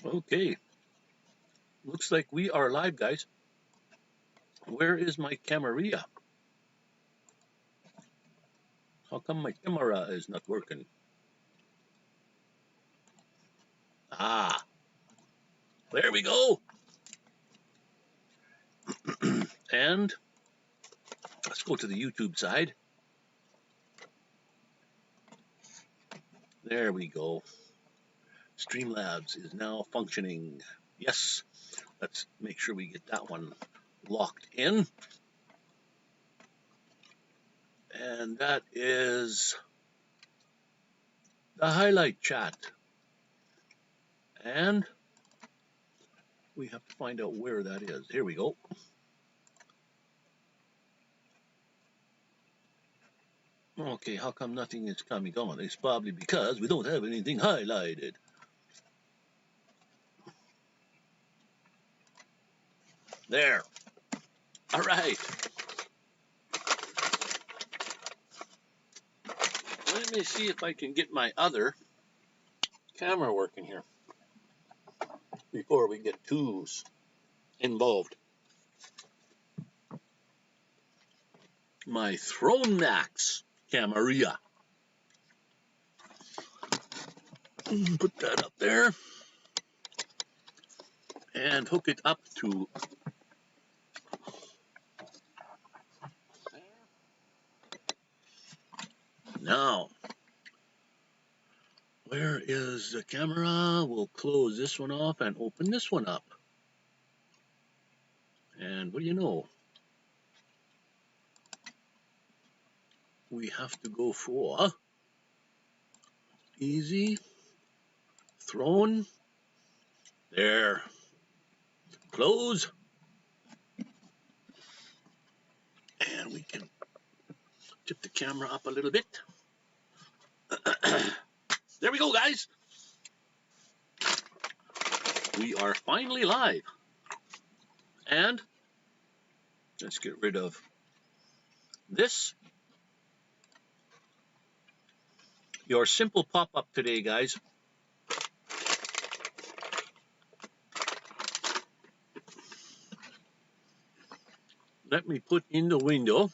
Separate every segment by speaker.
Speaker 1: Okay, looks like we are live, guys. Where is my camera? How come my camera is not working? Ah, there we go. And let's go to the YouTube side. There we go. Streamlabs is now functioning. Yes, let's make sure we get that one locked in. And that is the highlight chat. And we have to find out where that is. Here we go. Okay, how come nothing is coming on? It's probably because we don't have anything highlighted. There. All right. Let me see if I can get my other camera working here before we get too involved. My Throne Max camera. Put that up there and hook it up to there. Now, where is the camera? We'll close this one off and open this one up. And what do you know? We have to go for easy, throne, there, close, and we can tip the camera up a little bit. There we go, guys. We are finally live. And let's get rid of this. Your simple pop-up today, guys. Let me put in the window.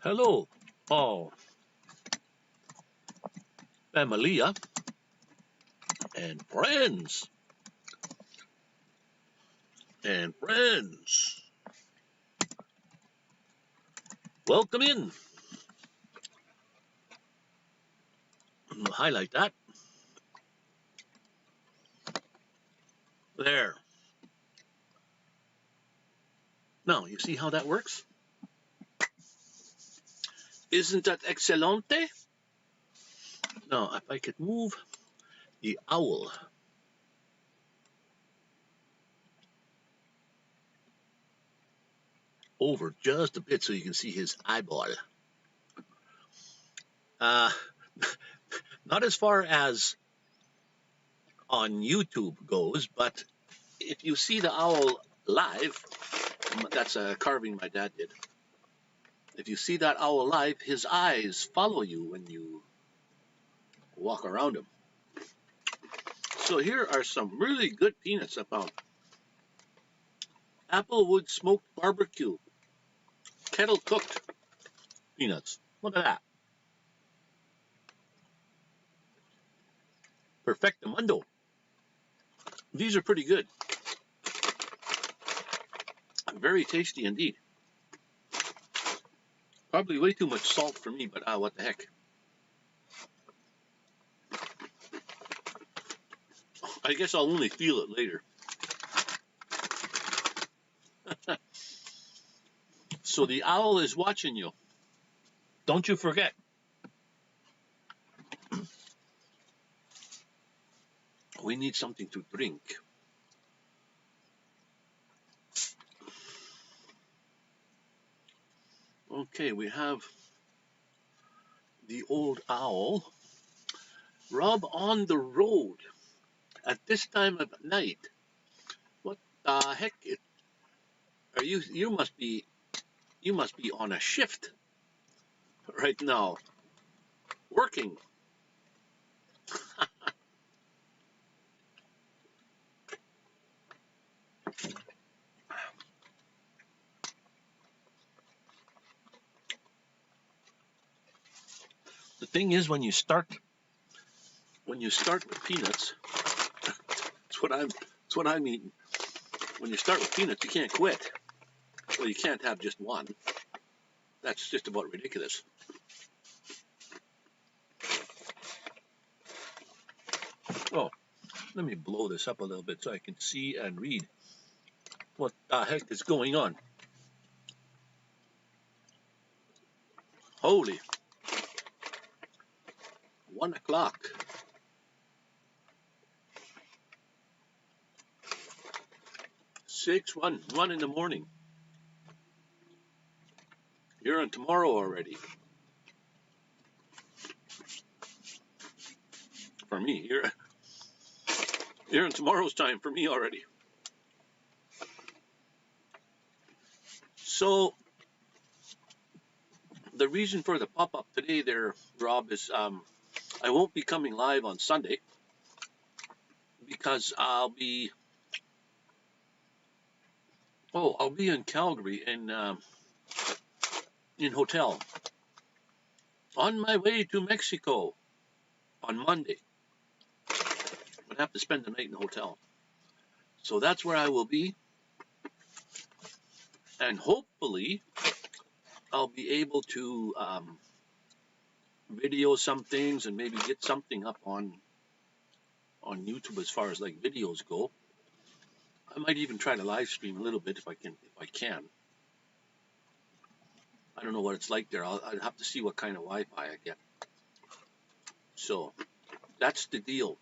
Speaker 1: Hello, all familia and friends. And friends. Welcome in. We'll highlight that. There. Now, you see how that works? Isn't that excelente? Now, if I could move the owl over just a bit so you can see his eyeball. Not as far as on YouTube goes, but if you see the owl live, that's a carving my dad did. If you see that owl live, his eyes follow you when you walk around him. So here are some really good peanuts I found. Applewood smoked barbecue, kettle cooked peanuts. Look at that. Perfectamundo. These are pretty good. Very tasty indeed. Probably way too much salt for me, but what the heck. I guess I'll only feel it later. So the owl is watching you. Don't you forget. We need something to drink. Okay, we have the old owl. Rob on the road at this time of night. What the heck? Are you? You must be on a shift right now, working. The thing is, when you start with peanuts, that's what I'm eating. When you start with peanuts, you can't quit. Well, you can't have just one. That's just about ridiculous. Oh, let me blow this up a little bit so I can see and read what the heck is going on. Holy. 1 o'clock. 1 in the morning. You're on tomorrow already. For me, you're in tomorrow's time for me already. So the reason for the pop-up today there, Rob, is I won't be coming live on Sunday because I'll be in Calgary in hotel on my way to Mexico on Monday. I have to spend the night in the hotel. So that's where I will be. And hopefully I'll be able to video some things and maybe get something up on YouTube as far as like videos go. I might even try to live stream a little bit if I can. I don't know what it's like there. I'd have to see what kind of Wi-Fi I get. So that's the deal.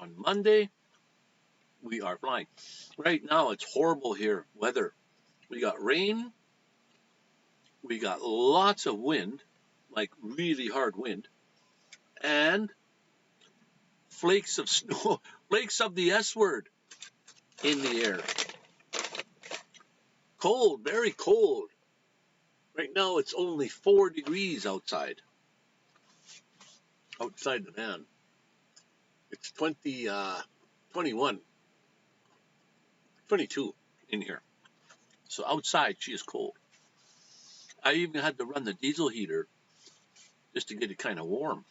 Speaker 1: On Monday, we are flying. Right now, it's horrible here, weather. We got rain. We got lots of wind, like really hard wind, and flakes of snow, flakes of the S word in the air. Cold, very cold. Right now, it's only 4 degrees outside the van. It's 21, 22 in here. So outside, she is cold. I even had to run the diesel heater just to get it kind of warm.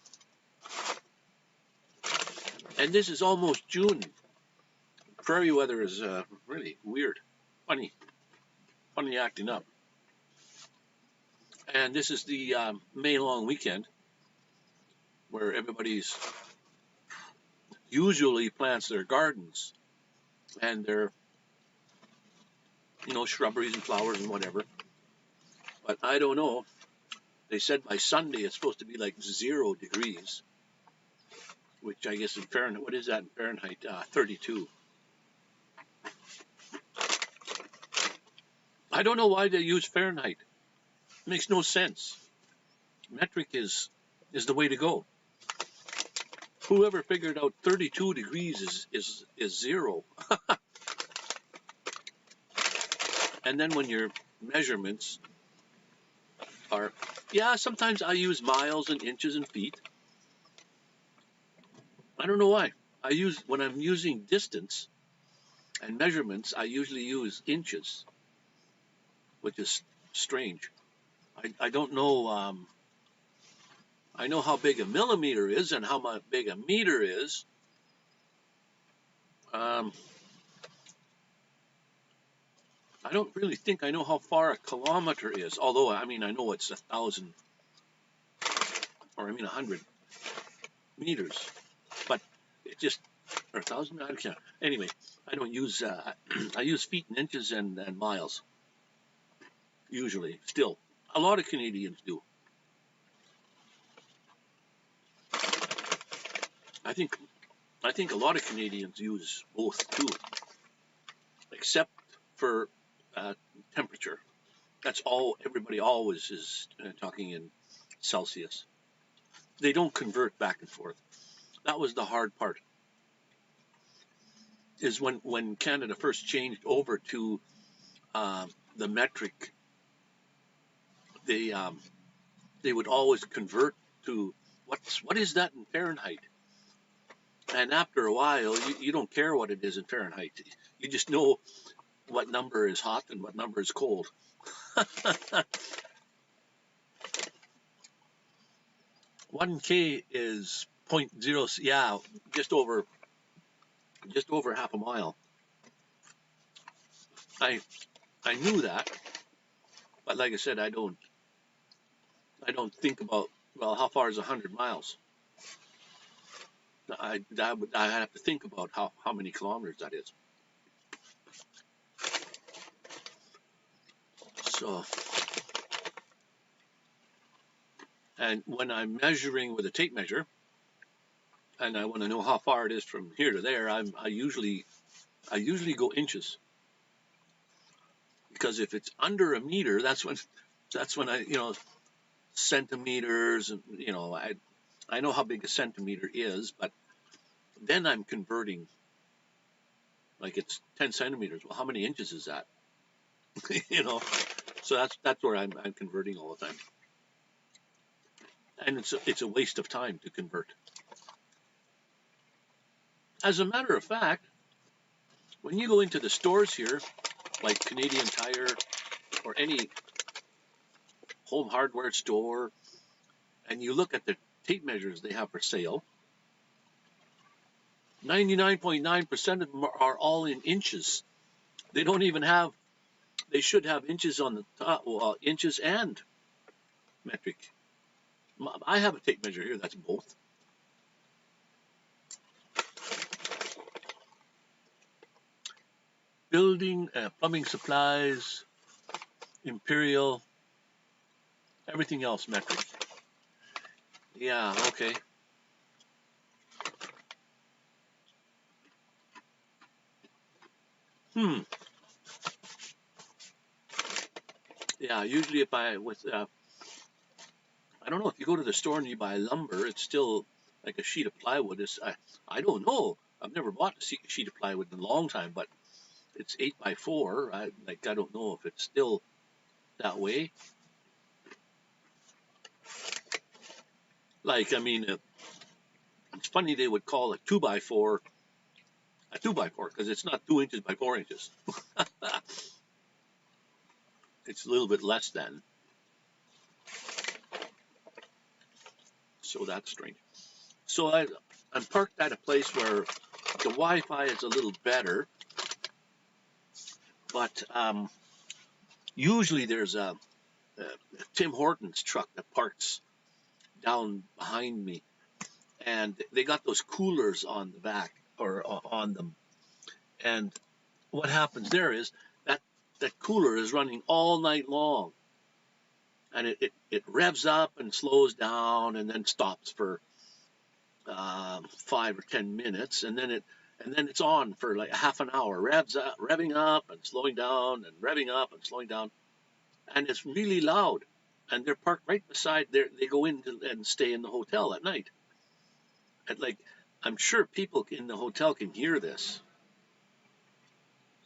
Speaker 1: And this is almost June. Prairie weather is really weird, funny acting up. And this is the May long weekend where everybody's usually plants their gardens and their, shrubberies and flowers and whatever. But I don't know. They said by Sunday it's supposed to be like 0 degrees, which I guess in Fahrenheit, what is that in Fahrenheit? 32. I don't know why they use Fahrenheit. It makes no sense. Metric is the way to go. Whoever figured out 32 degrees is 0. And then when your measurements are, sometimes I use miles and inches and feet. I don't know why. When I'm using distance and measurements, I usually use inches, which is strange. I don't know. I know how big a millimeter is and how big a meter is. I don't really think I know how far a kilometer is, although, I know it's 1,000, or 100 meters, but it just, or 1,000, I can't. Anyway, I don't use, I use feet and inches and miles, usually, still. A lot of Canadians do. I think a lot of Canadians use both too, except for temperature. That's all. Everybody always is talking in Celsius. They don't convert back and forth. That was the hard part. Is when Canada first changed over to the metric, they would always convert to what is that in Fahrenheit? And after a while, you don't care what it is in Fahrenheit. You just know what number is hot and what number is cold. 1K is point 0. Yeah, just over half a mile. I knew that, but like I said, I don't think about, well, how far is 100 miles? I have to think about how many kilometers that is. So, and when I'm measuring with a tape measure, and I want to know how far it is from here to there, I usually go inches, because if it's under a meter, that's when I, centimeters, and I know how big a centimeter is, but then I'm converting, like it's 10 centimeters. Well, how many inches is that? So that's where I'm converting all the time, and it's a waste of time to convert. As a matter of fact, when you go into the stores here, like Canadian Tire or any home hardware store, and you look at the tape measures they have for sale, 99.9% of them are all in inches. They don't even have, they should have inches on the top, well, inches and metric. I have a tape measure here that's both. Building, plumbing supplies, Imperial, everything else metric. Yeah, okay. Yeah, usually if I don't know, if you go to the store and you buy lumber, it's still like a sheet of plywood. I don't know. I've never bought a sheet of plywood in a long time, but it's 8x4. I don't know if it's still that way. Like, I mean, it's funny they would call a 2x4 a 2x4 because it's not 2 inches by 4 inches. It's a little bit less than. So that's strange. So I'm parked at a place where the Wi-Fi is a little better, but usually there's a Tim Hortons truck that parks down behind me, and they got those coolers on the back or on them. And what happens there is that cooler is running all night long, and it revs up and slows down and then stops for 5 or 10 minutes, and then it's on for like half an hour, revving up and slowing down and revving up and slowing down, and it's really loud. And they're parked right beside there. They go in and stay in the hotel at night. And like, I'm sure people in the hotel can hear this.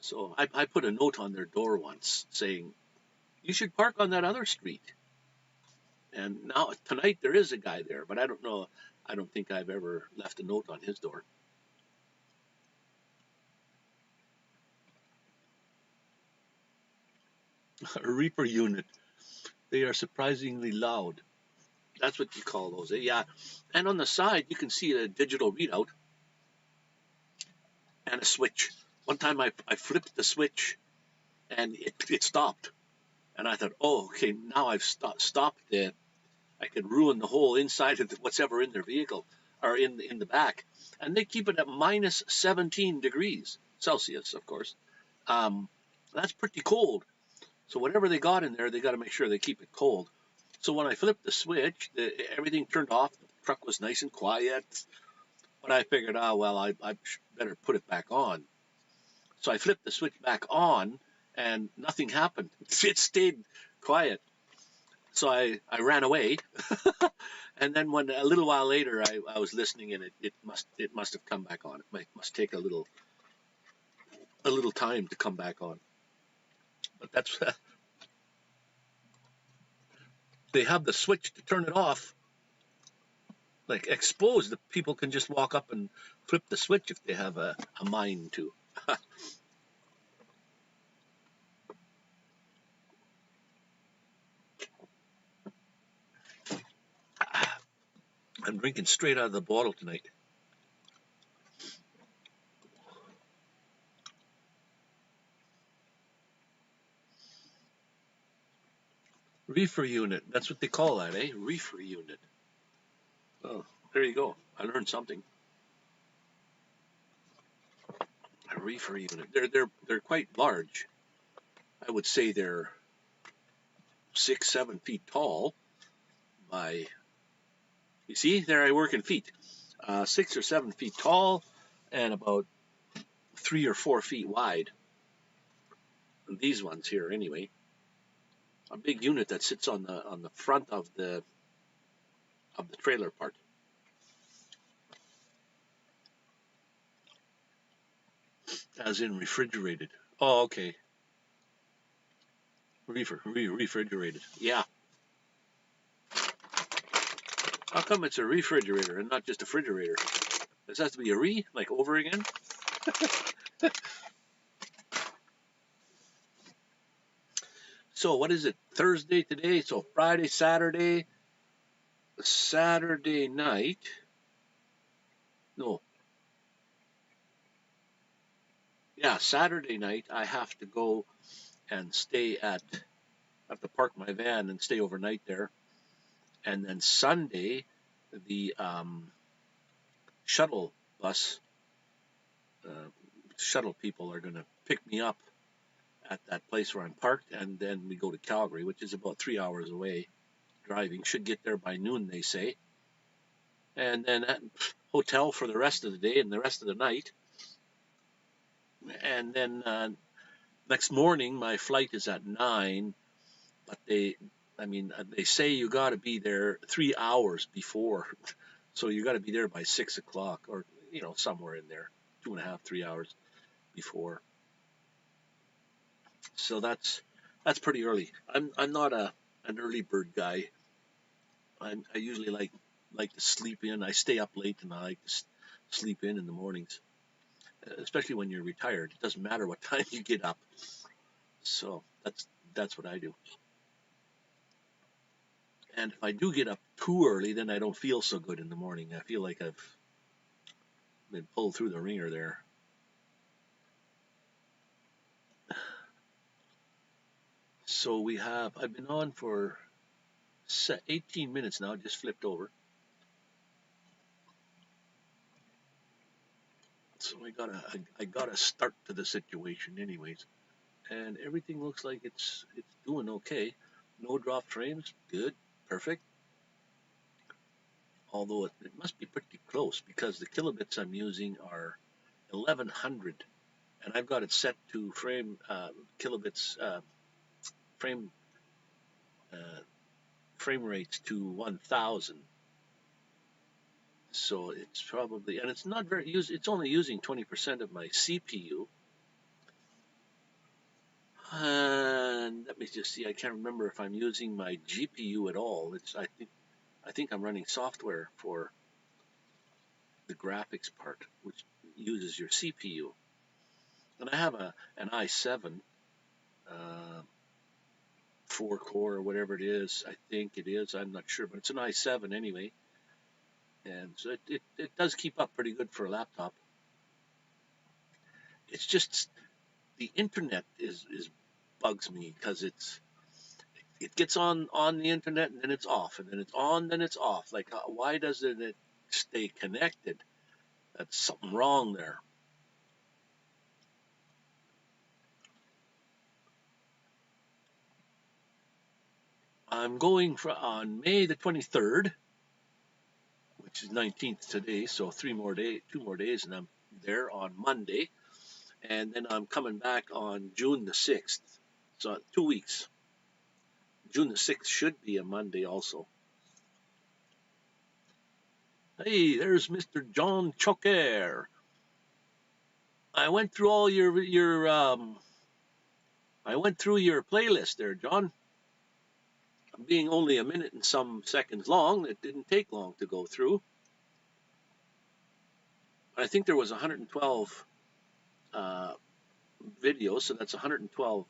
Speaker 1: So I put a note on their door once saying, you should park on that other street. And now tonight there is a guy there, but I don't know. I don't think I've ever left a note on his door. A Reaper unit. They are surprisingly loud. That's what you call those. Yeah. And on the side, you can see a digital readout and a switch. One time I flipped the switch and it stopped. And I thought, oh, okay, now I've stopped it. I could ruin the whole inside of what's ever in their vehicle or in the back. And they keep it at minus 17 degrees Celsius, of course. That's pretty cold. So whatever they got in there, they got to make sure they keep it cold. So when I flipped the switch, everything turned off. The truck was nice and quiet. But I figured, well, I better put it back on. So I flipped the switch back on, and nothing happened. It stayed quiet. So I ran away. And then when a little while later, I was listening, and it must have come back on. It must take a little time to come back on. But that's they have the switch to turn it off, like exposed. The people can just walk up and flip the switch if they have a mind to. I'm drinking straight out of the bottle tonight. Reefer unit. That's what they call that, eh? Reefer unit. Oh, there you go. I learned something. A reefer unit. They're quite large. I would say they're 6-7 feet tall. By you see, there I work in feet. 6 or 7 feet tall, and about 3 or 4 feet wide. And these ones here, anyway. A big unit that sits on the front of the trailer part. As in refrigerated. Oh, okay. Refrigerated. Yeah. How come it's a refrigerator and not just a refrigerator? This has to be a like over again? So what is it? Thursday today? So Friday, Saturday night. No. Yeah, Saturday night I have to go and I have to park my van and stay overnight there. And then Sunday, the shuttle bus, shuttle people are going to pick me up at that place where I'm parked, and then we go to Calgary, which is about 3 hours away driving. Should get there by noon, they say. And then at hotel for the rest of the day and the rest of the night. And then next morning, my flight is at 9, but they say you got to be there 3 hours before. So you got to be there by 6 o'clock or, somewhere in there, 2.5, 3 hours before. So that's pretty early. I'm not an early bird guy. I usually like to sleep in. I stay up late and I like to sleep in the mornings, especially when you're retired. It doesn't matter what time you get up. So that's what I do. And if I do get up too early, then I don't feel so good in the morning. I feel like I've been pulled through the ringer there. So I've been on for 18 minutes now, just flipped over. So I got a start to the situation anyways. And everything looks like it's doing okay. No drop frames, good, perfect. Although it must be pretty close because the kilobits I'm using are 1100, and I've got it set to frame kilobits frame rates to 1000. So it's probably, and it's not very it's only using 20% of my CPU. And let me just see, I can't remember if I'm using my GPU at all. I think I'm running software for the graphics part, which uses your CPU. And I have an i7 4-core or whatever it is. I think it is. I'm not sure, but it's an i7 anyway. And so it does keep up pretty good for a laptop. It's just the internet is bugs me because it gets on the internet and then it's off, and then it's on, then it's off. Like, why doesn't it stay connected? That's something wrong there. I'm going on May the 23rd, which is 19th today, so 2 more days, and I'm there on Monday, and then I'm coming back on June the 6th, so 2 weeks. June the 6th should be a Monday also. Hey, there's Mr. John Choker. I went through all your playlist there, John. Being only a minute and some seconds long, it didn't take long to go through. I think there was 112 videos, so that's 112,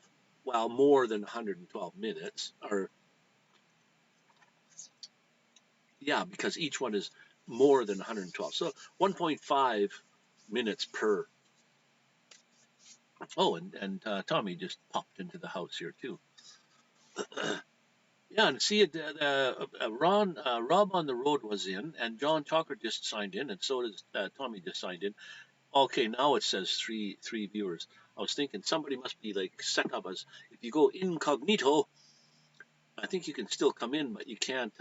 Speaker 1: well, more than 112 minutes, or yeah, because each one is more than 112. So 1.5 minutes per. Oh, and Tommy just popped into the house here too. Yeah, and see, Rob on the road was in, and John Tucker just signed in, and so does Tommy just signed in. Okay, now it says three viewers. I was thinking somebody must be like set up as if you go incognito. I think you can still come in, but you can't.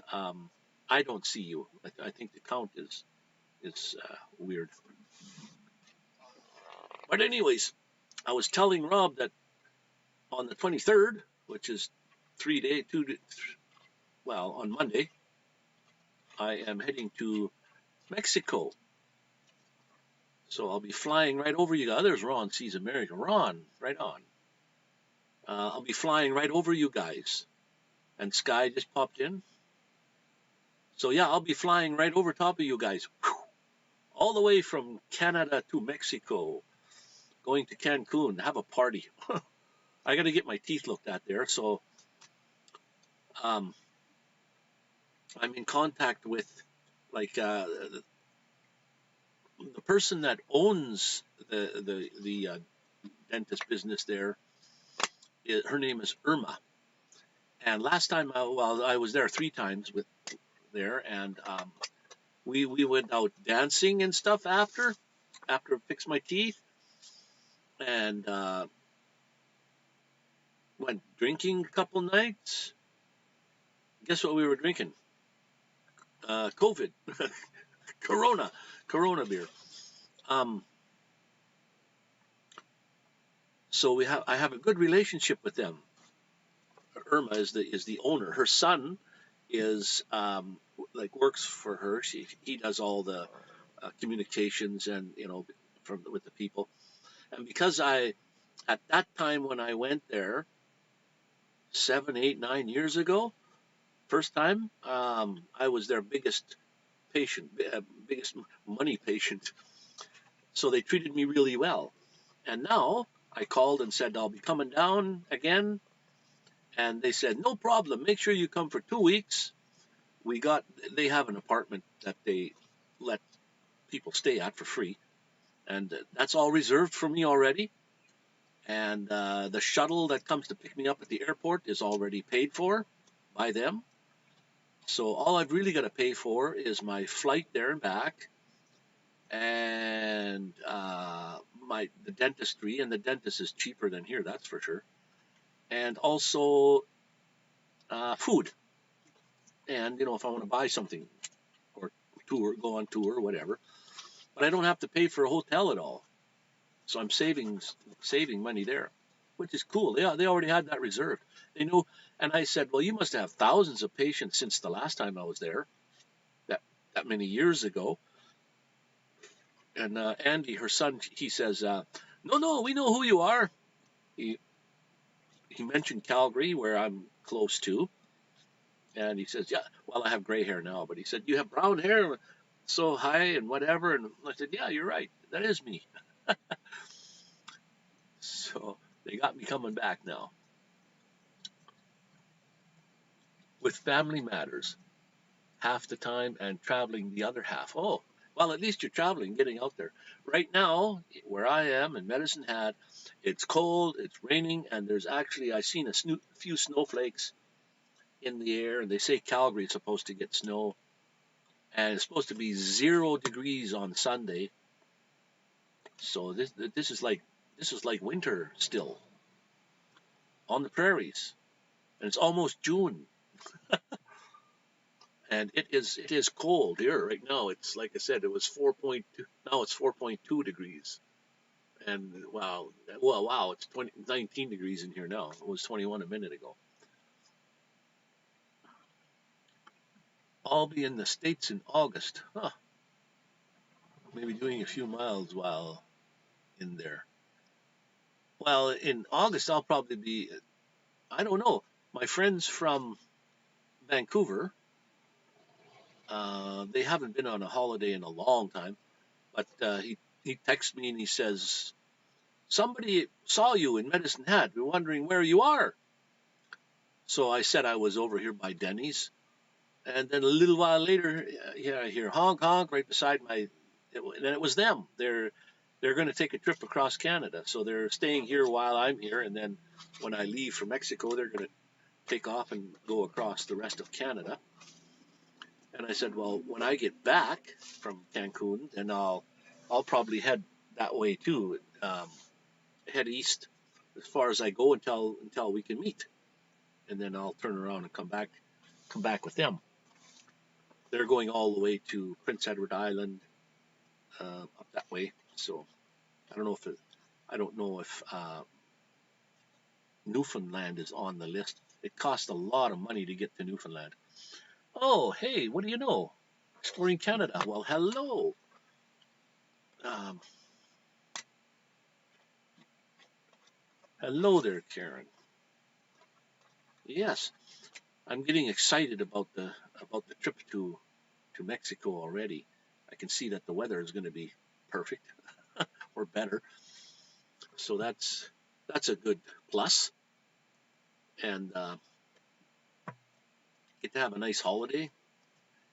Speaker 1: I don't see you. I think the count is weird. But anyways, I was telling Rob that on the 23rd, which is 3 day, well, on Monday, I am heading to Mexico. So I'll be flying right over you guys. There's Ron sees America. Ron, right on. I'll be flying right over you guys. And Sky just popped in. So yeah, I'll be flying right over top of you guys. Whew. All the way from Canada to Mexico. Going to Cancun to have a party. I got to get my teeth looked at there. So I'm in contact with like the person that owns the dentist business there. Her name is Irma. And last time, I was there 3 times and we went out dancing and stuff after I fixed my teeth, and went drinking a couple nights. Guess what we were drinking? COVID, Corona beer. So I have a good relationship with them. Irma is the owner. Her son is works for her. He does all the communications and with the people. And because at that time when I went there 7, 8, 9 years ago, first time, I was their biggest patient, biggest money patient. So they treated me really well. And now I called and said I'll be coming down again. And they said, no problem. Make sure you come for 2 weeks. They have an apartment that they let people stay at for free. And that's all reserved for me already. And the shuttle that comes to pick me up at the airport is already paid for by them. So all I've really got to pay for is my flight there and back, and the dentistry, and the dentist is cheaper than here, that's for sure. And also food, and if I want to buy something or go on tour or whatever, but I don't have to pay for a hotel at all. So I'm saving money there, which is cool. Yeah, they already had that reserved. They know. And I said, well, you must have thousands of patients since the last time I was there, that many years ago. And Andy, her son, he says, no, we know who you are. He mentioned Calgary, where I'm close to. And he says, yeah, well, I have gray hair now, but he said, you have brown hair, so high and whatever. And I said, yeah, you're right. That is me. So they got me coming back now. With family matters half the time and traveling the other half. Oh, well, at least you're traveling, getting out there. Right now, where I am in Medicine Hat, it's cold, it's raining, and there's actually, I've seen a few snowflakes in the air, and they say Calgary is supposed to get snow, and it's supposed to be 0 degrees on Sunday. So this is like winter still on the prairies, and it's almost June. And it is cold here right now. It's like I said, it was 4.2. Now it's 4.2 degrees. And wow, it's 19 degrees in here now. It was 21 a minute ago. I'll be in the States in August. Huh. Maybe doing a few miles while in there. Well, in August, I'll probably be, I don't know. My friends from Vancouver, they haven't been on a holiday in a long time, but he texts me and he says, somebody saw you in Medicine Hat. We're wondering where you are. So I said I was over here by Denny's, And then a little while later, yeah, I hear honk honk right beside my, and it was them. They're going to take a trip across Canada, so they're staying here while I'm here, and then when I leave for Mexico, they're going to take off and go across the rest of Canada. And I said, well, when I get back from Cancun, then I'll probably head that way too, head east as far as I go until we can meet, and then I'll turn around and come back with them. They're going all the way to Prince Edward Island, up that way. So I don't know if Newfoundland is on the list. It costs a lot of money to get to Newfoundland. Oh, hey, what do you know? Exploring Canada. Well, hello. Um, Hello there, Karen. Yes, I'm getting excited about the trip to Mexico already. I can see that the weather is going to be perfect or better, so that's a good plus. And get to have a nice holiday.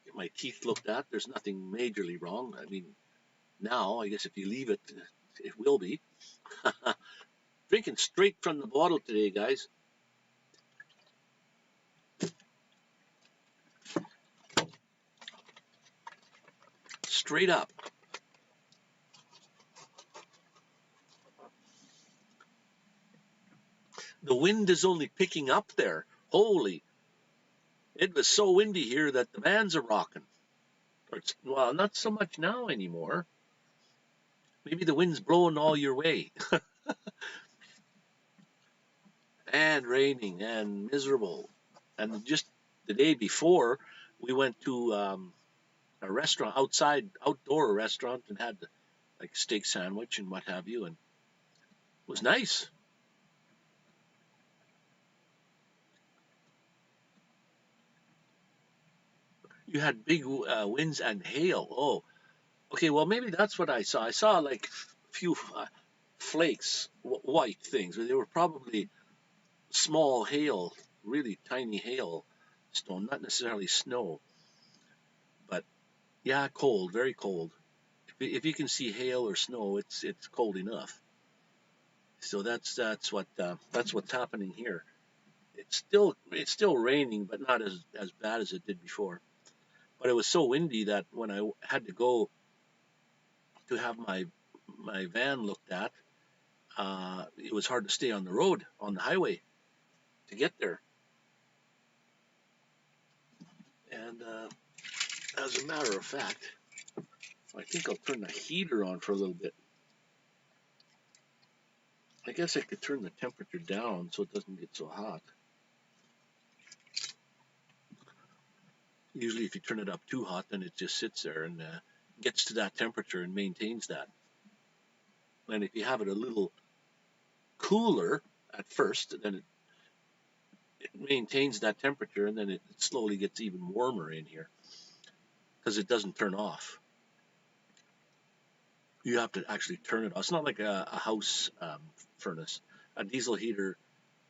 Speaker 1: Get my teeth looked at. There's nothing majorly wrong. I mean, now I guess if you leave it, it will be. Drinking straight from the bottle today, guys. Straight up. The wind is only picking up there. Holy, it was so windy here that the vans are rocking. Well, not so much now anymore. Maybe the wind's blowing all your way. And raining and miserable. And just the day before, we went to a restaurant, outdoor restaurant, and had like steak sandwich and what have you, and it was nice. You had big winds and hail. Oh, okay. Well, maybe that's what I saw. I saw like a few flakes, white things. They were probably small hail, really tiny hail stone, not necessarily snow. But yeah, cold, very cold. If you can see hail or snow, it's cold enough. So that's what's happening here. It's still raining, but not as bad as it did before. But it was so windy that when I had to go to have my van looked at, it was hard to stay on the road on the highway to get there. And as a matter of fact, I think I'll turn the heater on for a little bit. I guess I could turn the temperature down so it doesn't get so hot. Usually if you turn it up too hot, then it just sits there and gets to that temperature and maintains that. And if you have it a little cooler at first, then it maintains that temperature, and then it slowly gets even warmer in here because it doesn't turn off. You have to actually turn it off. It's not like a house furnace. A diesel heater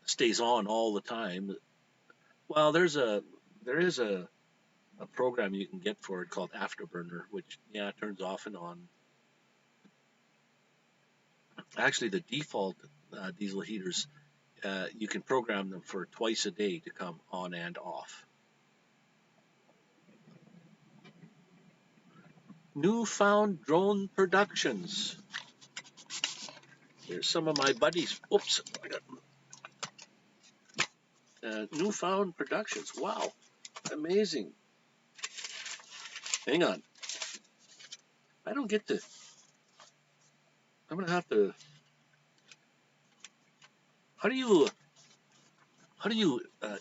Speaker 1: stays on all the time. Well, there is a program you can get for it called Afterburner, which turns off and on. Actually, the default diesel heaters, you can program them for twice a day to come on and off. Newfound Drone Productions. Here's some of my buddies. Oops, Newfound Productions. Wow, amazing. Hang on. I don't get to. I'm gonna have to. How do you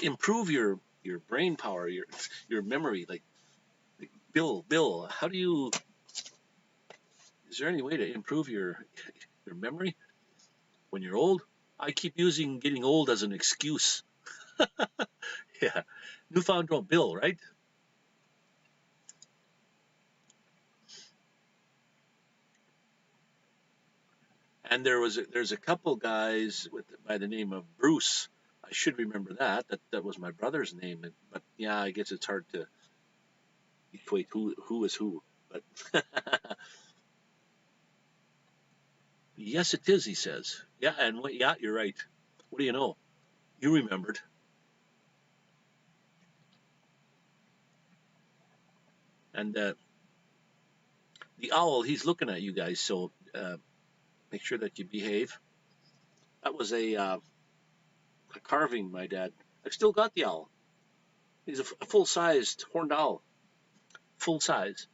Speaker 1: improve your brain power, your memory? Like Bill, how do you? Is there any way to improve your memory when you're old? I keep using getting old as an excuse. Yeah, Newfound Drone Bill, right? And there's a couple guys by the name of Bruce. I should remember that was my brother's name. But yeah, I guess it's hard to equate who is who, but yes, it is. He says, yeah, and yeah, you're right. What do you know? You remembered. And the owl, he's looking at you guys, so make sure that you behave. That was a carving, my dad. I've still got the owl. He's a full-sized horned owl, full size,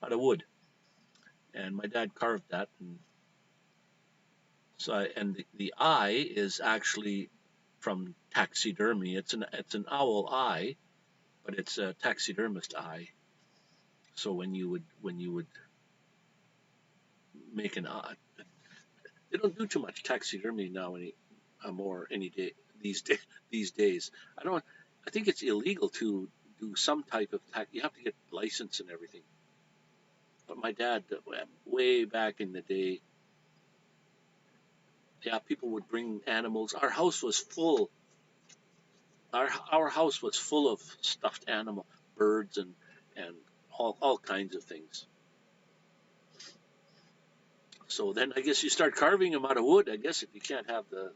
Speaker 1: out of wood. And my dad carved that. And so, and the eye is actually from taxidermy. It's an owl eye, but it's a taxidermist eye. So when you would make an eye, they don't do too much taxidermy now any day these days. I don't. I think it's illegal to do some type of tax. You have to get license and everything. But my dad, way back in the day, yeah, people would bring animals. Our house was full. Our house was full of stuffed animal, birds and all kinds of things. So then I guess you start carving them out of wood. I guess if you can't have the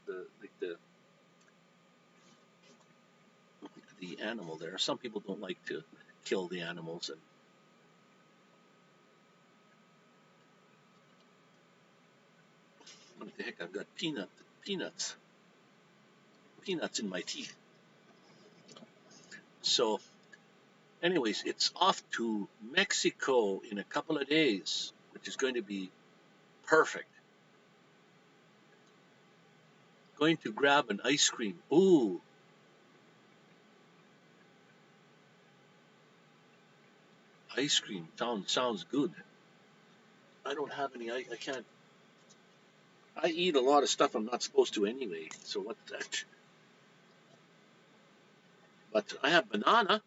Speaker 1: animal there, some people don't like to kill the animals. And what the heck? I've got peanuts in my teeth. So, anyways, it's off to Mexico in a couple of days, which is going to be perfect. Going to grab an ice cream. Ooh. Ice cream sounds good. I don't have any. I can't. I eat a lot of stuff I'm not supposed to anyway. So what that? But I have banana.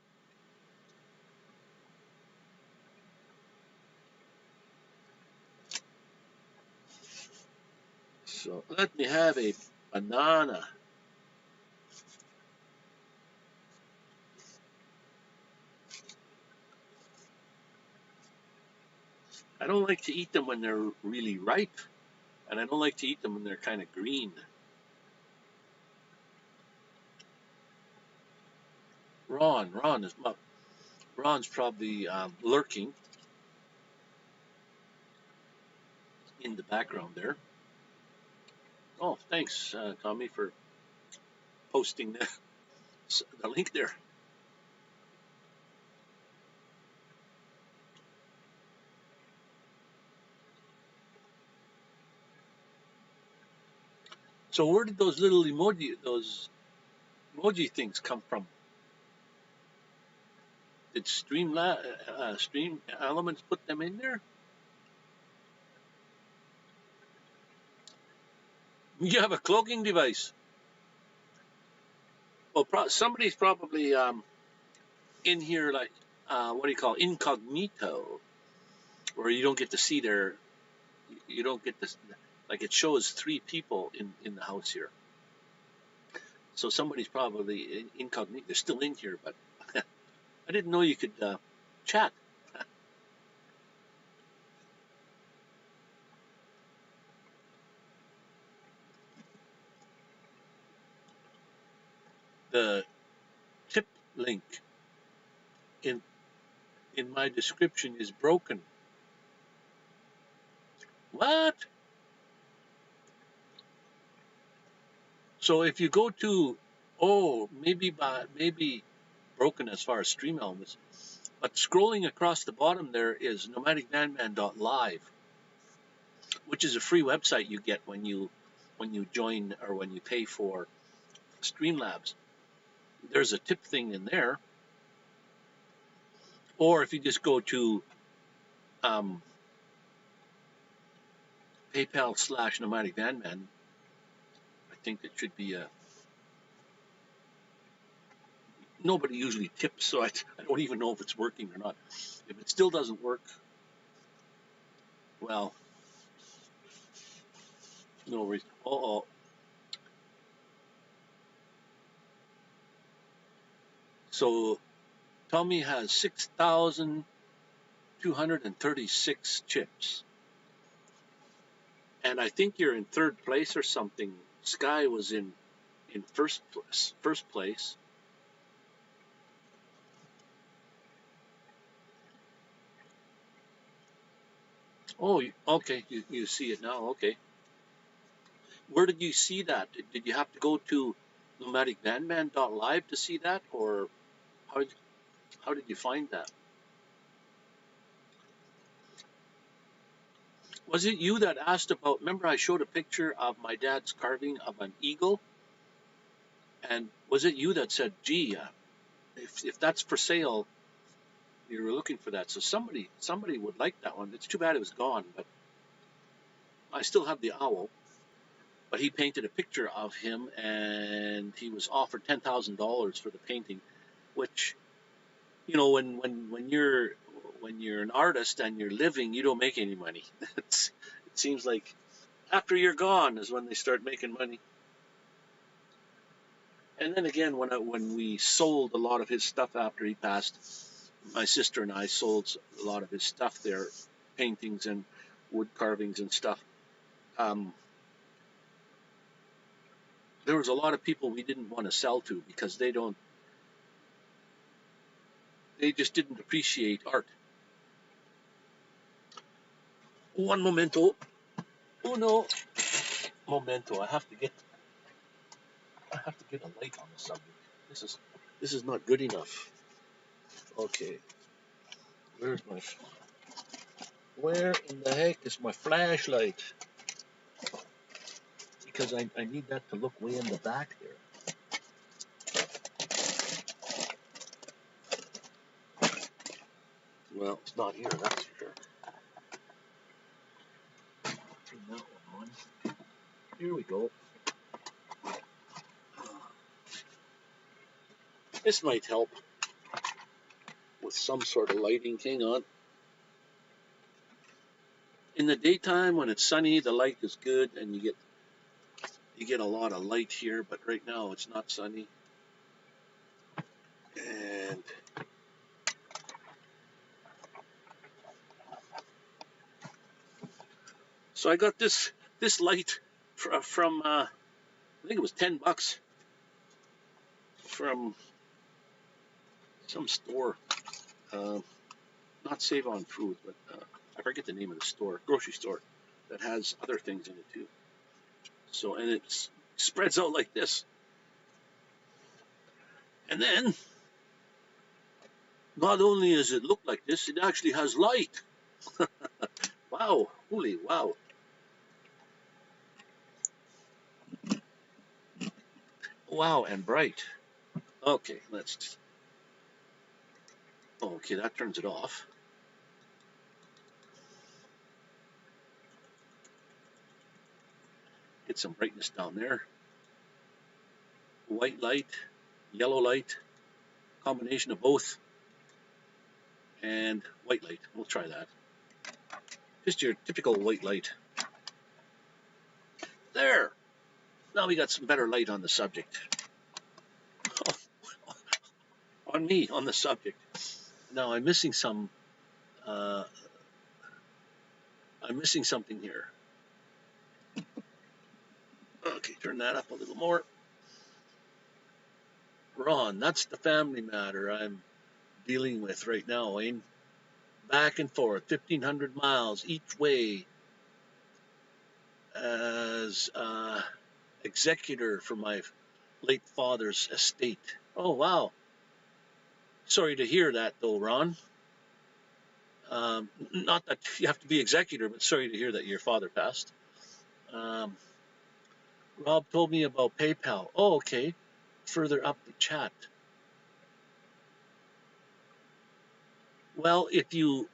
Speaker 1: So let me have a banana. I don't like to eat them when they're really ripe, and I don't like to eat them when they're kind of green. Ron's probably lurking in the background there. Oh, thanks, Tommy, for posting the link there. So where did those emoji things come from? Did Stream Elements put them in there? You have a cloaking device. Well, somebody's probably in here, like what do you call it? Incognito, where you don't get to see their. You don't get this. Like it shows 3 people in the house here. So somebody's probably incognito. They're still in here, but I didn't know you could chat. The tip link in my description is broken. What? So if you go to, maybe broken as far as stream elements, but scrolling across the bottom there is nomadicvanman.live, which is a free website you get when you join or when you pay for Streamlabs. There's a tip thing in there, or if you just go to PayPal/nomadicvanman, I think it should be a. Nobody usually tips, so I don't even know if it's working or not. If it still doesn't work, well, no reason. Oh, so Tommy has 6,236 chips. And I think you're in third place or something. Sky was in first place. Oh, okay. You see it now. Okay. Where did you see that? Did you have to go to Nomadic Vanman.live to see that, or how did you find that? Was it you that asked about? Remember, I showed a picture of my dad's carving of an eagle, and was it you that said, "Gee, if that's for sale, you were looking for that"? So somebody would like that one. It's too bad it was gone, but I still have the owl. But he painted a picture of him, and he was offered $10,000 for the painting, which, you know, when you're an artist and you're living, you don't make any money. It seems like after you're gone is when they start making money. And then again, when we sold a lot of his stuff after he passed, my sister and I sold a lot of his stuff there, paintings and wood carvings and stuff. There was a lot of people we didn't want to sell to because they just didn't appreciate art. One momento. Uno momento. I have to get a light on the subject. This is not good enough. Okay. Where in the heck is my flashlight? Because I need that to look way in the back there. Well, it's not here, that's for sure. Turn that one on. Here we go. This might help with some sort of lighting. Hang on. In the daytime, when it's sunny, the light is good, and you get a lot of light here. But right now, it's not sunny, and so I got this light from I think it was $10 from some store, not Save on Food, but I forget the name of the store, grocery store, that has other things in it too. So, and it spreads out like this. And then, not only does it look like this, it actually has light. Wow, holy wow. Wow, and bright. Okay, okay, that turns it off. Get some brightness down there. White light, yellow light, combination of both, and white light. We'll try that. Just your typical white light. There. Now we got some better light on the subject. On me, on the subject. Now I'm missing some. I'm missing something here. Okay, turn that up a little more. Ron, that's the family matter I'm dealing with right now, Wayne. Back and forth, 1,500 miles each way as executor for my late father's estate. Oh, wow. Sorry to hear that, though, Ron. Not that you have to be executor, but sorry to hear that your father passed. Rob told me about PayPal. Oh, okay. Further up the chat. Well, if you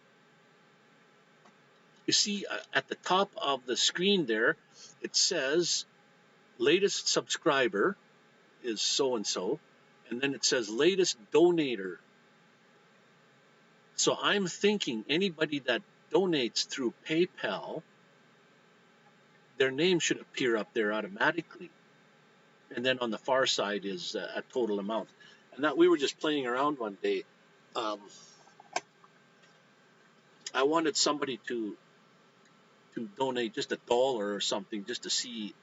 Speaker 1: see at the top of the screen there, it says latest subscriber is so-and-so, and then it says latest donator. So I'm thinking anybody that donates through PayPal, their name should appear up there automatically. And then on the far side is a total amount. And that we were just playing around one day. um, I wanted somebody to donate just $1 or something just to see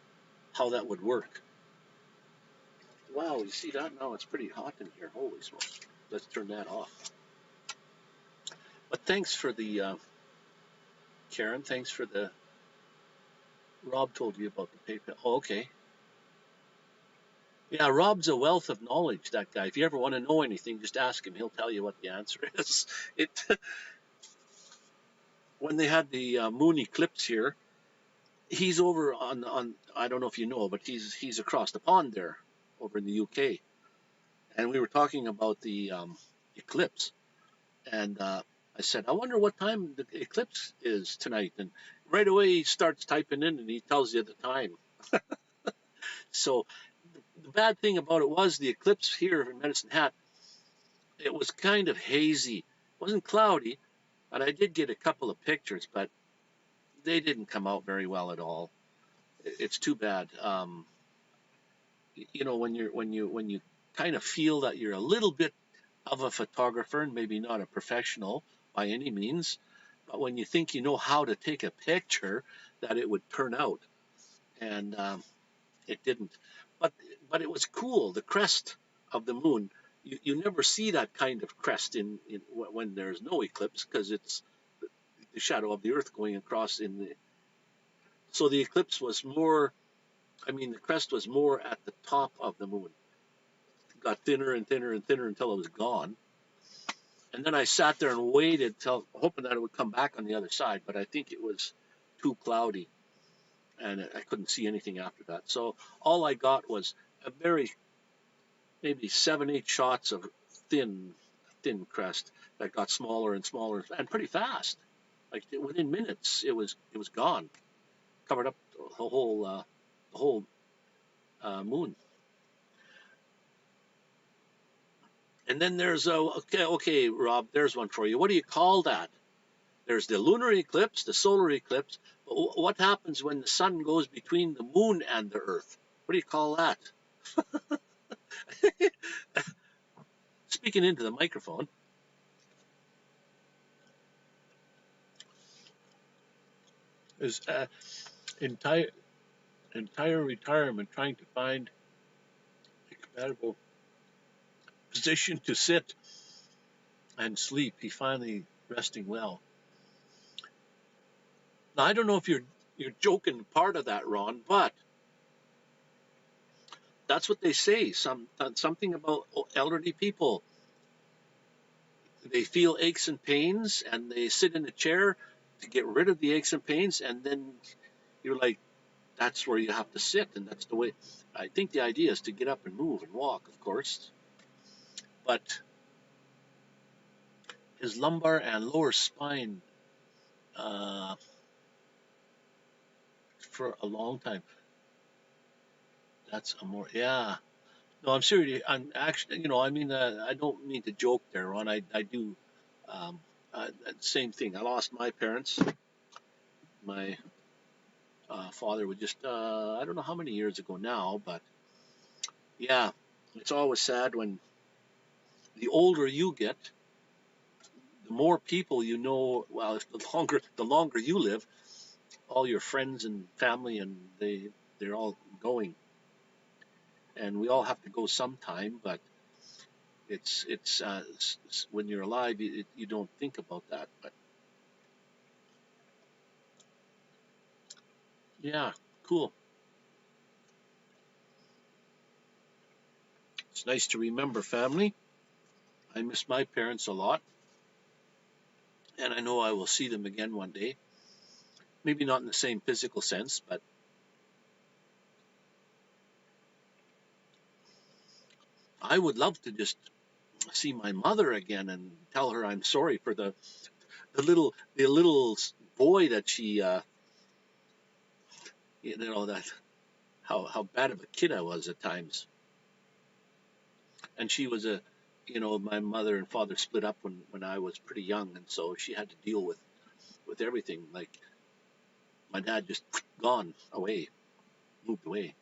Speaker 1: how that would work. Wow, you see that now? It's pretty hot in here. Holy smokes! Let's turn that off. But thanks for the Karen. Thanks for the. Rob told you about the PayPal. Oh, okay. Yeah, Rob's a wealth of knowledge. That guy. If you ever want to know anything, just ask him. He'll tell you what the answer is. It. When they had the moon eclipse here, he's over on. I don't know if you know, but he's across the pond there, over in the UK, and we were talking about the eclipse, and I said, I wonder what time the eclipse is tonight, and right away he starts typing in and he tells you the time. So the bad thing about it was the eclipse here in Medicine Hat, it was kind of hazy. It wasn't cloudy, and I did get a couple of pictures, but they didn't come out very well at all. It's too bad. You know, when you kind of feel that you're a little bit of a photographer and maybe not a professional by any means, but when you think you know how to take a picture, that it would turn out, and it didn't. But but it was cool. The crest of the moon. You never see that kind of crest in when there's no eclipse because it's the shadow of the Earth going across in the. So the eclipse was more. I mean, the crest was more at the top of the moon. It got thinner and thinner and thinner until it was gone. And then I sat there and waited till hoping that it would come back on the other side, but I think it was too cloudy and I couldn't see anything after that. So all I got was a very maybe 7, 8 shots of thin crest that got smaller and smaller and pretty fast. Like within minutes, it was gone, covered up the whole moon. And then there's a okay, Rob. There's one for you. What do you call that? There's the lunar eclipse, the solar eclipse. But what happens when the sun goes between the moon and the Earth? What do you call that? Speaking into the microphone. Is entire retirement trying to find a compatible position to sit and sleep. He finally resting well. Now I don't know if you're joking part of that, Ron, but that's what they say. Something about elderly people. They feel aches and pains, and they sit in a chair to get rid of the aches and pains, and then you're like, that's where you have to sit, and that's the way. I think the idea is to get up and move and walk, of course, but his lumbar and lower spine uh, for a long time. That's a more, yeah. No, I'm serious. I'm actually, I mean, I don't mean to joke there, Ron. I do. Um, Same thing. I lost my parents. My father would just, I don't know how many years ago now, but yeah, it's always sad when the older you get, the more people you know. Well, the longer you live, all your friends and family, and they're all going, and we all have to go sometime. But it's when you're alive, you don't think about that. But yeah, cool. It's nice to remember family. I miss my parents a lot, and I know I will see them again one day. Maybe not in the same physical sense, but I would love to just see my mother again and tell her I'm sorry for the little boy that she that how bad of a kid I was at times. And she was my mother and father split up when I was pretty young, and so she had to deal with everything. Like my dad just gone away, moved away.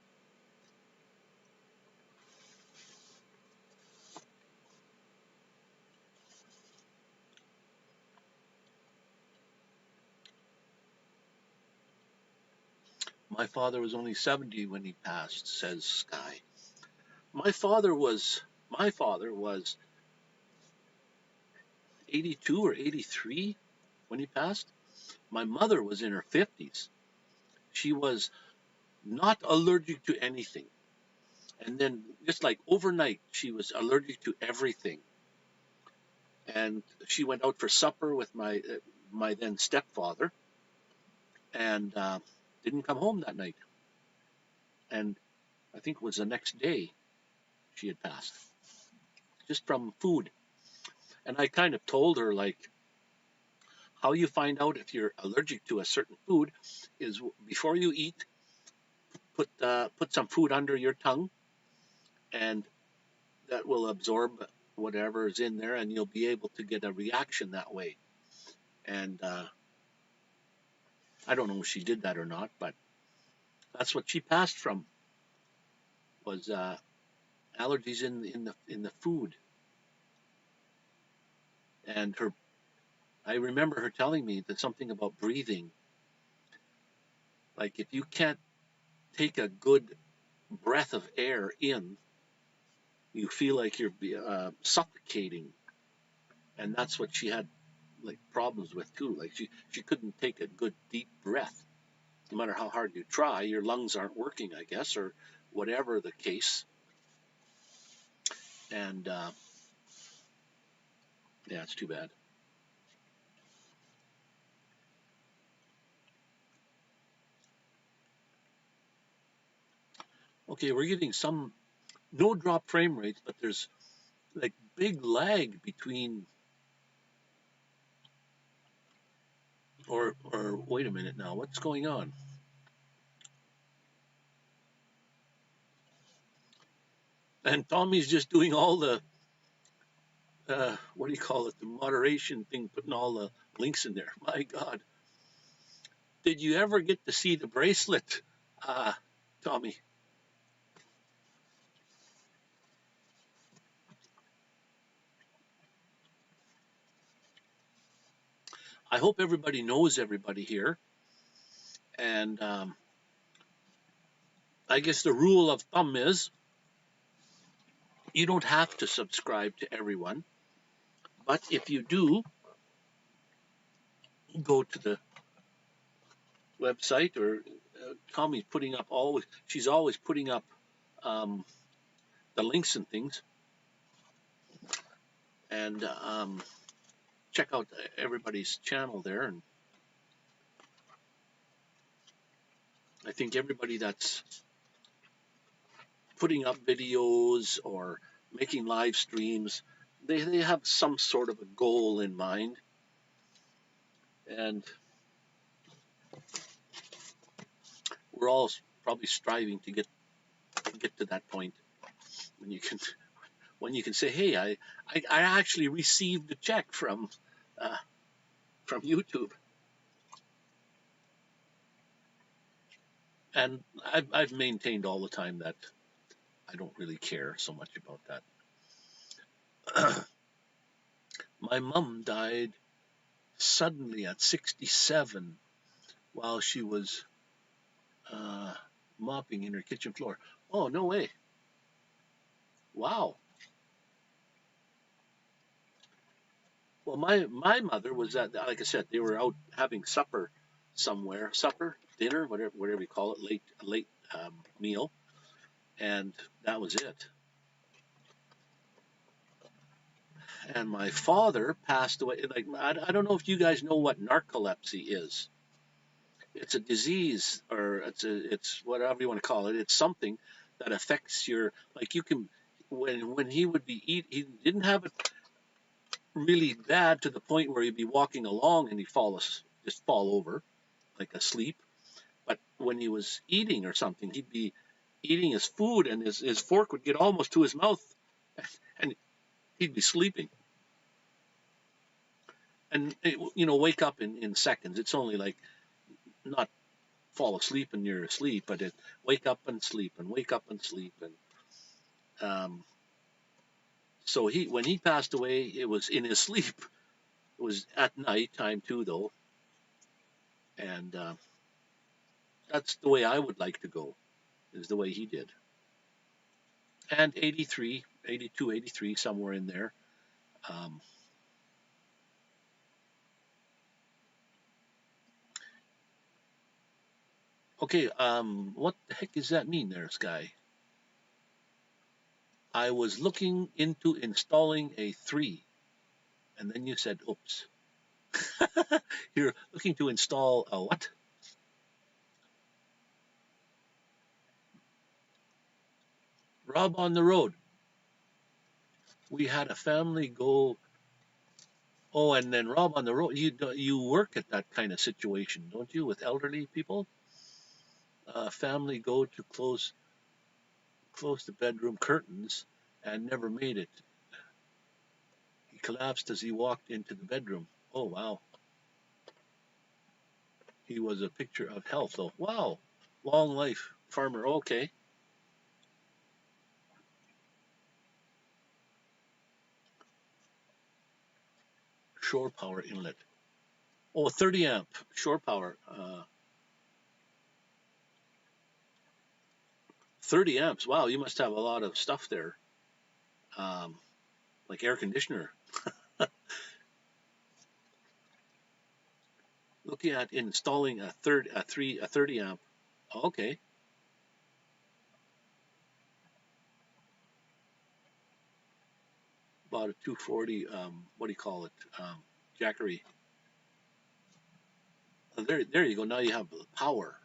Speaker 1: My father was only 70 when he passed, says Sky. My father was 82 or 83 when he passed. My mother was in her 50s. She was not allergic to anything. And then just like overnight, she was allergic to everything. And she went out for supper with my then stepfather, and didn't come home that night. And I think it was the next day she had passed, just from food. And I kind of told her, like, how you find out if you're allergic to a certain food is before you eat, put some food under your tongue, and that will absorb whatever is in there, and you'll be able to get a reaction that way. And I don't know if she did that or not, but that's what she passed from, was allergies in the food. And I remember her telling me that something about breathing. Like if you can't take a good breath of air in, you feel like you're suffocating, and that's what she had like problems with too. Like she couldn't take a good deep breath, no matter how hard you try. Your lungs aren't working, I guess, or whatever the case. And yeah, it's too bad. Okay, we're getting some no drop frame rates, but there's like big lag between. Or wait a minute now, what's going on? And Tommy's just doing all the what do you call it, the moderation thing, putting all the links in there. My God, did you ever get to see the bracelet, Tommy? I hope everybody knows everybody here, and I guess the rule of thumb is you don't have to subscribe to everyone, but if you do, go to the website, or Tommy's putting up always. She's always putting up um, the links and things, and check out everybody's channel there. And I think everybody that's putting up videos or making live streams, they have some sort of a goal in mind, and we're all probably striving to get to that point when you can say, hey, I actually received a check uh, from YouTube. And I've maintained all the time that I don't really care so much about that. My mom died suddenly at 67 while she was uh, mopping in her kitchen floor. Oh, no way. Wow. Well, my mother was like I said, they were out having supper somewhere, dinner, whatever you call it, late meal, and that was it. And my father passed away. Like I don't know if you guys know what narcolepsy is. It's a disease, or it's whatever you want to call it. It's something that affects your, like, you can, when he would be he didn't have it really bad to the point where he'd be walking along and just fall over like asleep. But when he was eating or something, he'd be eating his food, and his fork would get almost to his mouth, and he'd be sleeping. And wake up in seconds. It's only like, not fall asleep and you're asleep, but it wake up and sleep and wake up and sleep. And so when he passed away, it was in his sleep. It was at night time too, though. And that's the way I would like to go, is the way he did. And 83, 82, 83, somewhere in there. Um, okay, what the heck does that mean there, Sky? I was looking into installing a 3, and then you said, oops. You're looking to install a what? Rob on the road. We had a family go. Oh, and then Rob on the road. You work at that kind of situation, don't you, with elderly people? Family go to close the bedroom curtains and never made it. He collapsed as he walked into the bedroom. Oh wow. He was a picture of health though. Wow. Long life farmer. Okay. Shore power inlet. Oh, 30 amp shore power. 30 amps. Wow, you must have a lot of stuff there. Um, like air conditioner. Looking at installing a 30 amp. Okay. About a 240. What do you call it? Jackery. There you go. Now you have the power.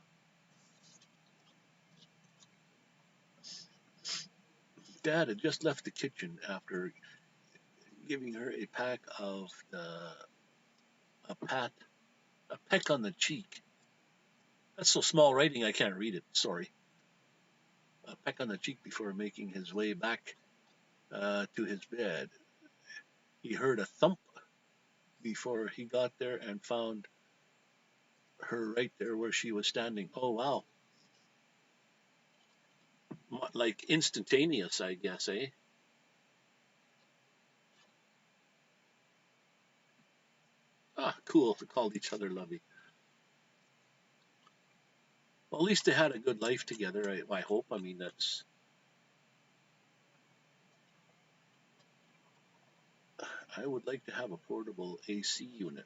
Speaker 1: Dad had just left the kitchen after giving her a pack of a pat a peck on the cheek. That's so small writing I can't read it. Sorry. A peck on the cheek before making his way back to his bed. He heard a thump before he got there and found her right there where she was standing. Oh wow. Like instantaneous, I guess, eh? Ah, cool. They called each other lovey. Well, at least they had a good life together. I hope. I mean, that's. I would like to have a portable AC unit.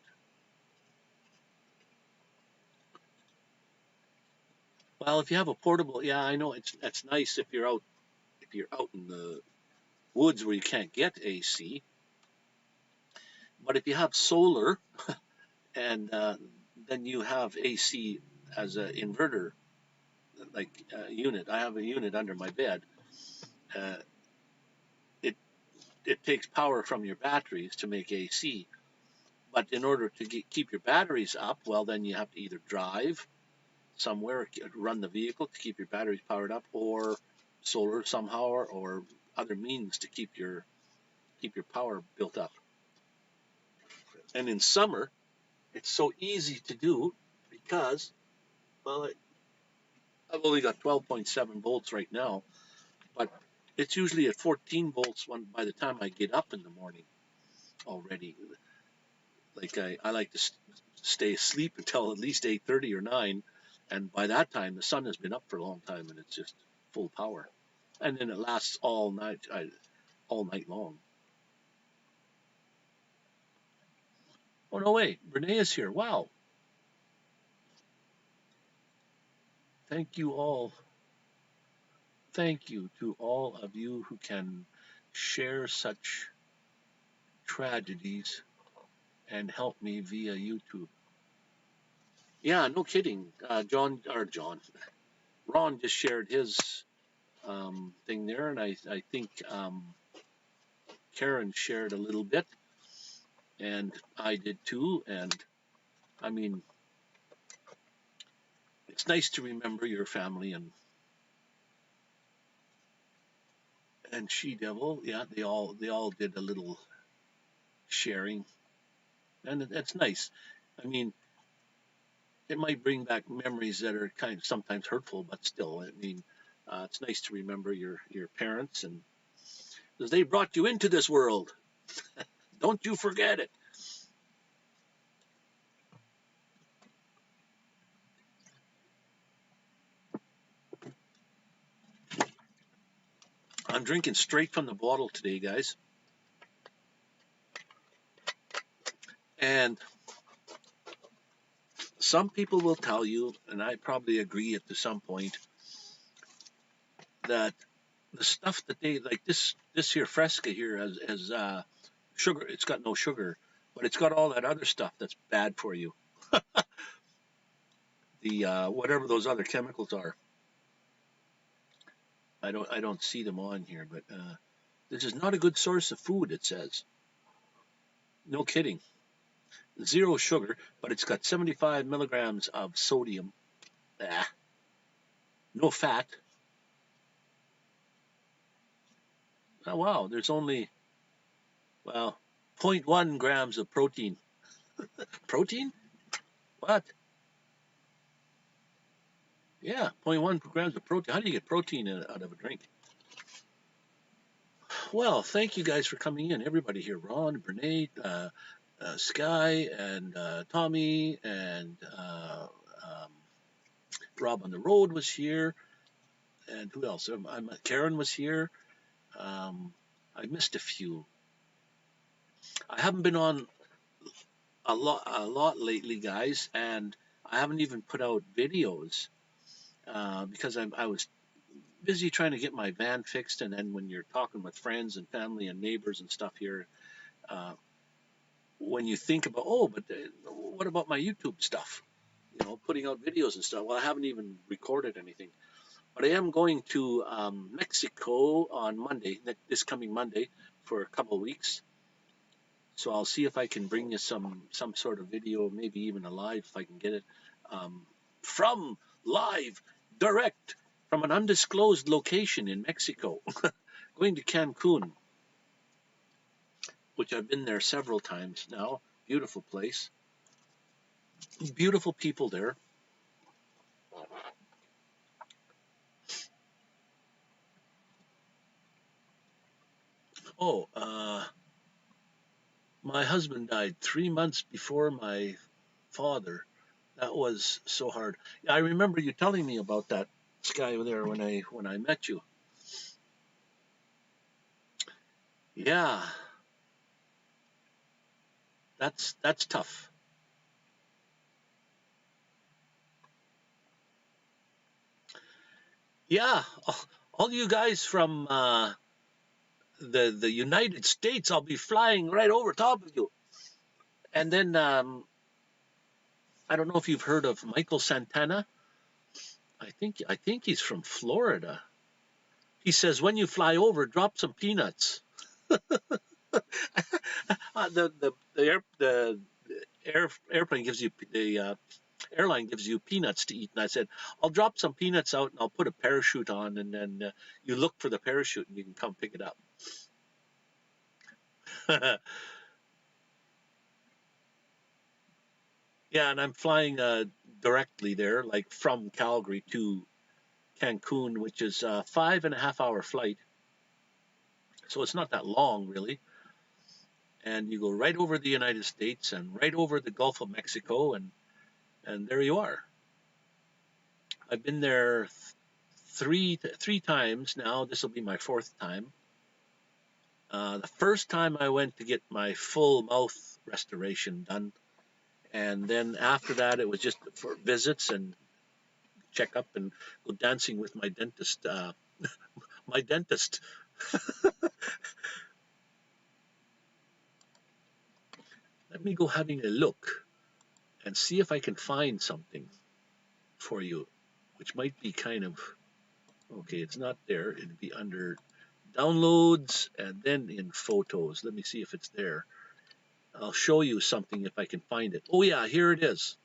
Speaker 1: Well, if you have a portable, yeah, I know it's nice if you're out in the woods where you can't get AC. But if you have solar and then you have AC as an inverter like unit. I have a unit under my bed. Uh, it it takes power from your batteries to make AC. But in order to keep your batteries up, well, then you have to either drive somewhere, run the vehicle to keep your batteries powered up, or solar somehow, or other means to keep your power built up. And in summer, it's so easy to do because, well, I've only got 12.7 volts right now, but it's usually at 14 volts by the time I get up in the morning already. Like I like to stay asleep until at least 8:30 or 9, and by that time the sun has been up for a long time and it's just full power, and then it lasts all night long. Oh no way, Renee is here. Wow, thank you all. Thank you to all of you who can share such tragedies and help me via YouTube. Yeah, no kidding. John, Ron just shared his thing there, and I think Karen shared a little bit, and I did too. And I mean, it's nice to remember your family and She Devil. Yeah, they all did a little sharing, and it's nice. I mean, it might bring back memories that are kind of sometimes hurtful, but still, I mean, it's nice to remember your parents and because they brought you into this world. Don't you forget it. drinking straight from the bottle today, guys. And some people will tell you, and I probably agree to some point, that the stuff that they like, this here Fresca here has sugar. It's got no sugar, but it's got all that other stuff that's bad for you. The whatever those other chemicals are. I don't see them on here, but this is not a good source of food. It says, no kidding, 0 sugar, but it's got 75 milligrams of sodium. No fat. Oh wow, there's only 0.1 grams of protein. Protein? What? Yeah, 0.1 grams of protein. How do you get protein out of a drink? Well, thank you guys for coming in. Everybody here, Ron, Brene, Sky, and Tommy, and Rob on the Road was here. And who else? Karen was here. I missed a few. I haven't been on a lot lately, guys, and I haven't even put out videos because I was busy trying to get my van fixed. And then when you're talking with friends and family and neighbors and stuff here, when you think about, but what about my YouTube stuff? You know, putting out videos and stuff. Well, I haven't even recorded anything. But I am going to Mexico on Monday, this coming Monday, for a couple of weeks. So I'll see if I can bring you some sort of video, maybe even a live if I can get it, from live, direct, from an undisclosed location in Mexico, going to Cancun, which I've been there several times now. Beautiful place. Beautiful people there. Oh, my husband died 3 months before my father. That was so hard. I remember you telling me about that, Sky, there when I met you. Yeah, that's tough. Yeah, all you guys from the United States, I'll be flying right over top of you. And then I don't know if you've heard of Michael Santana. I think he's from Florida. He says when you fly over, drop some peanuts. The airplane gives you the airline gives you peanuts to eat, and I said I'll drop some peanuts out and I'll put a parachute on, and then you look for the parachute and you can come pick it up. Yeah, and I'm flying directly there, like from Calgary to Cancun, which is a 5.5 hour flight. So it's not that long, really. And you go right over the United States and right over the Gulf of Mexico, and there you are. I've been there three times now. This will be my 4th time. The first time I went to get my full mouth restoration done, and then after that it was just for visits and check up and go dancing with my dentist. My dentist. Let me go having a look and see if I can find something for you, which might be kind of okay. It's not there. It'd be under downloads and then in photos. Let me see if it's there. I'll show you something if I can find it. Oh yeah, here it is.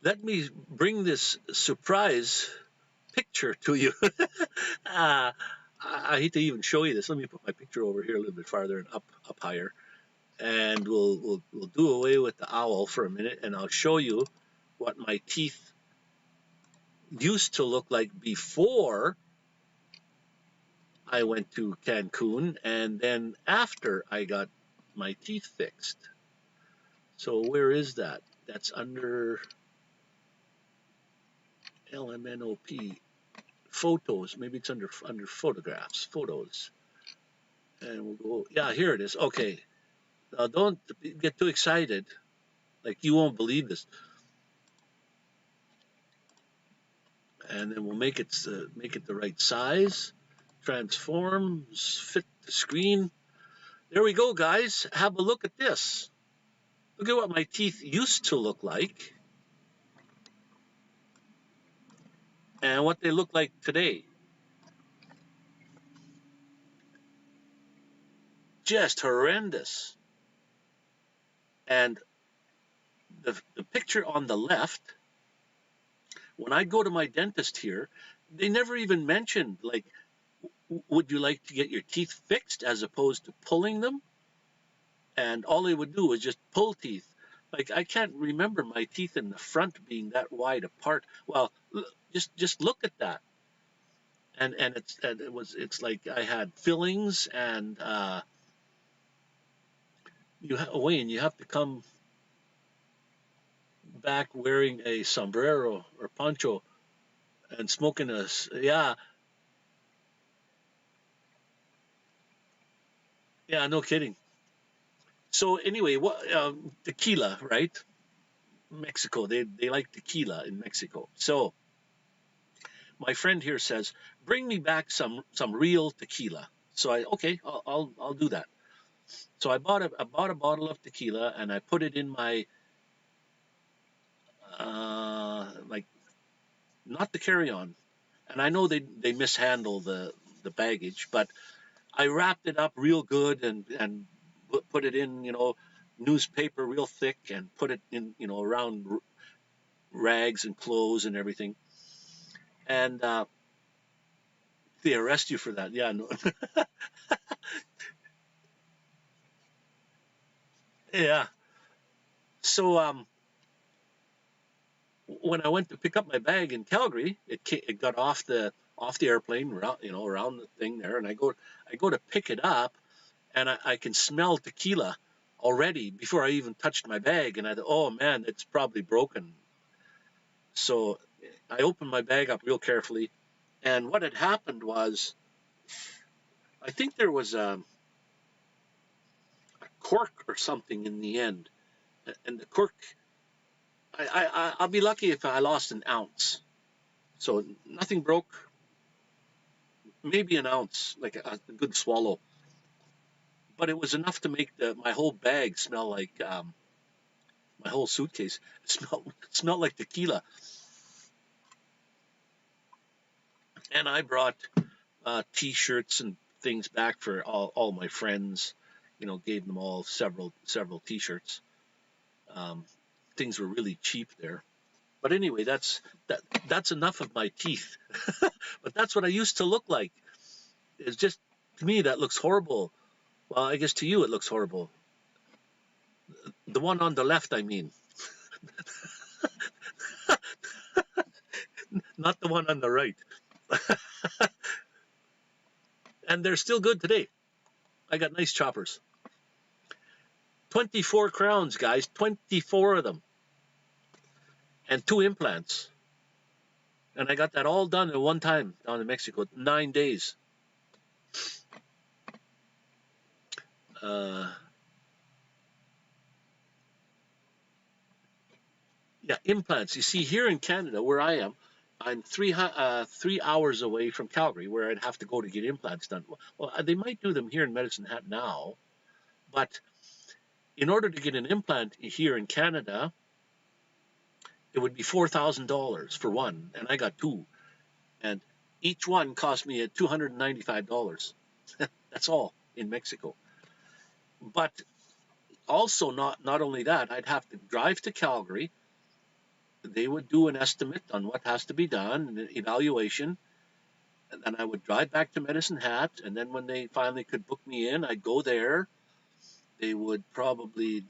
Speaker 1: Let me bring this surprise picture to you. I hate to even show you this. Let me put my picture over here a little bit farther and up higher, and we'll do away with the owl for a minute, and I'll show you what my teeth used to look like before I went to Cancun, and then after I got my teeth fixed. So where is that? That's under LMNOP. photos. Maybe it's under photographs, photos. And we'll go, yeah, here it is. Okay. Now don't get too excited. Like you won't believe this. And then we'll make it the right size. Transform, fit the screen. There we go, guys. Have a look at this. Look at what my teeth used to look like and what they look like today. Just horrendous. And the picture on the left, when I go to my dentist here, they never even mentioned, like, would you like to get your teeth fixed as opposed to pulling them? And all they would do was just pull teeth. Like, I can't remember my teeth in the front being that wide apart. Well, just look at that. And it's like I had fillings, and Wayne, you have to come back wearing a sombrero or poncho and smoking a, yeah, no kidding. So anyway, what tequila, right? Mexico, they like tequila in Mexico. So my friend here says, bring me back some real tequila. So I'll do that. So I bought a bottle of tequila, and I put it in my like, not the carry-on. And I know they mishandle the baggage, but I wrapped it up real good and put it in, newspaper real thick, and put it in, around rags and clothes and everything. And they arrest you for that. Yeah, no. Yeah. So when I went to pick up my bag in Calgary, it got off the airplane, around the thing there, and I go to pick it up, and I can smell tequila already before I even touched my bag, and I thought, oh man, it's probably broken. So I opened my bag up real carefully, and what had happened was, I think there was a cork or something in the end, and the cork, I'll be lucky if I lost an ounce. So nothing broke, maybe an ounce, like a good swallow. But it was enough to make my whole bag smell like, my whole suitcase smelled like tequila. And I brought T-shirts and things back for all my friends. Gave them all several T-shirts. Things were really cheap there. But anyway, that's enough of my teeth. But that's what I used to look like. It's just, to me, that looks horrible. Well, I guess to you it looks horrible. The one on the left, I mean. Not the one on the right. And they're still good today. I got nice choppers. 24 crowns, guys. 24 of them. And 2 implants. And I got that all done at one time down in Mexico. 9 days. Yeah, implants. You see, here in Canada, where I am, I'm 3 hours away from Calgary, where I'd have to go to get implants done. Well, they might do them here in Medicine Hat now, but in order to get an implant here in Canada, it would be $4,000 for one, and I got 2, and each one cost me $295. That's all in Mexico. But also, not only that, I'd have to drive to Calgary. They would do an estimate on what has to be done, an evaluation, and then I would drive back to Medicine Hat, and then when they finally could book me in, I'd go there. They would probably,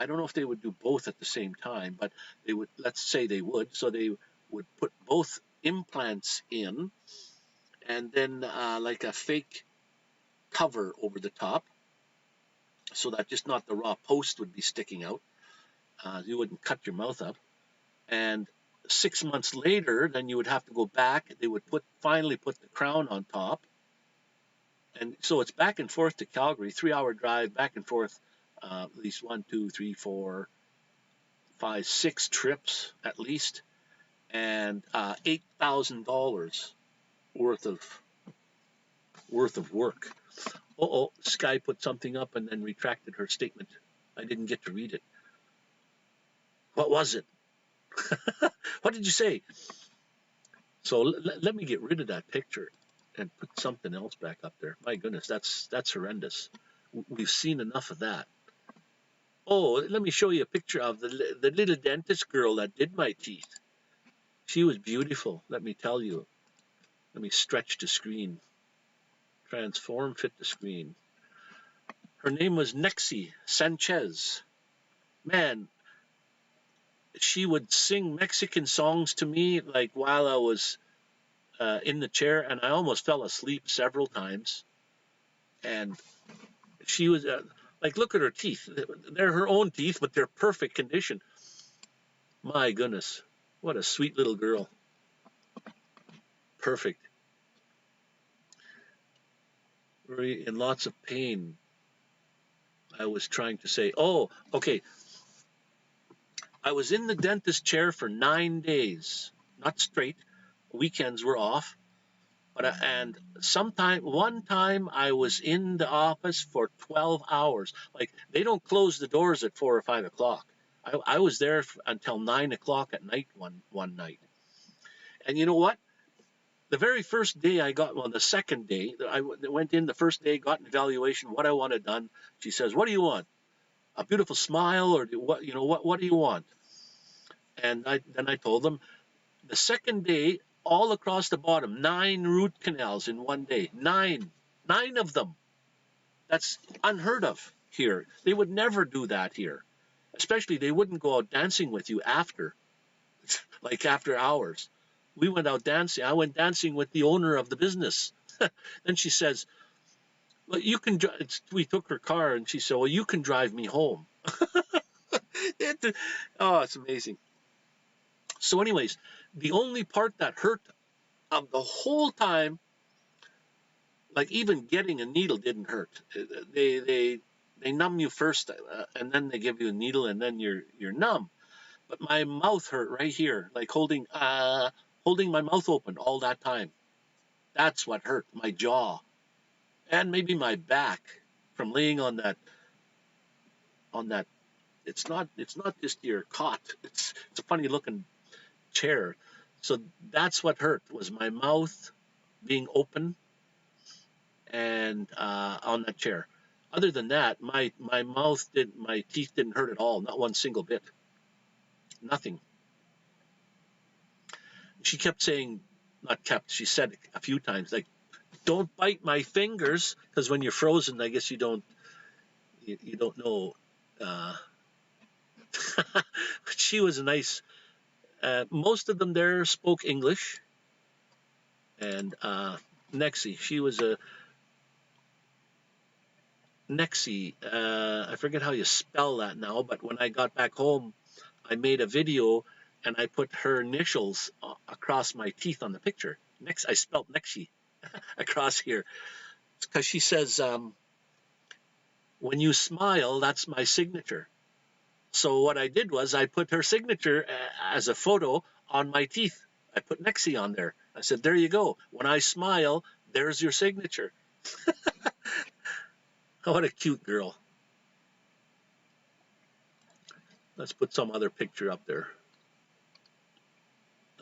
Speaker 1: I don't know if they would do both at the same time, but they would, let's say they would, so they would put both implants in, and then like a fake cover over the top, so that just not the raw post would be sticking out. You wouldn't cut your mouth up. And 6 months later, then you would have to go back. They would finally put the crown on top. And so it's back and forth to Calgary, 3-hour drive back and forth, at least 1, 2, 3, 4, 5, 6 trips at least, and $8,000 worth of work. Sky put something up and then retracted her statement. I didn't get to read it. What was it? What did you say? So let me get rid of that picture and put something else back up there. My goodness, that's horrendous. We've seen enough of that. Oh, let me show you a picture of the little dentist girl that did my teeth. She was beautiful, let me tell you. Let me stretch the screen. Transform, fit the screen. Her name was Nexi Sanchez. Man, she would sing Mexican songs to me like while I was in the chair, and I almost fell asleep several times. And she was like, look at her teeth. They're her own teeth, but they're perfect condition. My goodness, what a sweet little girl. Perfect. Very in lots of pain. I was trying to say, oh, okay. I was in the dentist chair for 9 days, not straight. Weekends were off. And one time I was in the office for 12 hours. Like, they don't close the doors at 4 or 5 o'clock. I was there until 9 o'clock at night one night. And you know what? The very first day the second day, I went in the first day, got an evaluation, what I wanted done. She says, what do you want? A beautiful smile, or what do you want? And then I told them. The second day, all across the bottom, 9 root canals in one day. 9 of them. That's unheard of here. They would never do that here. Especially, they wouldn't go out dancing with you after, like after hours. We went out dancing. I went dancing with the owner of the business. Then she says, well, you can. We took her car, and she said, well, you can drive me home. It's amazing. So anyways, the only part that hurt of the whole time, like even getting a needle didn't hurt. They numb you first, and then they give you a needle, and then you're numb. But my mouth hurt right here, like holding my mouth open all that time. That's what hurt, my jaw, and maybe my back from laying on that. It's not just your cot. It's a funny looking chair. So that's what hurt, was my mouth being open and on that chair. Other than that, my teeth didn't hurt at all, not one single bit. Nothing. She kept saying, she said a few times, like, don't bite my fingers, because when you're frozen, I guess you don't know. She was a nice. Most of them there spoke English. And Nexi, she was a Nexi. I forget how you spell that now, but when I got back home, I made a video and I put her initials across my teeth on the picture. I spelled Nexi across here, because she says, when you smile, that's my signature. So what I did was I put her signature as a photo on my teeth. I put Nexi on there. I said, there you go. When I smile, there's your signature. What a cute girl. Let's put some other picture up there.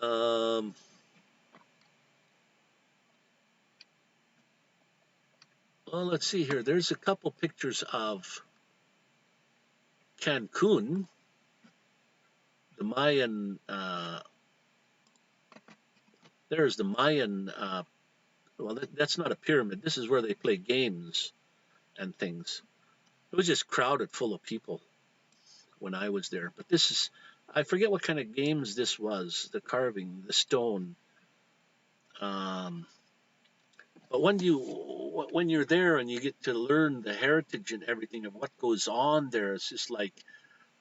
Speaker 1: Well, let's see here. There's a couple pictures of Cancun, the Mayan. There's the Mayan. Well, that's not a pyramid. This is where they play games and things. It was just crowded full of people when I was there. But this is, I forget what kind of games this was, the carving, the stone. But when you're there and you get to learn the heritage and everything of what goes on there, it's just like,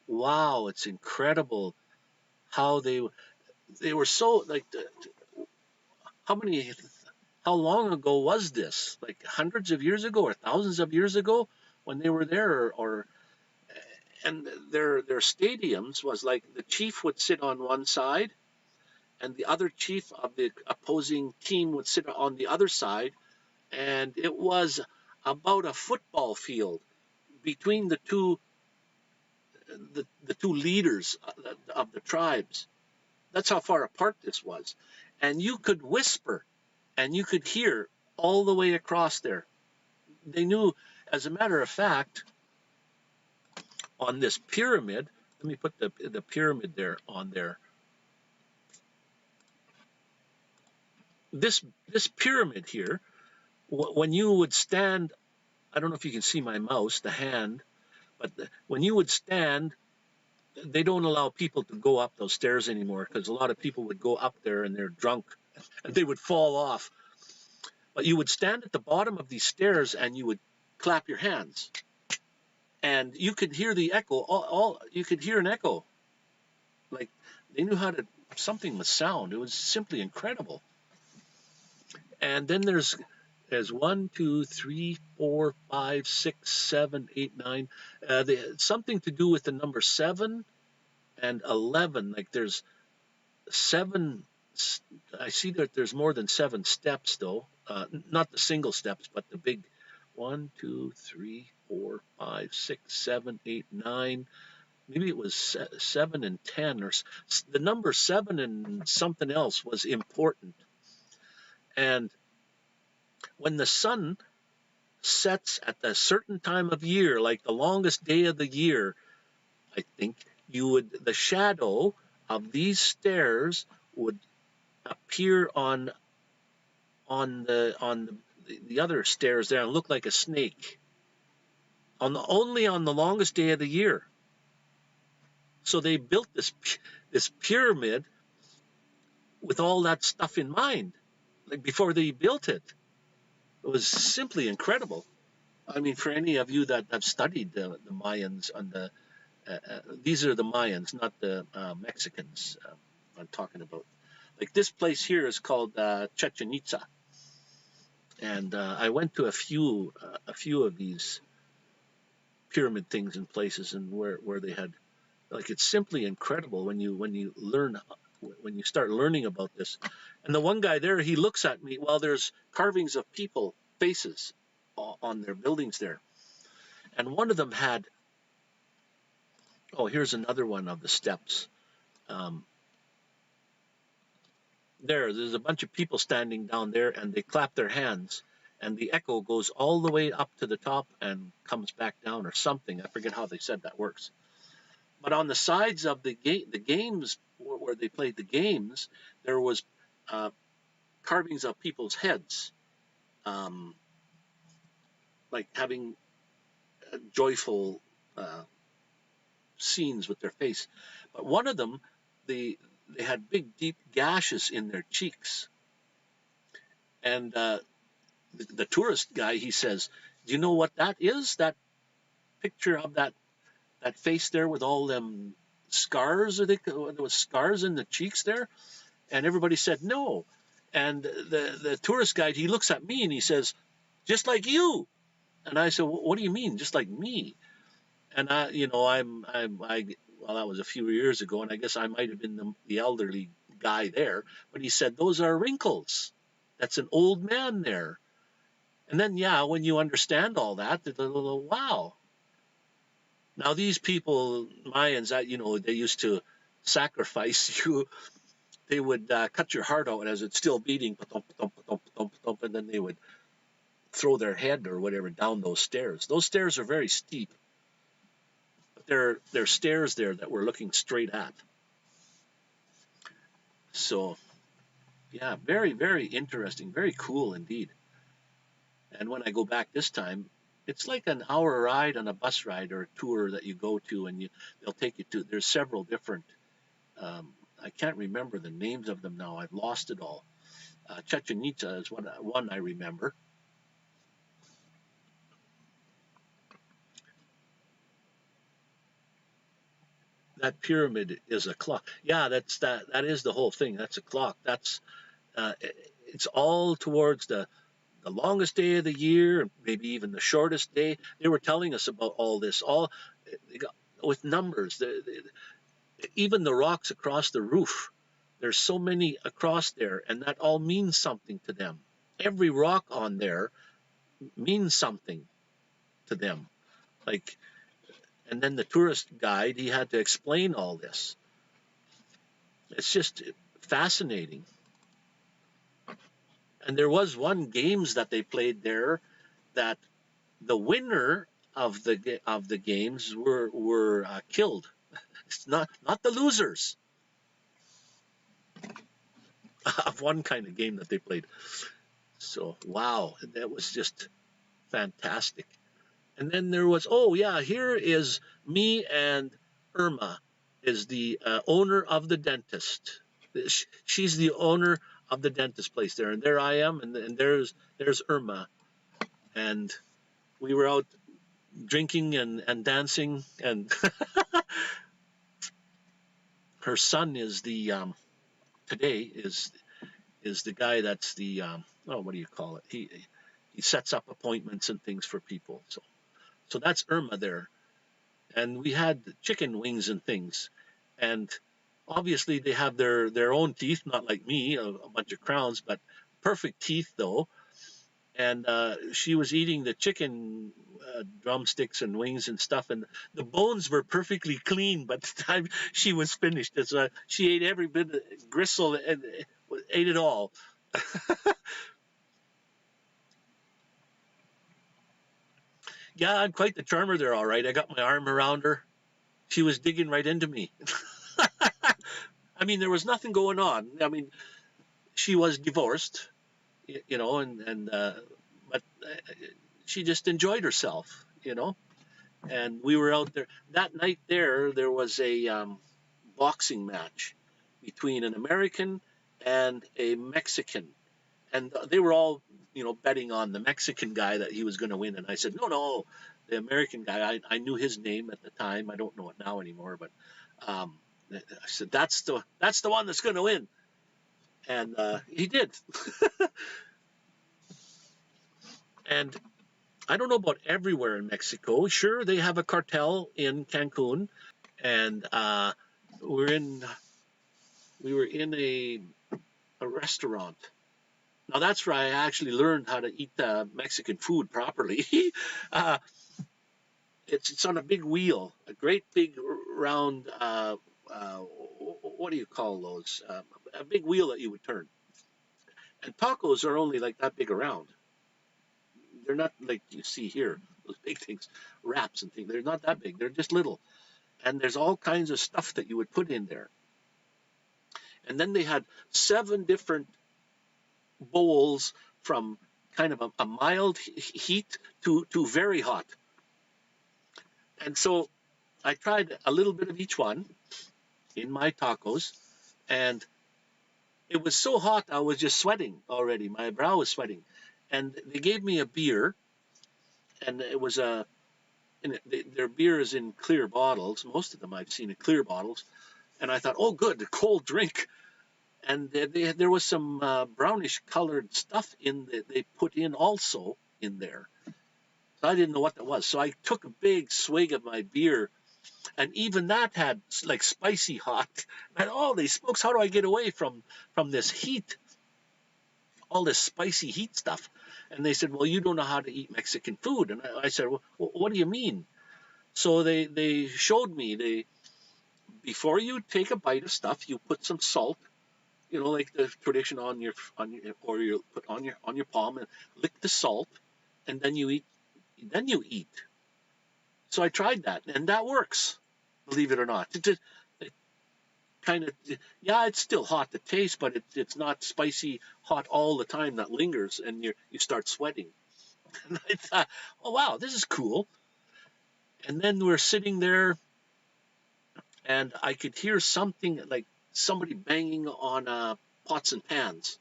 Speaker 1: wow, it's incredible how they, they were so like how many how long ago was this? Like hundreds of years ago or thousands of years ago when they were there, or and their stadiums was like the chief would sit on one side and the other chief of the opposing team would sit on the other side, and it was about a football field between the two leaders of the tribes. That's how far apart this was, and you could whisper and you could hear all the way across there. They knew, as a matter of fact, on this pyramid. Let me put the pyramid there on there. This pyramid here, when you would stand, I don't know if you can see my mouse, the hand, but when you would stand, they don't allow people to go up those stairs anymore because a lot of people would go up there and they're drunk and they would fall off. But you would stand at the bottom of these stairs and you would clap your hands, and you could hear the echo. You could hear an echo. Like they knew how to something with sound. It was simply incredible. And then there's 1, 2, 3, 4, 5, 6, 7, 8, 9. Something to do with the number 7 and 11. Like there's 7. I see that there's more than 7 steps though. Not the single steps, but the big 1, 2, 3, 4, 5, 6, 7, 8, 9. Maybe it was 7 and 10, or the number 7 and something else was important. And when the sun sets at a certain time of year, like the longest day of the year, I think the shadow of these stairs would appear on the other stairs there and look like a snake. Only on the longest day of the year. So they built this pyramid with all that stuff in mind, like before they built it. It was simply incredible. I mean, for any of you that have studied the Mayans and these are the Mayans, not the Mexicans. I'm talking about. Like this place here is called Chichen Itza, and I went to a few of these pyramid things in places, and where they had, like, it's simply incredible when you learn, when you start learning about this. And the one guy there, he looks at me while there's carvings of people faces on their buildings there, and one of them had, oh, here's another one of the steps. There's a bunch of people standing down there, and they clap their hands, and the echo goes all the way up to the top and comes back down or something. I forget how they said that works. But on the sides of the games where they played the games, there was carvings of people's heads, like having joyful scenes with their face. But one of them, they had big, deep gashes in their cheeks. And the tourist guy, he says, "Do you know what that is? That picture of that face there with all them scars? There was scars in the cheeks there." And everybody said no. And the tourist guide, he looks at me and he says, "Just like you." And I said, "What do you mean, just like me?" And well, that was a few years ago, and I guess I might have been the elderly guy there. But he said, "Those are wrinkles. That's an old man there." And then, yeah, when you understand all that, wow. Now these people, Mayans, they used to sacrifice you. They would cut your heart out as it's still beating, and then they would throw their head or whatever down those stairs. Those stairs are very steep, but they're stairs there that we're looking straight at. So, yeah, very, very interesting, very cool indeed. And when I go back this time, it's like an hour ride on a bus ride or a tour that you go to, and they'll take you to. There's several different. I can't remember the names of them now. I've lost it all. Chichen Itza is one I remember. that pyramid is a clock. Yeah, that is the whole thing. That's a clock. That's it's all towards the longest day of the year, maybe even the shortest day. They were telling us about all this, all with numbers. Even the rocks across the roof, there's so many across there, and that all means something to them. Every rock on there means something to them. Like, and then the tourist guide, he had to explain all this. It's just fascinating. And there was one games that they played there that the winner of the games were killed. It's not the losers of one kind of game that they played. So wow, that was just fantastic. And then there was, oh yeah, here is me and Irma is the owner of the dentist. She's the owner of the dentist place there, and there I am, and there's Irma, and we were out drinking and dancing, and her son is the today is the guy that's the oh, what do you call it? He sets up appointments and things for people. So that's Irma there, and we had chicken wings and things, and obviously they have their own teeth, not like me, a bunch of crowns, but perfect teeth though. And she was eating the chicken drumsticks and wings and stuff, and the bones were perfectly clean. By the time she was finished, she ate every bit of gristle and ate it all. Yeah, I'm quite the charmer there, all right. I got my arm around her. She was digging right into me. I mean, there was nothing going on. I mean, she was divorced, you know, and but she just enjoyed herself, you know. And we were out there that night. There was a boxing match between an American and a Mexican, and they were all, you know, betting on the Mexican guy that he was going to win. And I said, no, no, the American guy. I knew his name at the time. I don't know it now anymore, but I said that's the one that's going to win, and he did. And I don't know about everywhere in Mexico. Sure, they have a cartel in Cancun, and we're in we were in a restaurant. Now that's where I actually learned how to eat Mexican food properly. uh, it's on a big wheel, a great big round. What do you call those? A big wheel that you would turn. And tacos are only like that big around. They're not like you see here, those big things, wraps and things. They're not that big. They're just little. And there's all kinds of stuff that you would put in there. And then they had 7 different bowls from kind of a mild heat to very hot. And so I tried a little bit of each one in my tacos, and it was so hot I was just sweating already. My brow was sweating. And they gave me a beer, and it was their beer is in clear bottles. Most of them I've seen in clear bottles. And I thought, oh, good, a cold drink. And there was some brownish colored stuff they put in also in there. So I didn't know what that was. So I took a big swig of my beer, and even that had like spicy hot. And holy smokes, how do I get away from this heat? All this spicy heat stuff. And they said, well, you don't know how to eat Mexican food. And I said, well, what do you mean? So they showed me, before you take a bite of stuff, you put some salt, you know, like the tradition on your or you put on your palm and lick the salt, and then you eat. So I tried that, and that works, believe it or not. It kind of, yeah, it's still hot to taste, but it's not spicy hot all the time that lingers, and you start sweating. And I thought, oh wow, this is cool. And then we're sitting there, and I could hear something like somebody banging on pots and pans,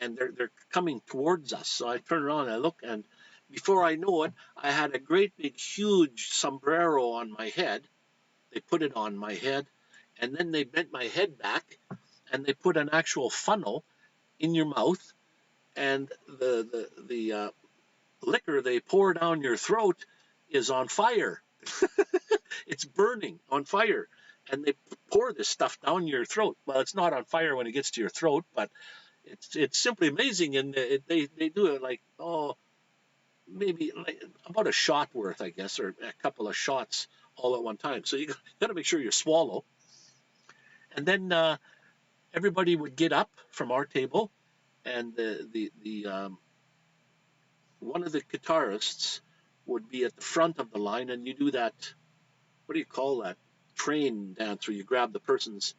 Speaker 1: and they're coming towards us. So I turn around and I look, and before I know it, I had a great big huge sombrero on my head, They put it on my head, and then they bent my head back, and they put an actual funnel in your mouth, and the liquor they pour down your throat is on fire. It's burning on fire, and they pour this stuff down your throat. Well, it's not on fire when it gets to your throat, but it's simply amazing. And they do it like, oh, maybe like about a shot worth, I guess, or a couple of shots all at one time. So you got to make sure you swallow. And then everybody would get up from our table, and the one of the guitarists would be at the front of the line, and you do that. What do you call that? Train dance where you grab the person's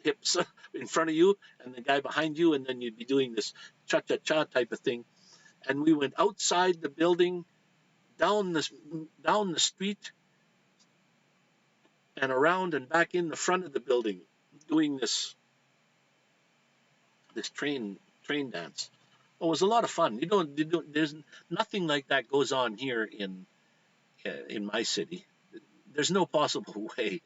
Speaker 1: hips in front of you and the guy behind you, and then you'd be doing this cha-cha-cha type of thing. And we went outside the building, down the street, and around and back in the front of the building, doing this train dance. It was a lot of fun. There's nothing like that goes on here in my city. There's no possible way.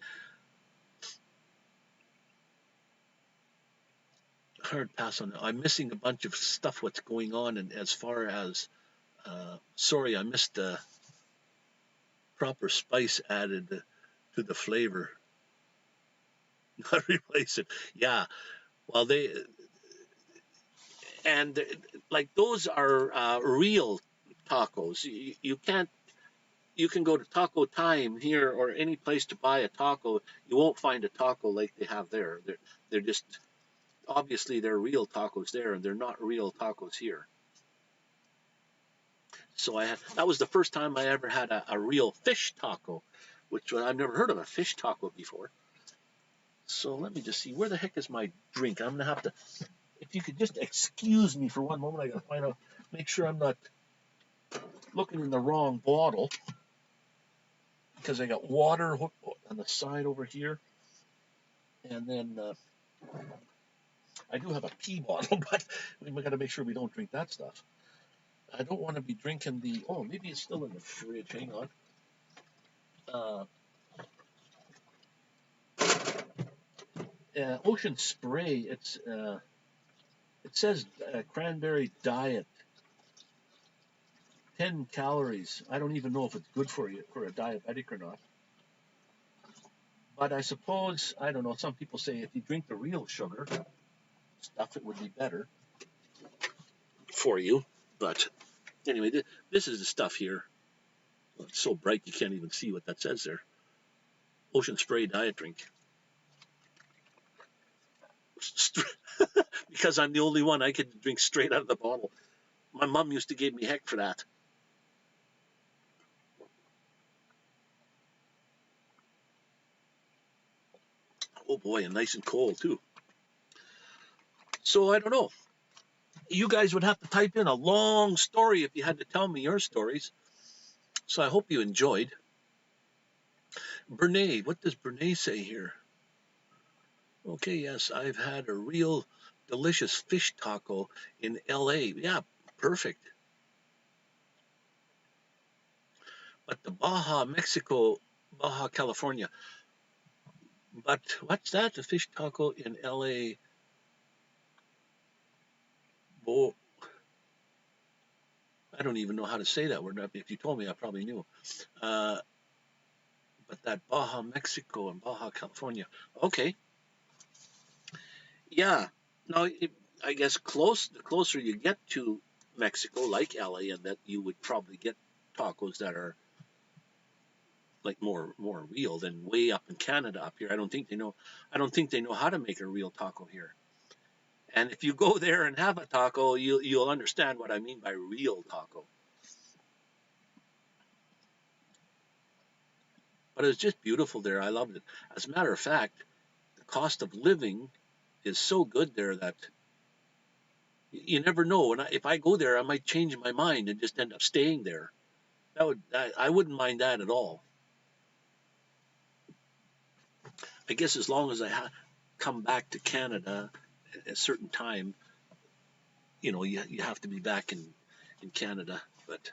Speaker 1: Hard pass on that. I'm missing a bunch of stuff. What's going on, and as far as sorry, I missed the proper spice added to the flavor. Not replace it. Yeah. Well, like those are real tacos. You can't. You can go to Taco Time here or any place to buy a taco. You won't find a taco like they have there. They're just obviously they're real tacos there, and they're not real tacos here. So that was the first time I ever had a real fish taco, which I've never heard of a fish taco before. So let me just see, where the heck is my drink? I'm gonna have to, if you could just excuse me for one moment, I gotta find out, make sure I'm not looking in the wrong bottle, because I got water on the side over here, and then I do have a pee bottle, but we got to make sure we don't drink that stuff. I don't want to be drinking oh, maybe it's still in the fridge. Hang on. Ocean Spray. It says cranberry diet, 10 calories. I don't even know if it's good for you, for a diabetic or not. But I suppose, I don't know, some people say if you drink the real sugar stuff, it would be better for you. But anyway, this is the stuff here. Well, it's so bright you can't even see what that says there. Ocean Spray diet drink. Because I'm the only one, I could drink straight out of the bottle. My mom used to give me heck for that. Oh boy, and nice and cold too. So I don't know. You guys would have to type in a long story if you had to tell me your stories. So I hope you enjoyed. Brene, what does Brene say here? Okay, yes, I've had a real delicious fish taco in LA. Yeah, perfect. But the Baja, California. But what's that? The fish taco in LA. Oh, I don't even know how to say that word. If you told me, I probably knew. But that Baja, Mexico and Baja, California. Okay. Yeah. Now, I guess the closer you get to Mexico, like LA, and that you would probably get tacos that are like more real than way up in Canada up here. I don't think they know how to make a real taco here. And if you go there and have a taco, you'll understand what I mean by real taco. But it was just beautiful there. I loved it. As a matter of fact, the cost of living is so good there that you never know. And if I go there, I might change my mind and just end up staying there. I wouldn't mind that at all. I guess as long as I come back to Canada at a certain time, you have to be back in Canada. But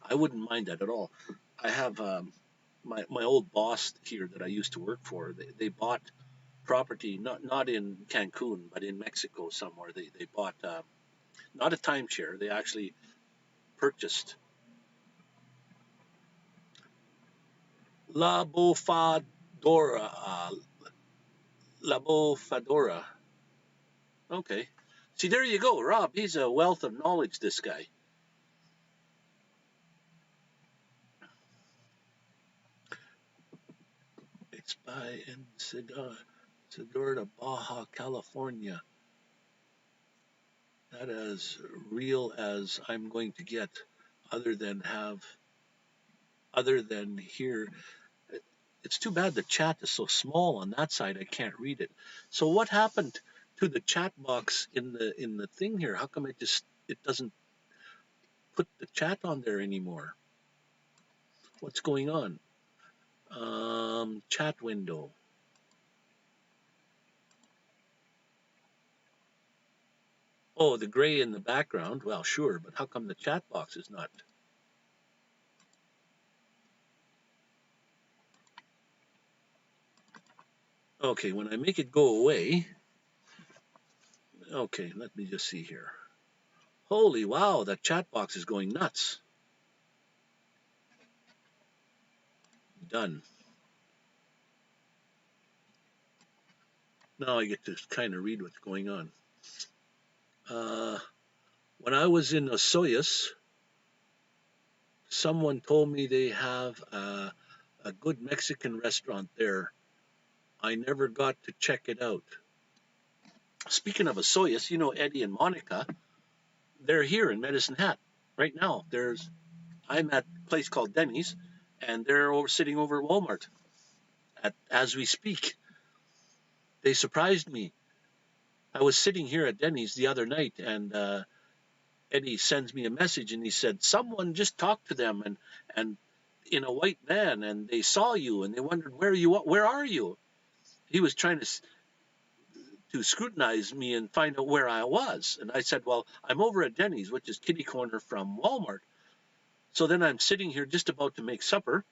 Speaker 1: I wouldn't mind that at all. I have my old boss here that I used to work for. They bought property not in Cancun but in Mexico somewhere. They bought not a timeshare. They actually purchased La Bofadora. La Bofadora. Okay. See, there you go, Rob. He's a wealth of knowledge, this guy. It's by in Sedona, Baja California. That as real as I'm going to get, other than here. It's too bad the chat is so small on that side. I can't read it. So what happened to the chat box in the thing here? How come it doesn't put the chat on there anymore? What's going on? Chat window. Oh, the gray in the background. Well, sure, but how come the chat box is not? Okay, when I make it go away. Okay, let me just see here. Holy wow, that chat box is going nuts. Done. Now I get to kind of read what's going on. When I was in Osoyoos, someone told me they have a good Mexican restaurant there. I never got to check it out. Speaking of Osoyoos, you know Eddie and Monica, they're here in Medicine Hat right now. I'm at a place called Denny's, and they're sitting over at Walmart as we speak. They surprised me. I was sitting here at Denny's the other night, and Eddie sends me a message, and he said someone just talked to them, and in a white van, and they saw you, and they wondered where are you? He was trying to scrutinize me and find out where I was, and I said, well, I'm over at Denny's, which is kitty corner from Walmart. So then I'm sitting here just about to make supper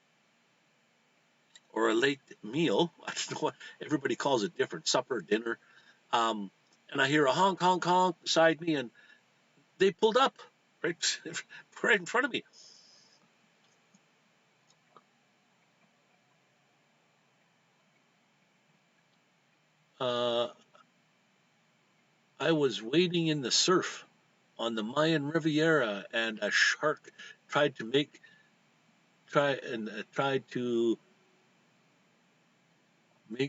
Speaker 1: or a late meal. I don't know what everybody calls it different, supper, dinner. And I hear a honk, honk, honk beside me, and they pulled up right, right in front of me. Uh, I was wading in the surf on the Mayan Riviera, and a shark tried to make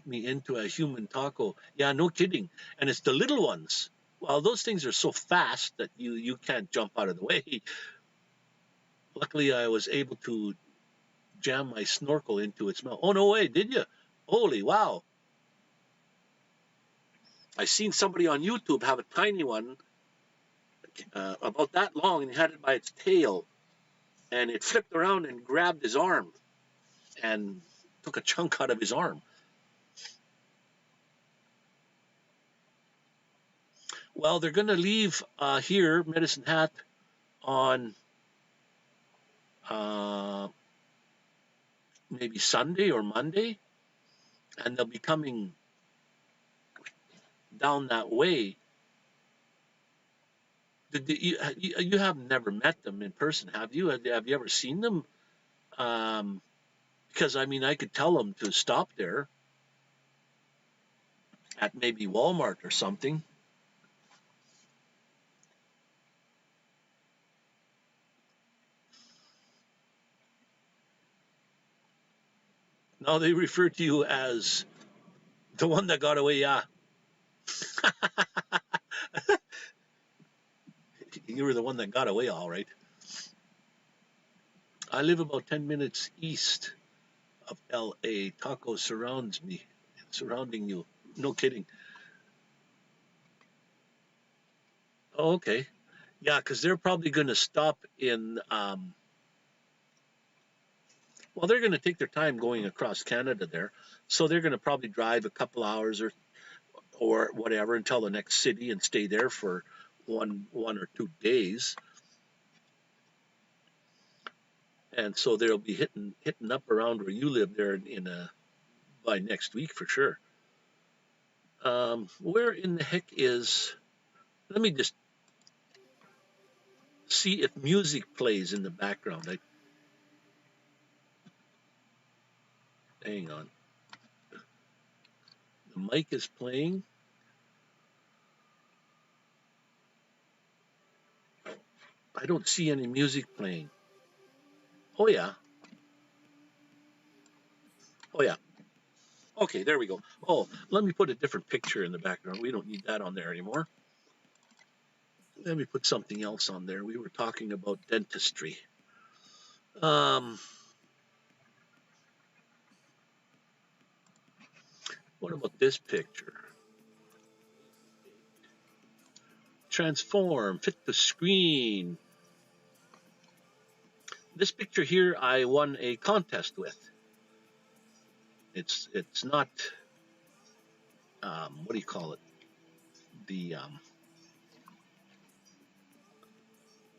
Speaker 1: me into a human taco. Yeah, no kidding. And it's the little ones. Well, those things are so fast that you can't jump out of the way. Luckily, I was able to jam my snorkel into its mouth. Oh, no way, did you? Holy wow. I seen somebody on YouTube have a tiny one about that long, and he had it by its tail, and it flipped around and grabbed his arm and took a chunk out of his arm. Well, they're going to leave here, Medicine Hat, on maybe Sunday or Monday, and they'll be coming down that way. You have never met them in person, have you? Have you ever seen them? Because I mean, I could tell them to stop there at maybe Walmart or something. Now they refer to you as the one that got away. Yeah, you were the one that got away, all right. I live about 10 minutes east of LA. Taco surrounding you. No kidding. Oh, okay. Yeah, because they're probably going to stop in. Well, they're going to take their time going across Canada there, so they're going to probably drive a couple hours or whatever until the next city and stay there for one or 2 days. and so they'll be hitting up around where you live there by next week for sure. Where in the heck is? Let me just see if music plays in the background. Hang on. The mic is playing. I don't see any music playing. Oh yeah. Oh yeah. Okay, there we go. Oh, let me put a different picture in the background. We don't need that on there anymore. Let me put something else on there. We were talking about dentistry. What about this picture? Transform, fit the screen. This picture here I won a contest with. It's not, what do you call it?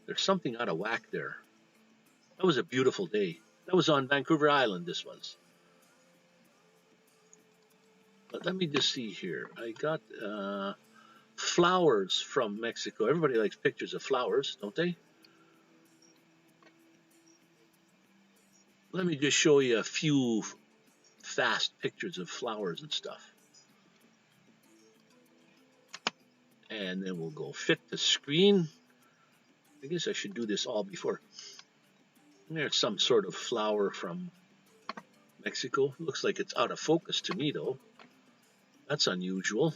Speaker 1: There's something out of whack there. That was a beautiful day. That was on Vancouver Island, this was. But let me just see here. I got flowers from Mexico. Everybody likes pictures of flowers, don't they? Let me just show you a few fast pictures of flowers and stuff. And then we'll go fit the screen. I guess I should do this all before. There's some sort of flower from Mexico. Looks like it's out of focus to me, though. That's unusual.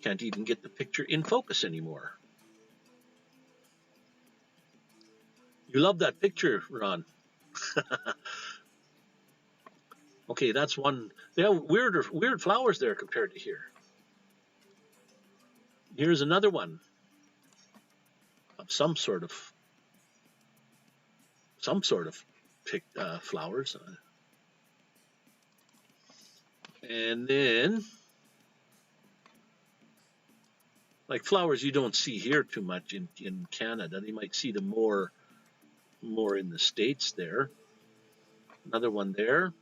Speaker 1: Can't even get the picture in focus anymore. You love that picture, Ron. Okay, that's one. They have weird flowers there compared to here. Here's another one of some sort of flowers. And then, like flowers you don't see here too much in Canada. They might see them more in the States there. Another one there.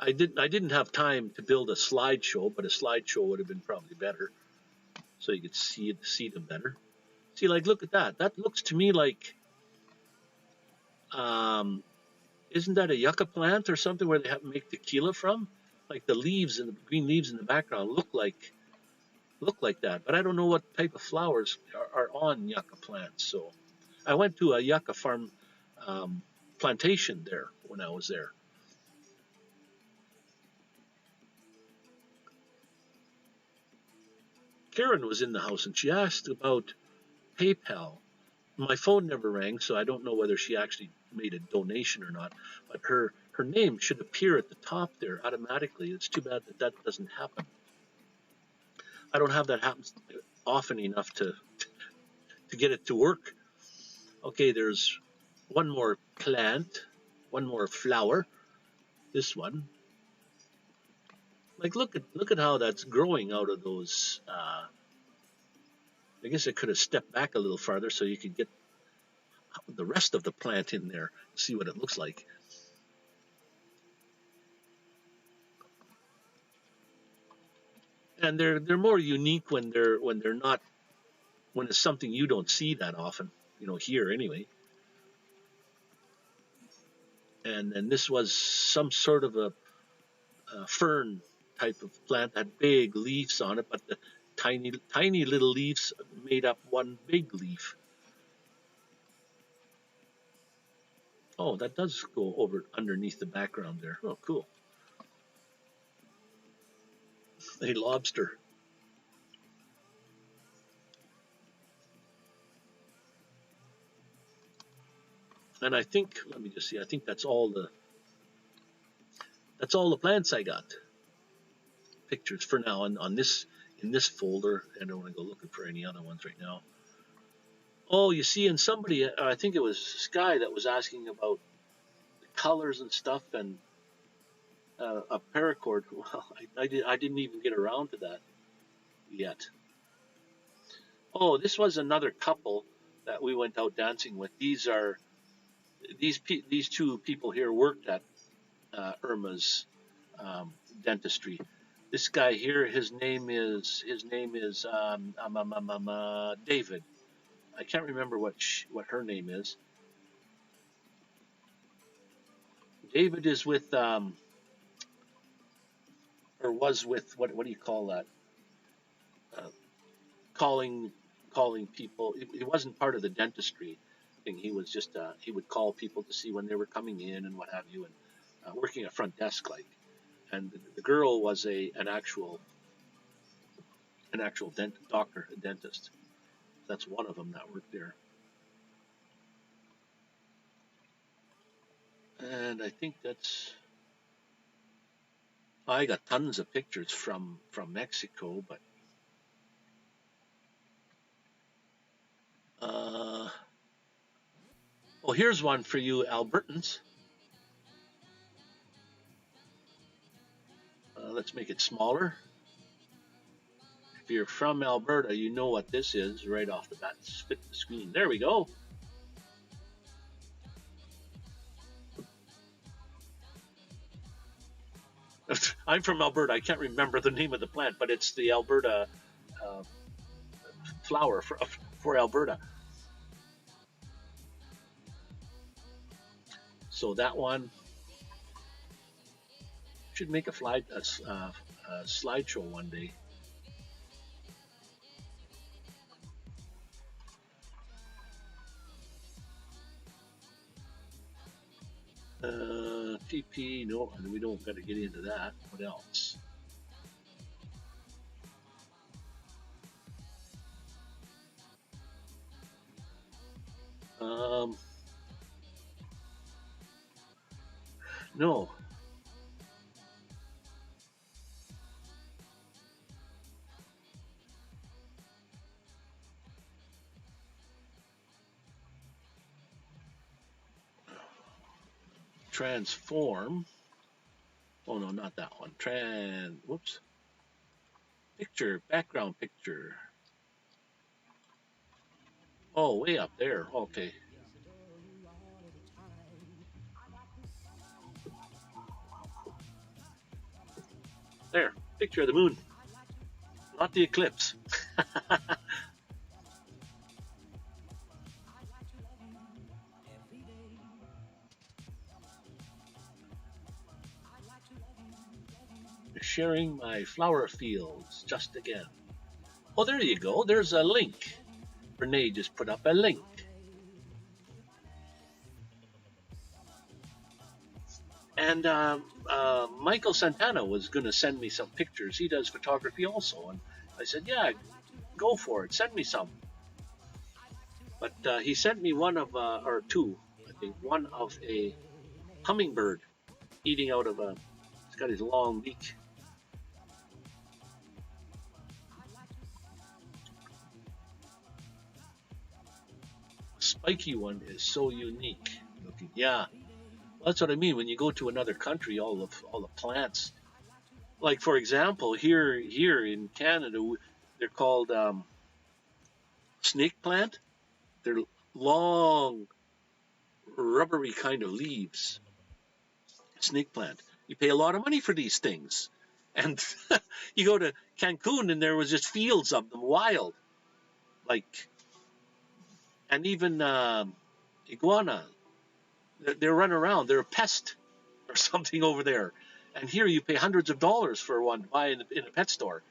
Speaker 1: I didn't have time to build a slideshow, but a slideshow would have been probably better, so you could see them better. See, like, look at that. That looks to me like, isn't that a yucca plant or something where they have to make tequila from? Like the leaves and the green leaves in the background look like that, but I don't know what type of flowers are on yucca plants. So I went to a yucca farm plantation there when I was there. Karen was in the house and she asked about PayPal. My phone never rang, so I don't know whether she actually made a donation or not, but her name should appear at the top there automatically. It's too bad that doesn't happen. I don't have that happen often enough to get it to work. Okay, there's one more plant, one more flower. This one. Like, look at how that's growing out of those. I guess I could have stepped back a little farther so you could get the rest of the plant in there, see what it looks like. And they're more unique when it's something you don't see that often, here anyway. And then this was some sort of a fern type of plant that had big leaves on it, but the tiny little leaves made up one big leaf. Oh, that does go over underneath the background there. Oh, cool. A lobster. And I think, let me just see, I think that's all the plants I got. Pictures for now in this folder. I don't want to go looking for any other ones right now. Oh, you see, and somebody, I think it was Sky, that was asking about the colors and stuff, and a paracord. Well, I didn't even get around to that yet. Oh, this was another couple that we went out dancing with. These two people here worked at Irma's dentistry. This guy here, his name is David. I can't remember what her name is. David is with or was with what do you call that? Uh, calling people. It wasn't part of the dentistry thing. He was just he would call people to see when they were coming in and what have you, and working at front desk like. And the girl was an actual doctor, a dentist. That's one of them that worked there. And I think I got tons of pictures from Mexico, but oh, here's one for you Albertans. Let's make it smaller. If you're from Alberta, you know what this is right off the bat. Spit the screen. There we go. I'm from Alberta. I can't remember the name of the plant, but it's the Alberta flower for Alberta. So that one should make a slideshow one day. TP, no, and we don't got to get into that. What else? No. Transform. Oh no, not that one. Whoops. Picture, background picture. Oh, way up there. Okay. There, picture of the moon. Not the eclipse. Sharing my flower fields just again. Oh, there you go. There's a link. Renee just put up a link. And Michael Santana was going to send me some pictures. He does photography also. And I said, yeah, go for it. Send me some. But he sent me one of, or two, I think, one of a hummingbird eating out of he's got his long beak. Spiky one is so unique looking. Yeah, well, that's what I mean. When you go to another country, all the plants, like for example, here in Canada, they're called snake plant. They're long, rubbery kind of leaves. Snake plant. You pay a lot of money for these things, and you go to Cancun and there was just fields of them, wild, like. And even iguana, they're running around. They're a pest or something over there. And here you pay hundreds of dollars for one to buy in a pet store.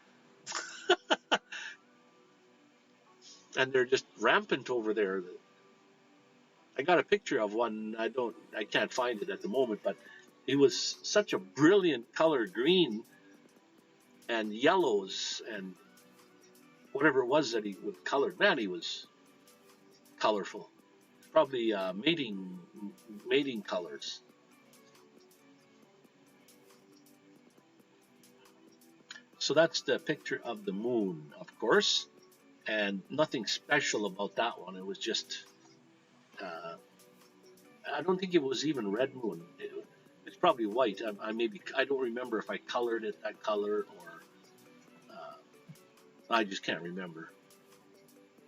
Speaker 1: And they're just rampant over there. I got a picture of one. I can't find it at the moment, but it was such a brilliant color, green and yellows and whatever it was that he would color. Man, he was colorful. Probably mating colors. So that's the picture of the moon, of course, and nothing special about that one. It was just I don't think it was even red moon. It's probably white. I don't remember if I colored it that color or I just can't remember.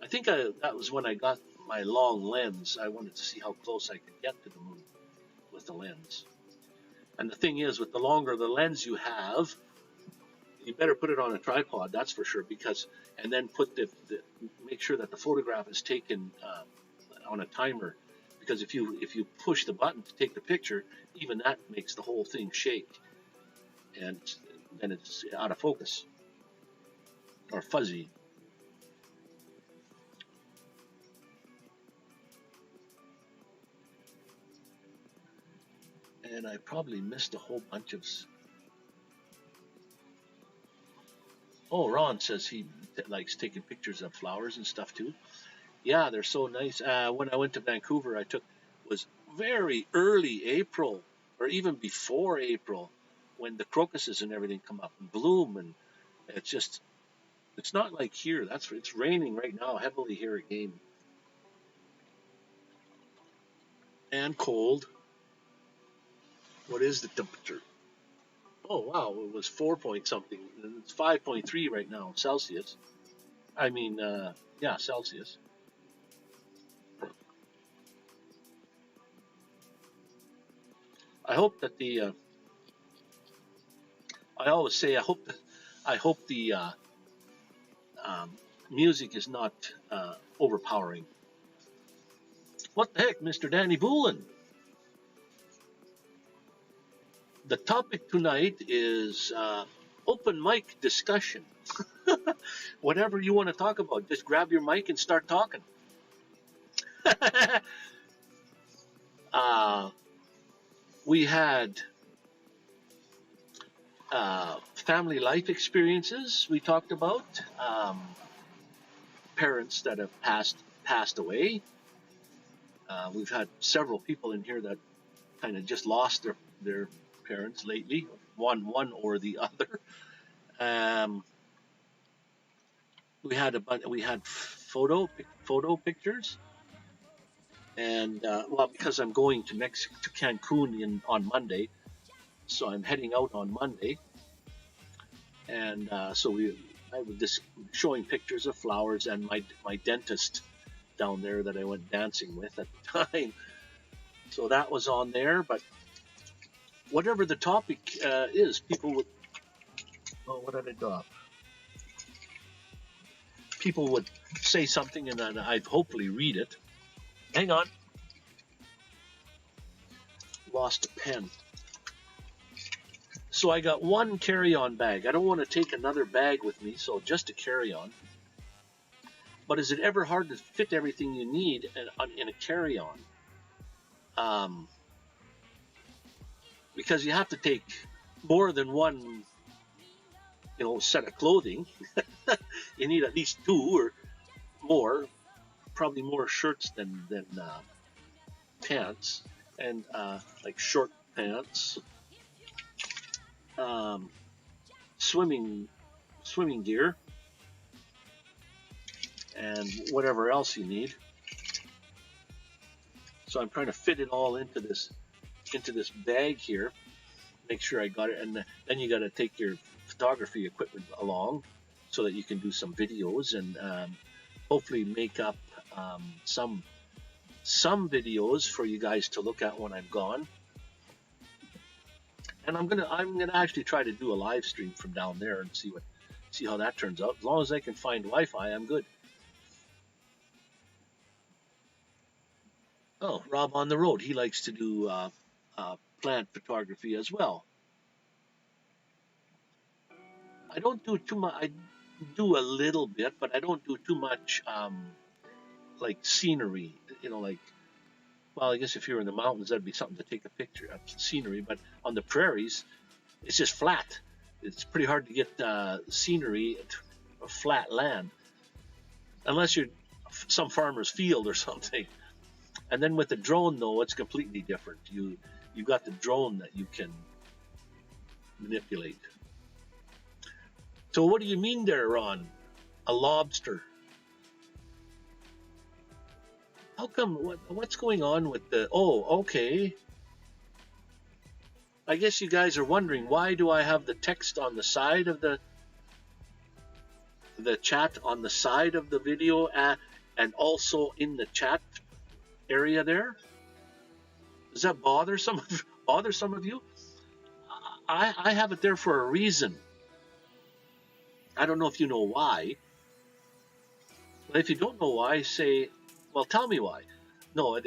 Speaker 1: I think that was when I got my long lens. I wanted to see how close I could get to the moon with the lens. And the thing is, with the longer the lens you have, you better put it on a tripod, that's for sure, because, and then make sure that the photograph is taken on a timer, because if you push the button to take the picture, even that makes the whole thing shake, and then it's out of focus or fuzzy. And I probably missed a whole bunch of. Oh, Ron says he likes taking pictures of flowers and stuff too. Yeah, they're so nice. When I went to Vancouver, was very early April, or even before April, when the crocuses and everything come up and bloom, and it's not like here. It's raining right now heavily here again, and cold. What is the temperature? Oh wow, it was 4 point something. It's 5.3 right now Celsius. I mean, yeah, Celsius. I hope that I always say I hope the music is not overpowering. What the heck, Mr. Danny Boolin? The topic tonight is open mic discussion. Whatever you want to talk about, just grab your mic and start talking. We had family life experiences we talked about, parents that have passed away. We've had several people in here that kind of just lost their parents lately, one or the other. We had photo pictures, and well, because I'm going to Cancun on Monday, so I'm heading out on Monday, and so I was just showing pictures of flowers and my dentist down there that I went dancing with at the time. So that was on there, but whatever the topic is, people would. Oh, what did I drop? People would say something, and then I'd hopefully read it. Hang on. Lost a pen. So I got one carry-on bag. I don't want to take another bag with me, so just a carry-on. But is it ever hard to fit everything you need in a carry-on? Because you have to take more than one, set of clothing. You need at least two or more, probably more shirts than pants, and like short pants, swimming gear, and whatever else you need. So I'm trying to fit it all into this bag here. Make sure I got it, and then you got to take your photography equipment along so that you can do some videos and hopefully make up some videos for you guys to look at when I'm gone. And I'm gonna actually try to do a live stream from down there and see how that turns out. As long as I can find Wi-Fi, I'm good. Oh, Rob on the road. He likes to do plant photography as well. I don't do too much. I do a little bit, but I don't do too much like scenery. Well, I guess if you're in the mountains, that'd be something to take a picture of scenery. But on the prairies, it's just flat. It's pretty hard to get scenery of flat land, unless you're some farmer's field or something. And then with the drone, though, it's completely different. You've got the drone that you can manipulate. So what do you mean there, Ron? A lobster? How come? What's going on with the? Oh, okay. I guess you guys are wondering, why do I have the text on the side of the chat on the side of the video, and also in the chat area there? Does that bother some of you? I have it there for a reason. I don't know if you know why. But if you don't know why, say, well, tell me why. No,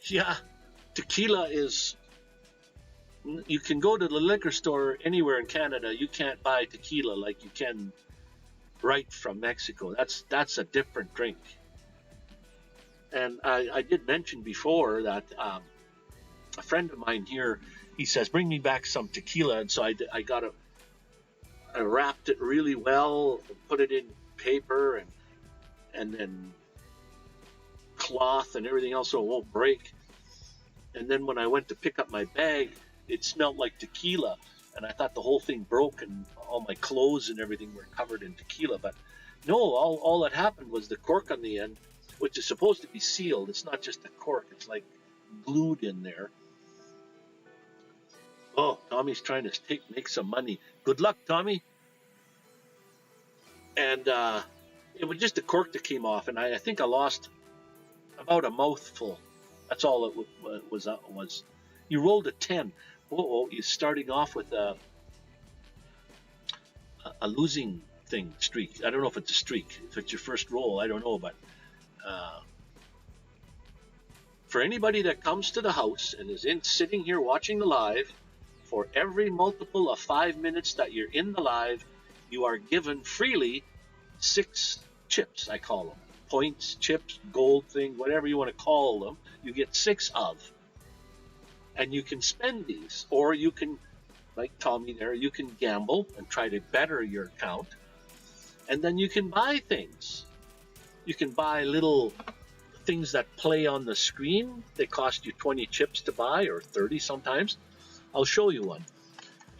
Speaker 1: yeah, tequila is. You can go to the liquor store anywhere in Canada. You can't buy tequila like you can right from Mexico. That's a different drink. And I did mention before that a friend of mine here, he says, bring me back some tequila. And so I wrapped it really well, put it in paper and then cloth and everything else so it won't break. And then when I went to pick up my bag, it smelled like tequila. And I thought the whole thing broke and all my clothes and everything were covered in tequila. But no, all that happened was the cork on the end, which is supposed to be sealed. It's not just a cork. It's like glued in there. Oh, Tommy's trying to make some money. Good luck, Tommy. And it was just a cork that came off, and I think I lost about a mouthful. That's all it was. You rolled a 10. Oh, you're starting off with a losing streak. I don't know if it's a streak. If it's your first roll, I don't know. But for anybody that comes to the house and is sitting here watching the live, for every multiple of 5 minutes that you're in the live, you are given freely 6 chips, I call them. Points, chips, gold thing, whatever you want to call them, you get 6 of. And you can spend these, or you can, like Tommy there, you can gamble and try to better your account. And then you can buy things. You can buy little things that play on the screen. They cost you 20 chips to buy, or 30 sometimes. I'll show you one.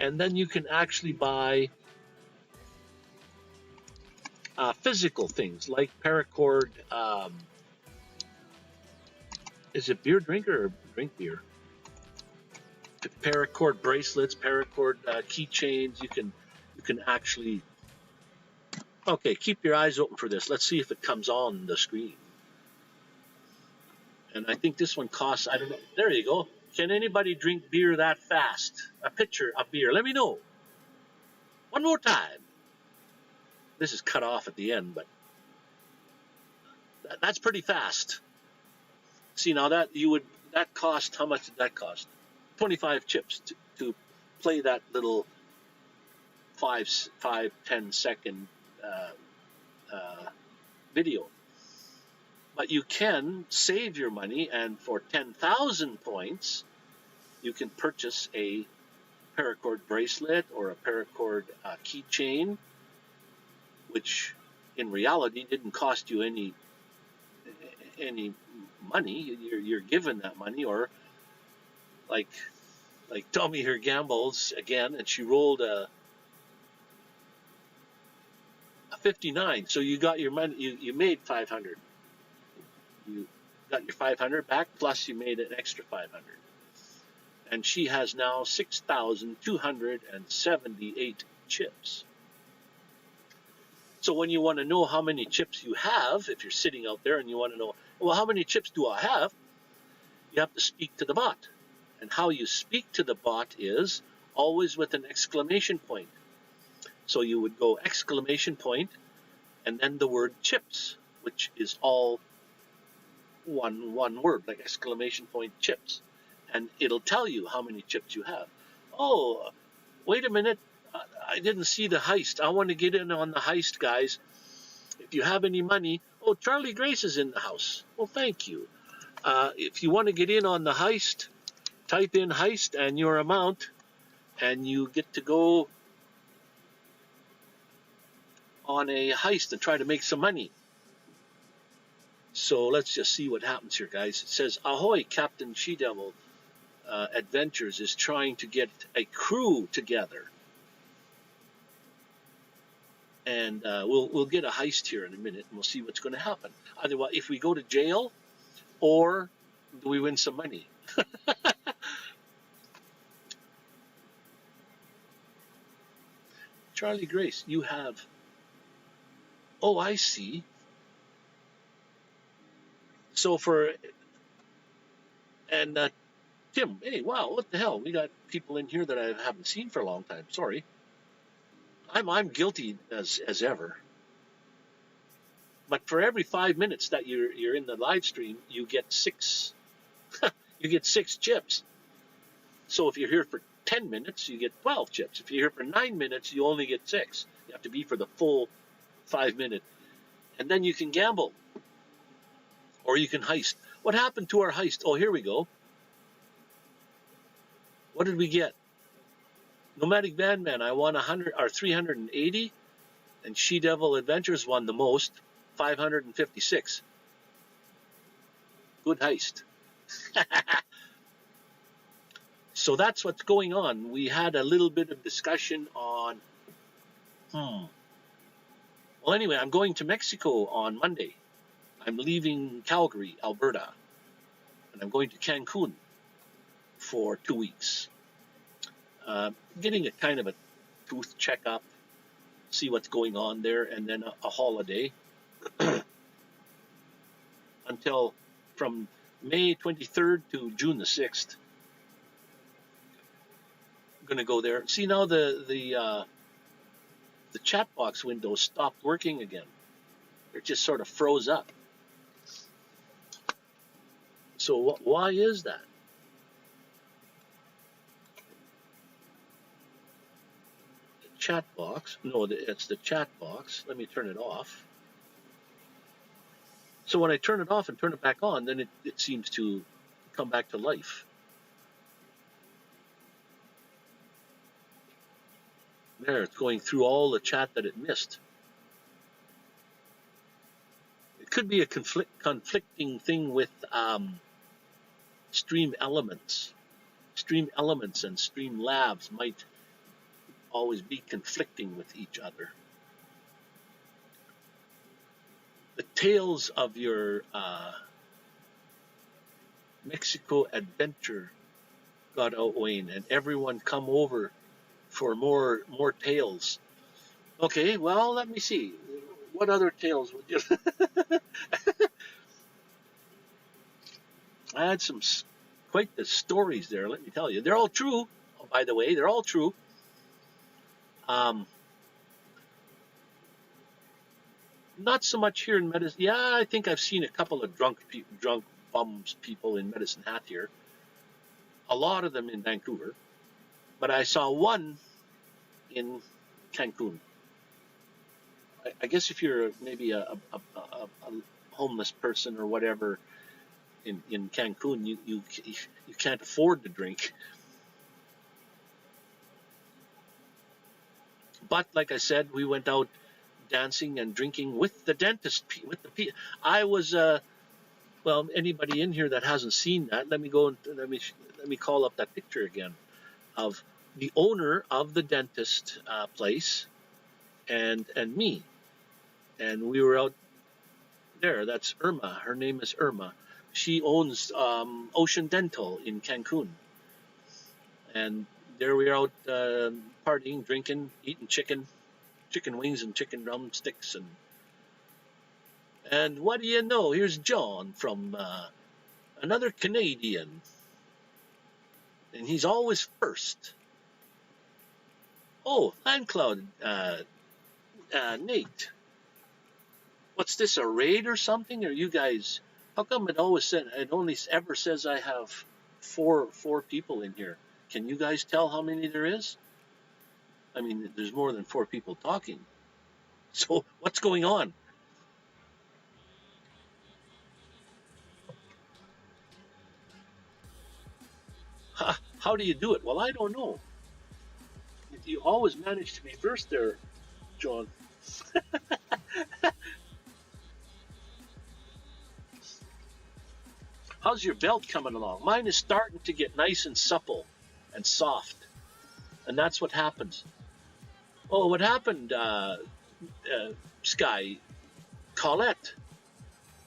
Speaker 1: And then you can actually buy physical things like paracord. Is it beer drinker or drink beer? Paracord bracelets, paracord keychains. You can actually. Okay, keep your eyes open for this. Let's see if it comes on the screen. And I think this one costs, I don't know. There you go. Can anybody drink beer that fast? A pitcher of beer. Let me know. One more time. This is cut off at the end, but that's pretty fast. See, now that cost, how much did that cost? 25 chips to play that little 5-10 second video. But you can save your money, and for 10,000 points, you can purchase a paracord bracelet or a paracord keychain, which in reality didn't cost you any money. You're given that money, or like Tommy here gambles again, and she rolled a 59. So you got your money. You made 500. You got your 500 back, plus you made an extra 500. And she has now 6,278 chips. So when you want to know how many chips you have, if you're sitting out there and you want to know, well, how many chips do I have? You have to speak to the bot. And how you speak to the bot is always with an exclamation point. So you would go exclamation point and then the word chips, which is all one word, like exclamation point chips. And it'll tell you how many chips you have. Oh, wait a minute. I didn't see the heist. I want to get in on the heist, guys. If you have any money. Oh, Charlie Grace is in the house. Well, thank you. If you want to get in on the heist, type in heist and your amount, and you get to go on a heist and try to make some money. So let's just see what happens here, guys. It says, ahoy, Captain She-Devil Adventures is trying to get a crew together. and we'll get a heist here in a minute, and we'll see what's going to happen. Either if we go to jail, or do we win some money? Charlie Grace, you have. Oh, I see. So and Tim, hey, wow, what the hell? We got people in here that I haven't seen for a long time. Sorry. I'm guilty as ever. But for every 5 minutes that you're in the live stream, you get 6 chips. So if you're here for 10 minutes, you get 12 chips. If you're here for 9 minutes, you only get 6. You have to be for the full 5 minute. And then you can gamble. Or you can heist. What happened to our heist? Oh, here we go. What did we get? Nomadic Vanman, I won 100 or 380, and She Devil Adventures won the most, 556. Good heist. So that's what's going on. We had a little bit of discussion on. Well, anyway, I'm going to Mexico on Monday. I'm leaving Calgary, Alberta, and I'm going to Cancun for 2 weeks. Getting a kind of a tooth checkup, see what's going on there, and then a holiday until from May 23rd to June the 6th. I'm going to go there. See, now the chat box windows stopped working again. It just sort of froze up. So why is that? Chat box. No, it's the chat box. Let me turn it off. So when I turn it off and turn it back on, then it seems to come back to life. There, it's going through all the chat that it missed. It could be a conflicting thing with Stream Elements. Stream Elements and Stream Labs might always be conflicting with each other. The tales of your Mexico adventure got out, Wayne, and everyone come over for more tales. Okay, well, let me see. What other tales would you? I had some quite the stories there, let me tell you. They're all true, by the way. They're all true. Not so much here in Medicine. Yeah, I think I've seen a couple of drunk bums people in Medicine Hat here. A lot of them in Vancouver, but I saw one in Cancun. I guess if you're maybe a homeless person or whatever in Cancun, you can't afford to drink. But like I said, we went out dancing and drinking with the dentist, with the I was well, anybody in here that hasn't seen that, let me call up that picture again of the owner of the dentist place and me, and we were out there. That's Irma. Her name is Irma. She owns Ocean Dental in Cancun, and there we are out partying, drinking, eating chicken wings and chicken drumsticks, and what do you know? Here's John from another Canadian, and he's always first. Oh, Landcloud, Nate, what's this, a raid or something? Are you guys? How come it only ever says I have four people in here? Can you guys tell how many there is? I mean, there's more than 4 people talking. So what's going on? How do you do it? Well, I don't know. You always manage to be first there, John. How's your belt coming along? Mine is starting to get nice and supple and soft. And that's what happens. Oh, what happened, Sky, Colette,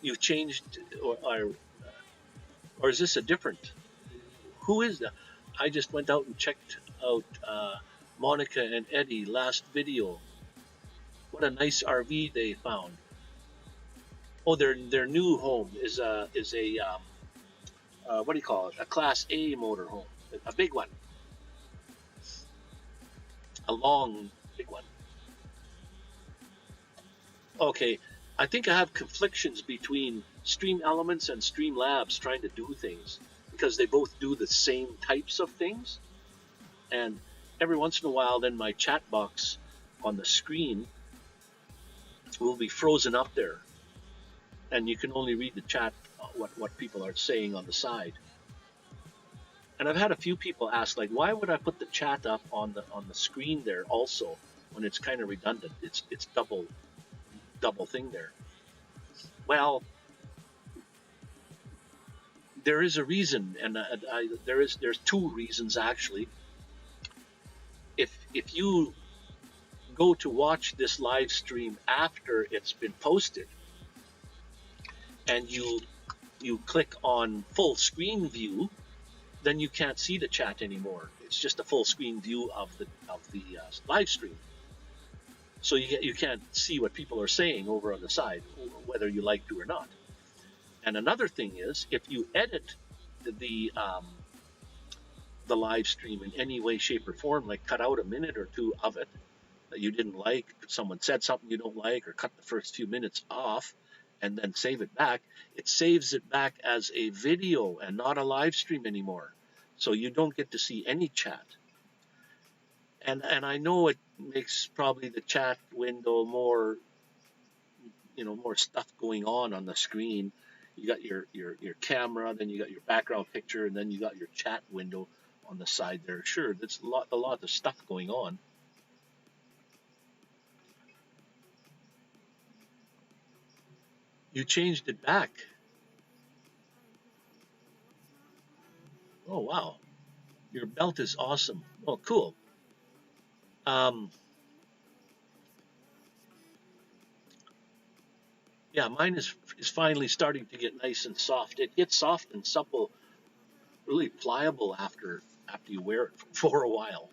Speaker 1: you've changed, or is this a different? Who is that? I just went out and checked out Monica and Eddie last video. What a nice RV they found. Oh, their new home is a what do you call it? A Class A motorhome, a big one, a long big one. Okay, I think I have conflictions between Stream Elements and Stream Labs trying to do things because they both do the same types of things. And every once in a while, then my chat box on the screen will be frozen up there, and you can only read the chat, what people are saying on the side. And I've had a few people ask, like, why would I put the chat up on the screen there also when it's kind of redundant? It's double thing there. Well, there is a reason, and there's two reasons actually. If you go to watch this live stream after it's been posted, and you click on full screen view, then you can't see the chat anymore. It's just a full screen view of the live stream. So you can't see what people are saying over on the side, whether you like to or not. And another thing is, if you edit the live stream in any way, shape, or form, like cut out a minute or two of it that you didn't like, someone said something you don't like, or cut the first few minutes off, and then save it back, it saves it back as a video and not a live stream anymore. So you don't get to see any chat. And I know it makes probably the chat window more, more stuff going on the screen. You got your camera, then you got your background picture, and then you got your chat window on the side there. Sure, there's a lot of stuff going on. You changed it back. Oh, wow. Your belt is awesome. Oh, cool. Yeah, mine is finally starting to get nice and soft. It gets soft and supple, really pliable after you wear it for a while.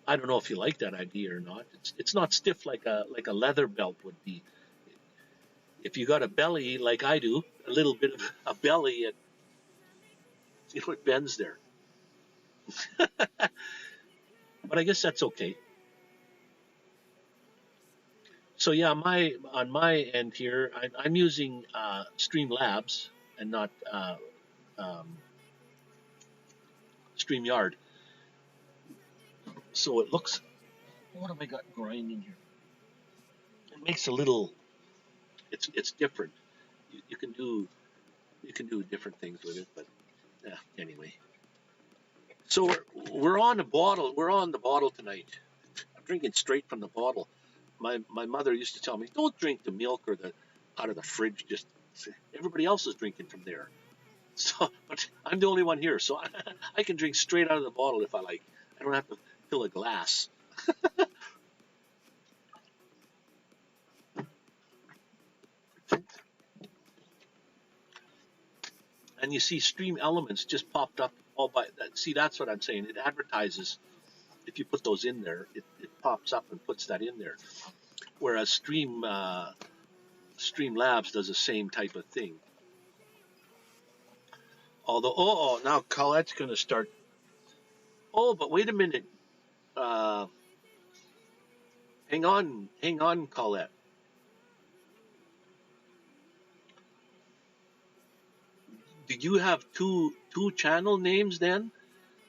Speaker 1: I don't know if you like that idea or not. It's not stiff like a leather belt would be. If you got a belly like I do, a little bit of a belly, it bends there. But I guess that's okay. So yeah, on my end here, I'm using Streamlabs and not StreamYard. So it looks. What have I got grinding here? It makes a little. It's different. You can do different things with it, but anyway. So we're on the bottle. We're on the bottle tonight. I'm drinking straight from the bottle. My mother used to tell me, don't drink the milk or the out of the fridge. Just everybody else is drinking from there. So, but I'm the only one here, so I can drink straight out of the bottle if I like. I don't have to fill a glass. And you see Stream Elements just popped up all by. See, that's what I'm saying. It advertises. If you put those in there, it pops up and puts that in there. Whereas Streamlabs does the same type of thing. Although, now Colette's going to start. Oh, but wait a minute. Hang on, Colette. Did you have two channel names then?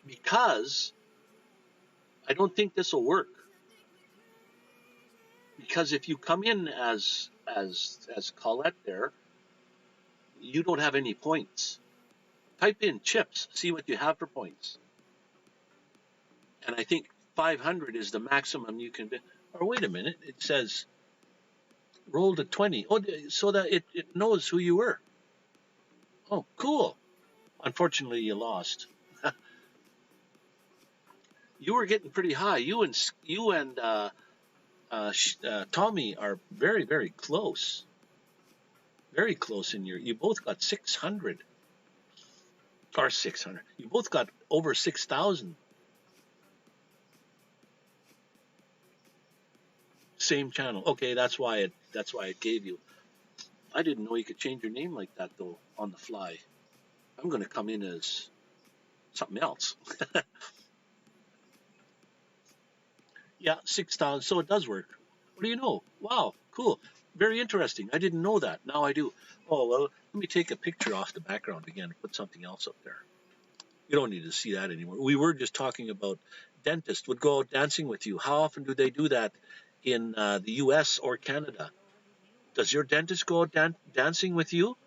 Speaker 1: Because I don't think this will work. Because if you come in as Colette there, you don't have any points. Type in chips, see what you have for points. And I think 500 is the maximum you can. Or wait a minute, it says roll to 20. Oh, so that it knows who you were. Oh, cool. Unfortunately, you lost. You were getting pretty high. You and Tommy are very, very close. Very close in your. You both got 600 or 600. You both got over 6,000. Same channel. Okay, that's why it gave you. I didn't know you could change your name like that though on the fly. I'm going to come in as something else. Yeah, 6,000. So it does work. What do you know? Wow, cool. Very interesting. I didn't know that. Now I do. Oh, well, let me take a picture off the background again and put something else up there. You don't need to see that anymore. We were just talking about dentists would go out dancing with you. How often do they do that in the US or Canada? Does your dentist go out dancing with you?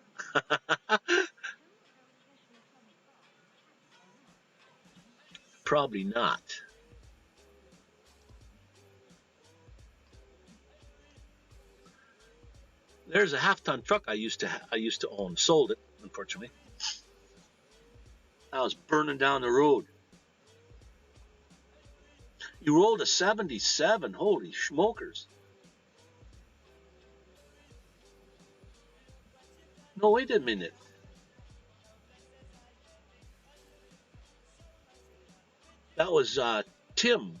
Speaker 1: Probably not. There's a half-ton truck I used to own. Sold it, unfortunately. I was burning down the road. You rolled a 77. Holy smokers. No, wait a minute. That was Tim.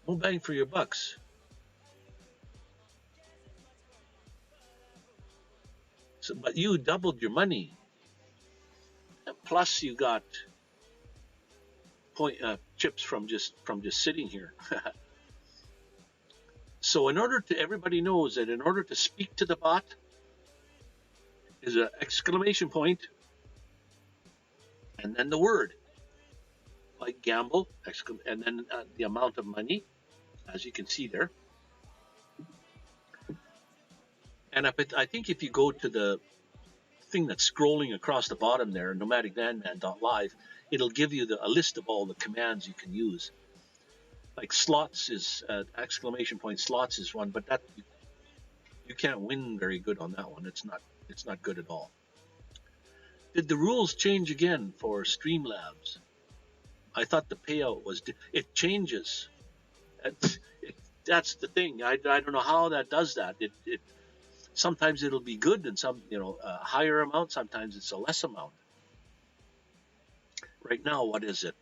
Speaker 1: No bang for your bucks. So, but you doubled your money. Plus, you got chips from just sitting here. So, everybody knows that in order to speak to the bot, is an exclamation point, and then the word, like gamble, and then the amount of money, as you can see there. And I think if you go to the thing that's scrolling across the bottom there, nomadicvanman.live, it'll give you a list of all the commands you can use. Like slots is exclamation point. Slots is one, but that you can't win very good on that one. It's not good at all. Did the rules change again for Streamlabs? I thought the payout was it changes. That's the thing. I don't know how that does that. It sometimes it'll be good and some a higher amount. Sometimes it's a less amount. Right now, what is it?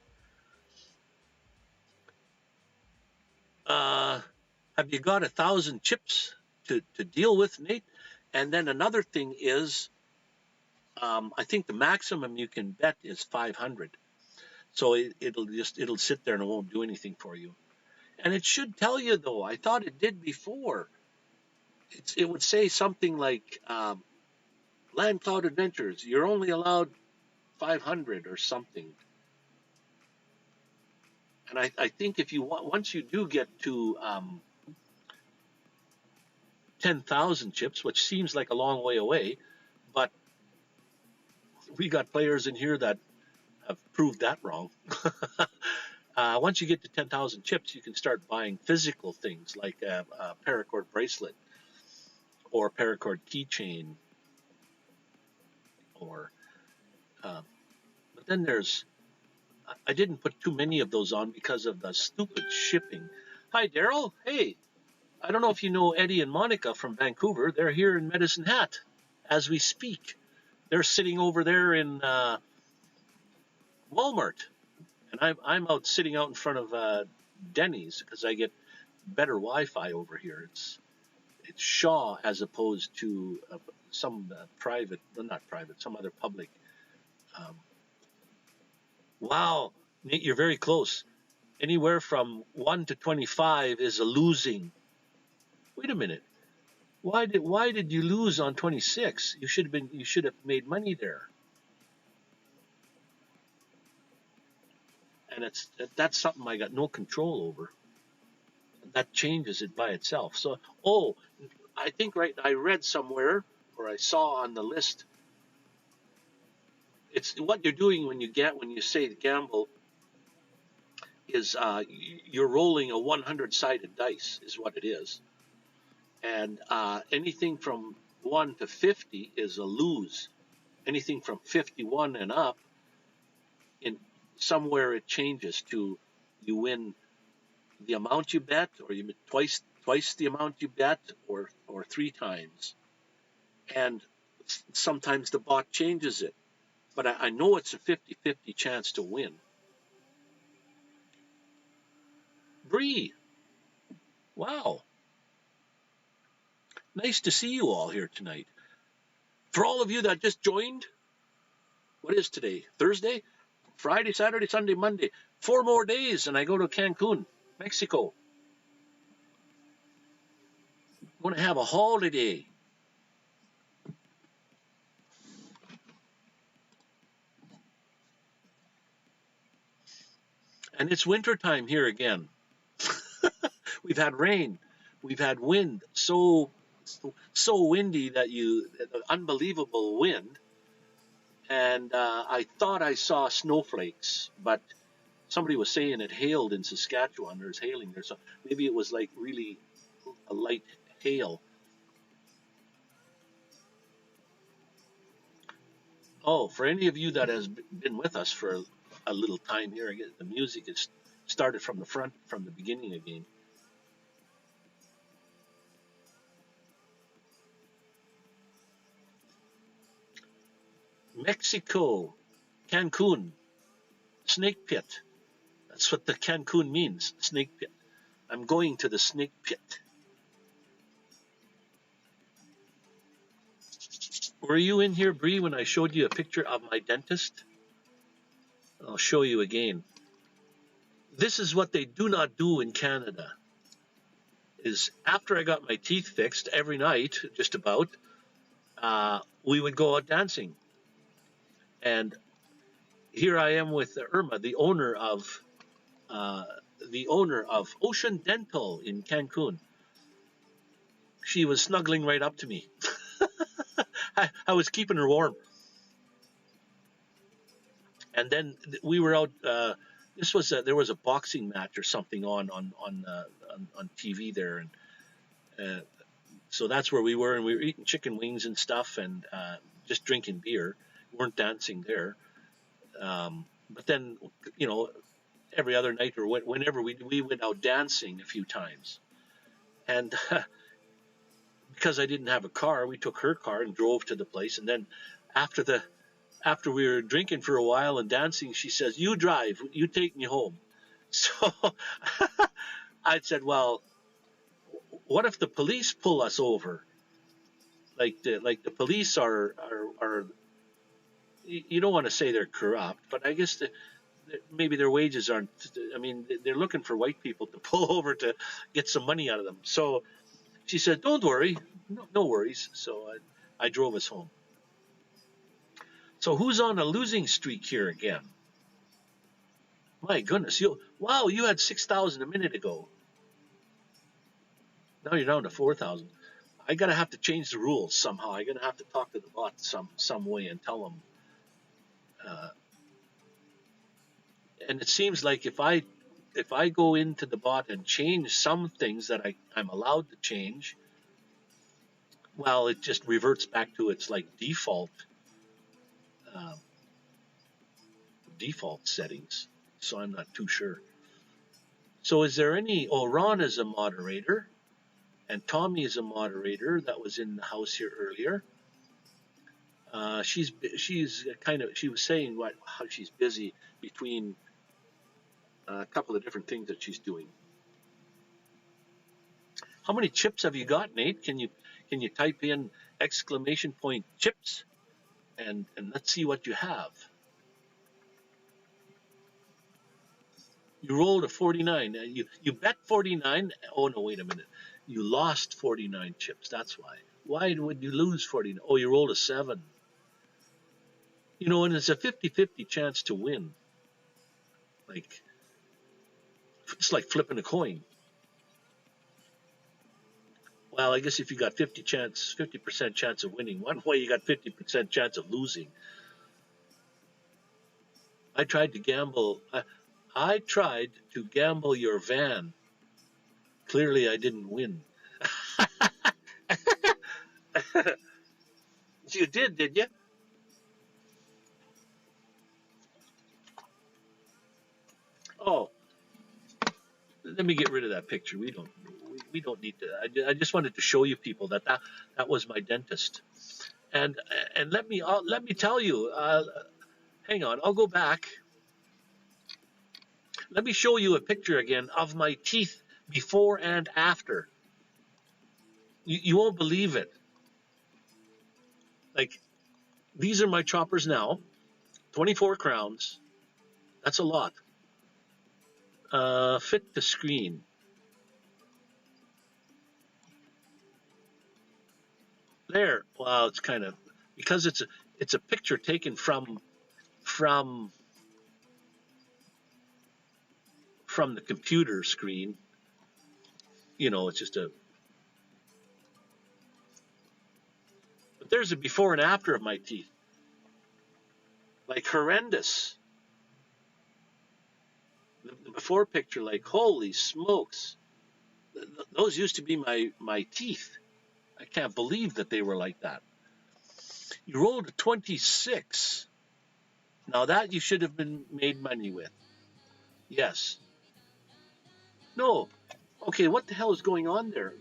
Speaker 1: Have you got 1,000 chips to deal with, Nate? And then another thing is, I think the maximum you can bet is 500. So it'll sit there and it won't do anything for you. And it should tell you though. I thought it did before. It would say something like Land Cloud Adventures. You're only allowed 500 or something. And I think if you once you do get to 10,000 chips, which seems like a long way away, but we got players in here that have proved that wrong. Once you get to 10,000 chips, you can start buying physical things like a paracord bracelet or paracord keychain. But then I didn't put too many of those on because of the stupid shipping. Hi, Daryl. Hey, I don't know if you know Eddie and Monica from Vancouver. They're here in Medicine Hat as we speak. They're sitting over there in Walmart, and I'm out sitting out in front of Denny's because I get better Wi-Fi over here. It's Shaw as opposed to some private, well, not private, some other public. Wow, Nate, you're very close. Anywhere from 1 to 25 is a losing. Wait a minute. Why did you lose on 26? You should have made money there. And that's something I got no control over. That changes it by itself. So, I think I read somewhere or I saw on the list. It's what you're doing when you say gamble is you're rolling a 100-sided dice is what it is, and anything from 1 to 50 is a lose. Anything from 51 and up, in somewhere it changes to you win the amount you bet, or you twice the amount you bet, or 3 times. And sometimes the bot changes it, but I know it's a 50-50 chance to win. Bree, wow, nice to see you all here tonight. For all of you that just joined, what is today? Thursday? Friday, Saturday, Sunday, Monday. 4 more days and I go to Cancun, Mexico. I'm going to have a holiday. And it's wintertime here again. We've had rain. We've had wind. So windy that unbelievable wind. And I thought I saw snowflakes, but somebody was saying it hailed in Saskatchewan. There's hailing there. So maybe it was like really a light hail. Oh, for any of you that has been with us for a little time here, again, the music is started from the front, from the beginning again. Mexico, Cancun, snake pit. That's what the Cancun means, snake pit. I'm going to the snake pit. Were you in here, Bree, when I showed you a picture of my dentist? I'll show you again. This is what they do not do in Canada. Is after I got my teeth fixed every night, just about, we would go out dancing. And here I am with Irma, the owner of Ocean Dental in Cancun. She was snuggling right up to me. I was keeping her warm. And then we were out. There was a boxing match or something on TV there, and so that's where we were. And we were eating chicken wings and stuff, and just drinking beer. We weren't dancing there. But then, every other night or whenever we went out dancing a few times, and because I didn't have a car, we took her car and drove to the place. And then after we were drinking for a while and dancing, she says, "You drive, you take me home." So I said, "Well, what if the police pull us over? Like the police are you don't want to say they're corrupt, but I guess maybe their wages aren't. I mean, they're looking for white people to pull over to get some money out of them." So she said, "Don't worry, no worries." So I drove us home. So who's on a losing streak here again? My goodness, you had 6,000 a minute ago. Now you're down to 4,000. I gotta have to change the rules somehow. I'm gonna have to talk to the bot some way and tell them. And it seems like if I go into the bot and change some things that I'm allowed to change, well, it just reverts back to its like default settings. So I'm not too sure. So is there any? Oh, Ron is a moderator, and Tommy is a moderator that was in the house here earlier. She was saying how she's busy between a couple of different things that she's doing. How many chips have you got, Nate? Can you type in !chips and let's see what you have. You rolled a 49. You bet 49. Oh no, wait a minute. You lost 49 chips. That's why. Why would you lose 49? Oh, you rolled a 7. And it's a 50-50 chance to win. Like, it's like flipping a coin. Well, I guess if you got 50% chance of winning one way, you got 50% chance of losing. I tried to gamble. I tried to gamble your van. Clearly, I didn't win. You did you? Oh, let me get rid of that picture. We don't need to. I just wanted to show you people that was my dentist. And let me tell you. Hang on, I'll go back. Let me show you a picture again of my teeth before and after. You won't believe it. Like, these are my choppers now. 24 crowns. That's a lot. Fit to screen. There. Wow, it's kind of, because it's a picture taken from the computer screen. You know, it's just a. But there's a before and after of my teeth. Like, horrendous. The before picture, like, holy smokes. Those used to be my teeth. I can't believe that they were like that. You rolled a 26. Now that you should have been made money with. Yes. No. Okay, what the hell is going on there?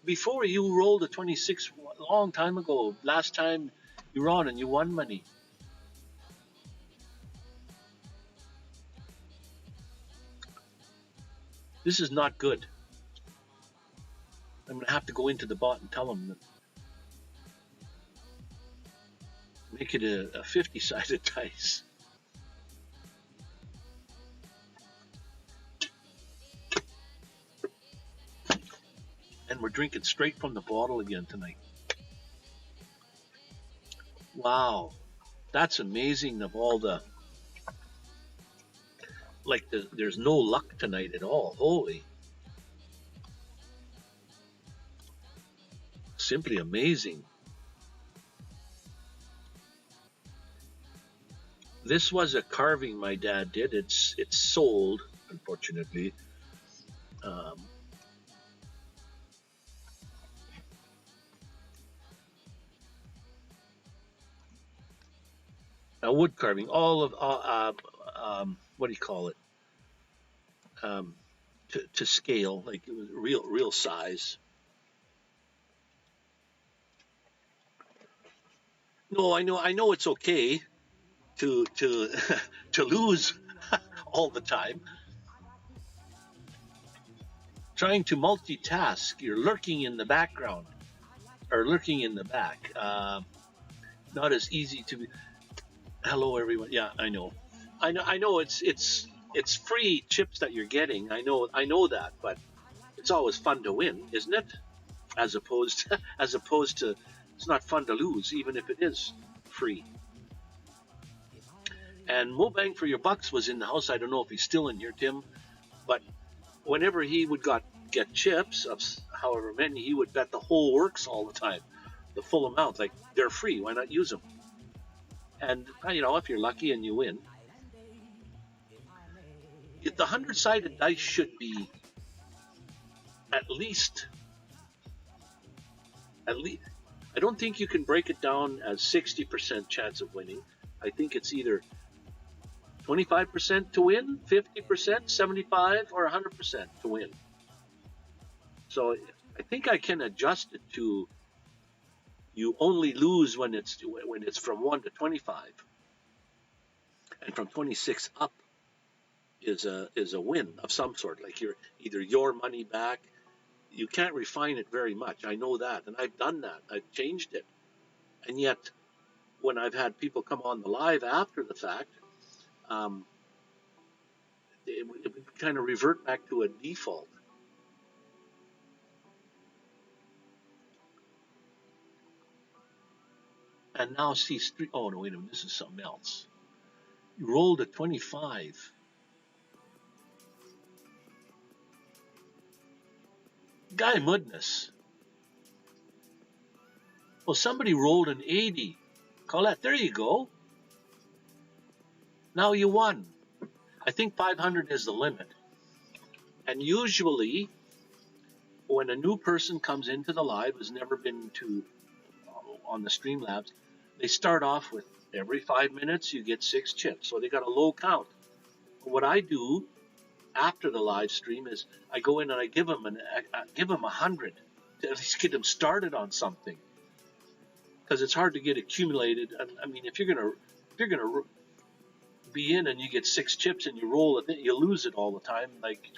Speaker 1: Before you rolled a 26 a long time ago. Last time you were on and you won money. This is not good. I'm going to have to go into the bot and tell them that. Make it a 50-sided dice. And we're drinking straight from the bottle again tonight. Wow. That's amazing of all the... Like, there's no luck tonight at all. Holy. Simply amazing. This was a carving my dad did. It's sold, unfortunately. A wood carving, all of what do you call it? To scale, like it was real size. No, I know it's okay to to lose all the time. Trying to multitask, you're lurking in the background or lurking in the back. Not as easy to be. Hello, everyone. Yeah, I know. It's free chips that you're getting. I know that, but it's always fun to win, isn't it? As opposed to it's not fun to lose, even if it is free. And Mo Bang for Your Bucks was in the house. I don't know if he's still in here, Tim, but whenever he would get chips of however many, he would bet the whole works all the time, the full amount. Like, they're free, why not use them? And if you're lucky and you win, the 100-sided dice should be at least. I don't think you can break it down as 60% chance of winning. I think it's either 25% to win, 50%, 75, or 100% to win. So I think I can adjust it to you only lose when it's from 1 to 25, and from 26 up is a win of some sort. Like either your money back. You can't refine it very much. I know that, and I've done that. I've changed it, and yet when I've had people come on the live after the fact, it would kind of revert back to a default. And now see, oh no, wait a minute, this is something else. You rolled a 25. Guy Mudness. Well, somebody rolled an 80. Colette, there you go. Now you won. I think 500 is the limit. And usually, when a new person comes into the live, has never been on the Streamlabs, they start off with every 5 minutes you get 6 chips. So they got a low count. What I do, after the live stream is I go in and I give them give them 100 to at least get them started on something, because it's hard to get accumulated. I mean, if you're gonna be in and you get 6 chips and you roll it, you lose it all the time. Like,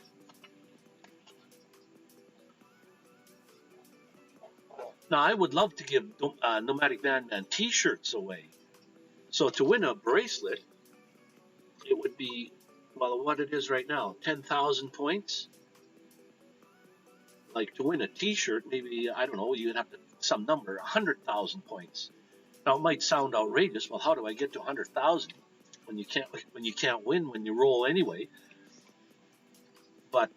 Speaker 1: now I would love to give Nomadic Vanman T-shirts away. So to win a bracelet, it would be, well, what it is right now, 10,000 points. Like, to win a T-shirt, maybe, I don't know, you'd have to some number, 100,000 points. Now it might sound outrageous. Well, how do I get to 100,000 when you can't win when you roll anyway? But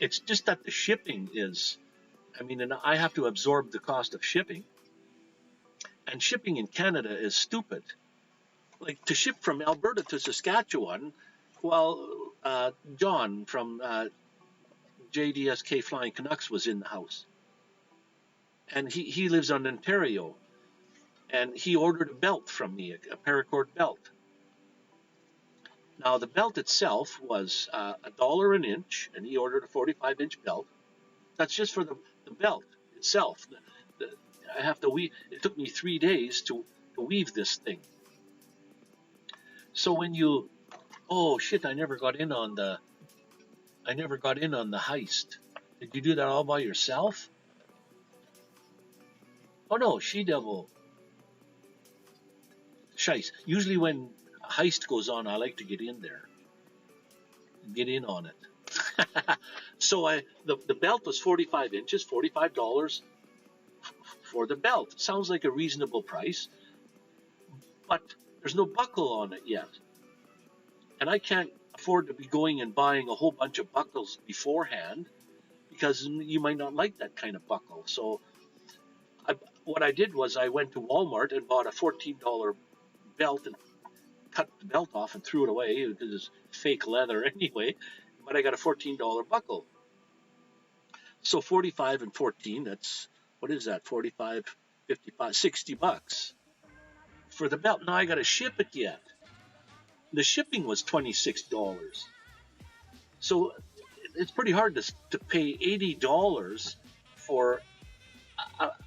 Speaker 1: it's just that the shipping is, I mean, and I have to absorb the cost of shipping. And shipping in Canada is stupid. Like, to ship from Alberta to Saskatchewan, well, John from JDSK Flying Canucks was in the house. And he lives on Ontario. And he ordered a belt from me, a paracord belt. Now, the belt itself was $1 an inch, and he ordered a 45-inch belt. That's just for the belt itself. I have to weave. It took me 3 days to weave this thing. So when you, oh shit! I never got in on the heist. Did you do that all by yourself? Oh no, she-devil. Shice. Usually when a heist goes on, I like to get in there, get in on it. So the belt was 45 inches, $45 for the belt. Sounds like a reasonable price, but there's no buckle on it yet. And I can't afford to be going and buying a whole bunch of buckles beforehand, because you might not like that kind of buckle. So what I did was I went to Walmart and bought a $14 belt and cut the belt off and threw it away because it's fake leather anyway. But I got a $14 buckle. So 45 and 14, that's, what is that, 45, 55, 60 bucks for the belt. Now I got to ship it yet. The shipping was $26. So it's pretty hard to pay $80 for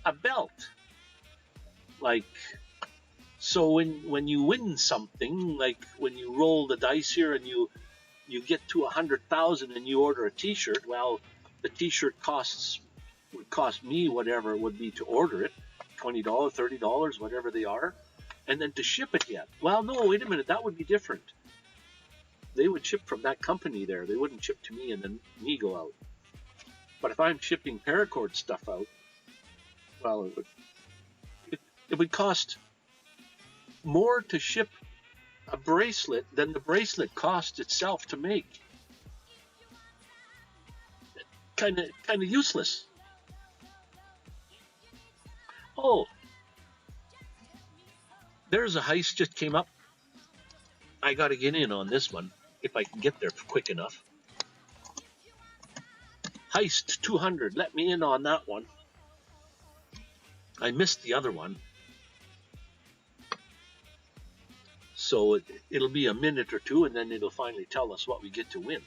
Speaker 1: a belt. Like, so when you win something, like when you roll the dice here and you get to 100,000 and you order a T-shirt, well, the T-shirt would cost me whatever it would be to order it, $20, $30, whatever they are, and then to ship it yet. Well, no, wait a minute, that would be different. They would ship from that company there. They wouldn't ship to me and then me go out. But if I'm shipping paracord stuff out, well, it would cost more to ship a bracelet than the bracelet cost itself to make. Kind of useless. Oh, there's a heist just came up. I got to get in on this one if I can get there quick enough. Heist 200. Let me in on that one. I missed the other one. So it'll be a minute or two, and then it'll finally tell us what we get to win.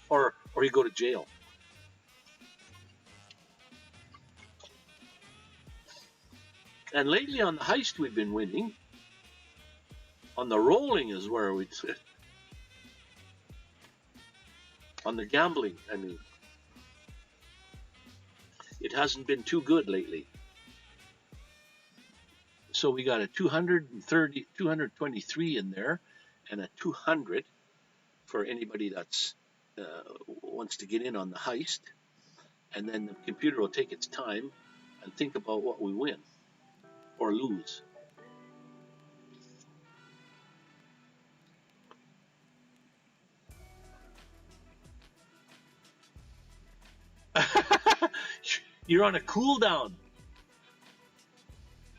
Speaker 1: or you go to jail. And lately on the heist we've been winning. On the rolling is where we'd sit. On the gambling, I mean. It hasn't been too good lately. So we got a 223 in there, and a 200 for anybody that's wants to get in on the heist. And then the computer will take its time and think about what we win or lose. You're on a cooldown.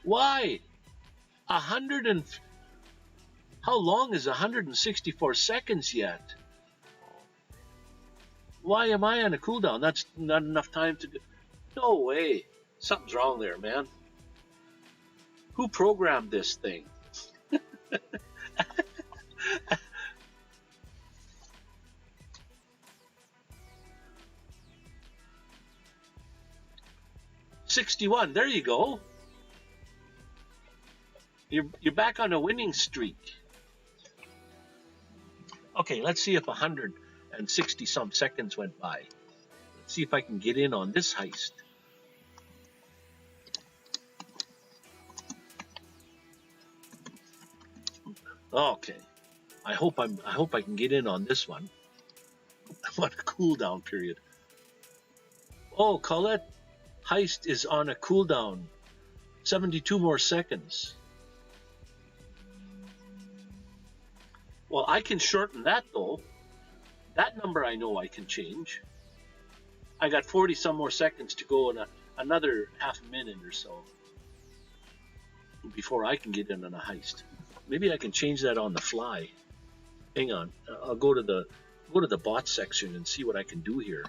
Speaker 1: Why? How long is 164 seconds yet? Why am I on a cooldown? That's not enough time to do. No way. Something's wrong there, man. Who programmed this thing? 61. There you go. You're back on a winning streak. Okay, let's see if 160 some seconds went by. Let's see if I can get in on this heist. Okay, I hope I can get in on this one. What a cooldown period. Oh, Colette, heist is on a cooldown. 72 more seconds. Well, I can shorten that though. That number I know I can change. I got 40 some more seconds to go in another half a minute or so before I can get in on a heist. Maybe I can change that on the fly. Hang on, I'll go to the bot section and see what I can do here.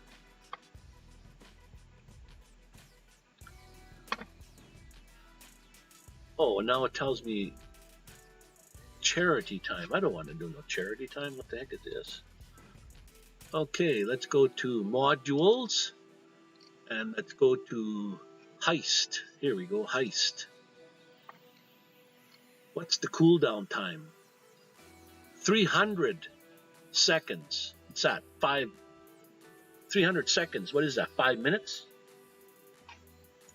Speaker 1: Oh, and now it tells me charity time. I don't want to do no charity time. What the heck is this? Okay, let's go to modules and let's go to heist. Here we go, heist. What's the cooldown time? 300 seconds. What's that? 300 seconds. What is that? 5 minutes?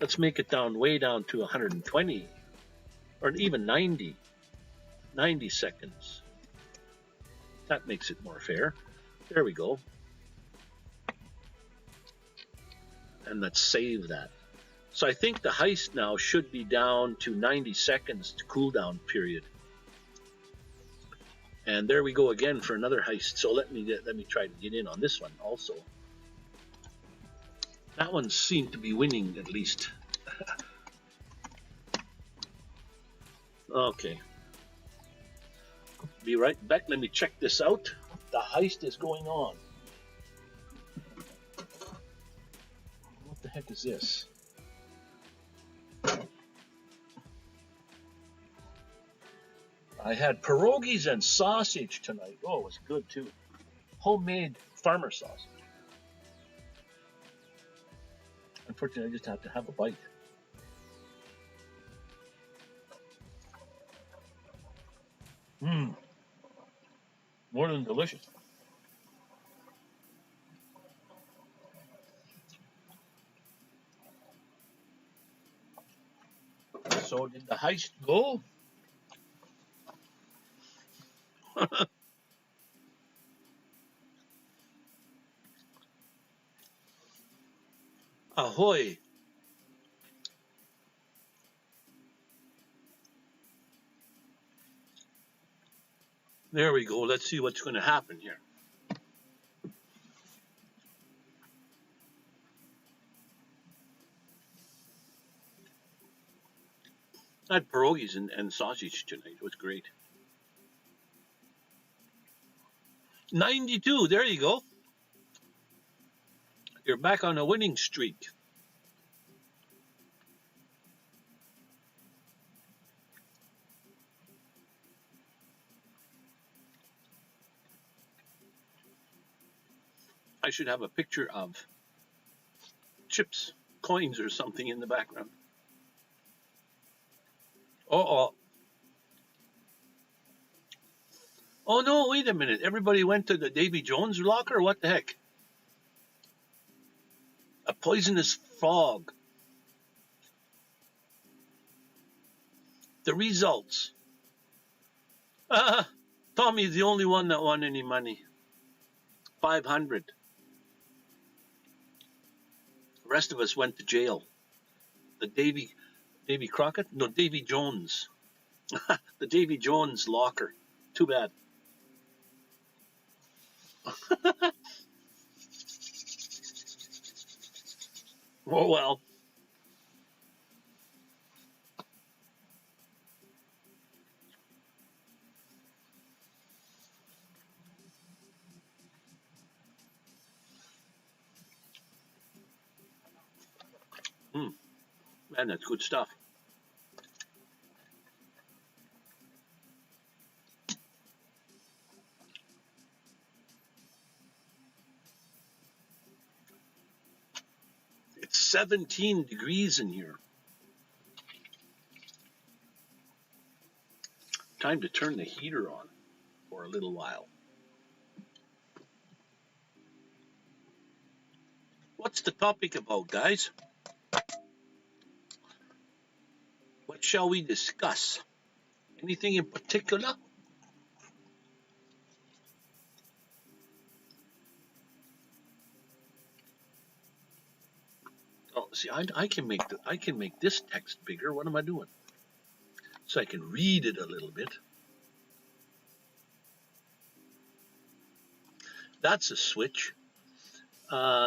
Speaker 1: Let's make it down way down to 120 or even 90 seconds. That makes it more fair. There we go. And let's save that. So I think the heist now should be down to 90 seconds to cooldown period. And there we go again for another heist. So let me try to get in on this one also. That one seemed to be winning at least. Okay. Be right back. Let me check this out. The heist is going on. What the heck is this? I had pierogies and sausage tonight. Oh, it was good too. Homemade farmer sausage. Unfortunately, I just have to have a bite. Mmm. More than delicious. So did the heist go? Ahoy. There we go. Let's see what's going to happen here. I had pierogies and sausage tonight. It was great. 92. There you go. You're back on a winning streak. I should have a picture of chips, coins, or something in the background. Oh no, wait a minute. Everybody went to the Davy Jones locker? What the heck? A poisonous frog. The results. Tommy's the only one that won any money. 500. The rest of us went to jail. The Davy Crockett? No, Davy Jones. The Davy Jones locker. Too bad. Oh well. Man, that's good stuff. It's 17 degrees in here. Time to turn the heater on for a little while. What's the topic about, guys? What shall we discuss? Anything in particular? Oh, see, I can make this text bigger. What am I doing? So I can read it a little bit. That's a switch.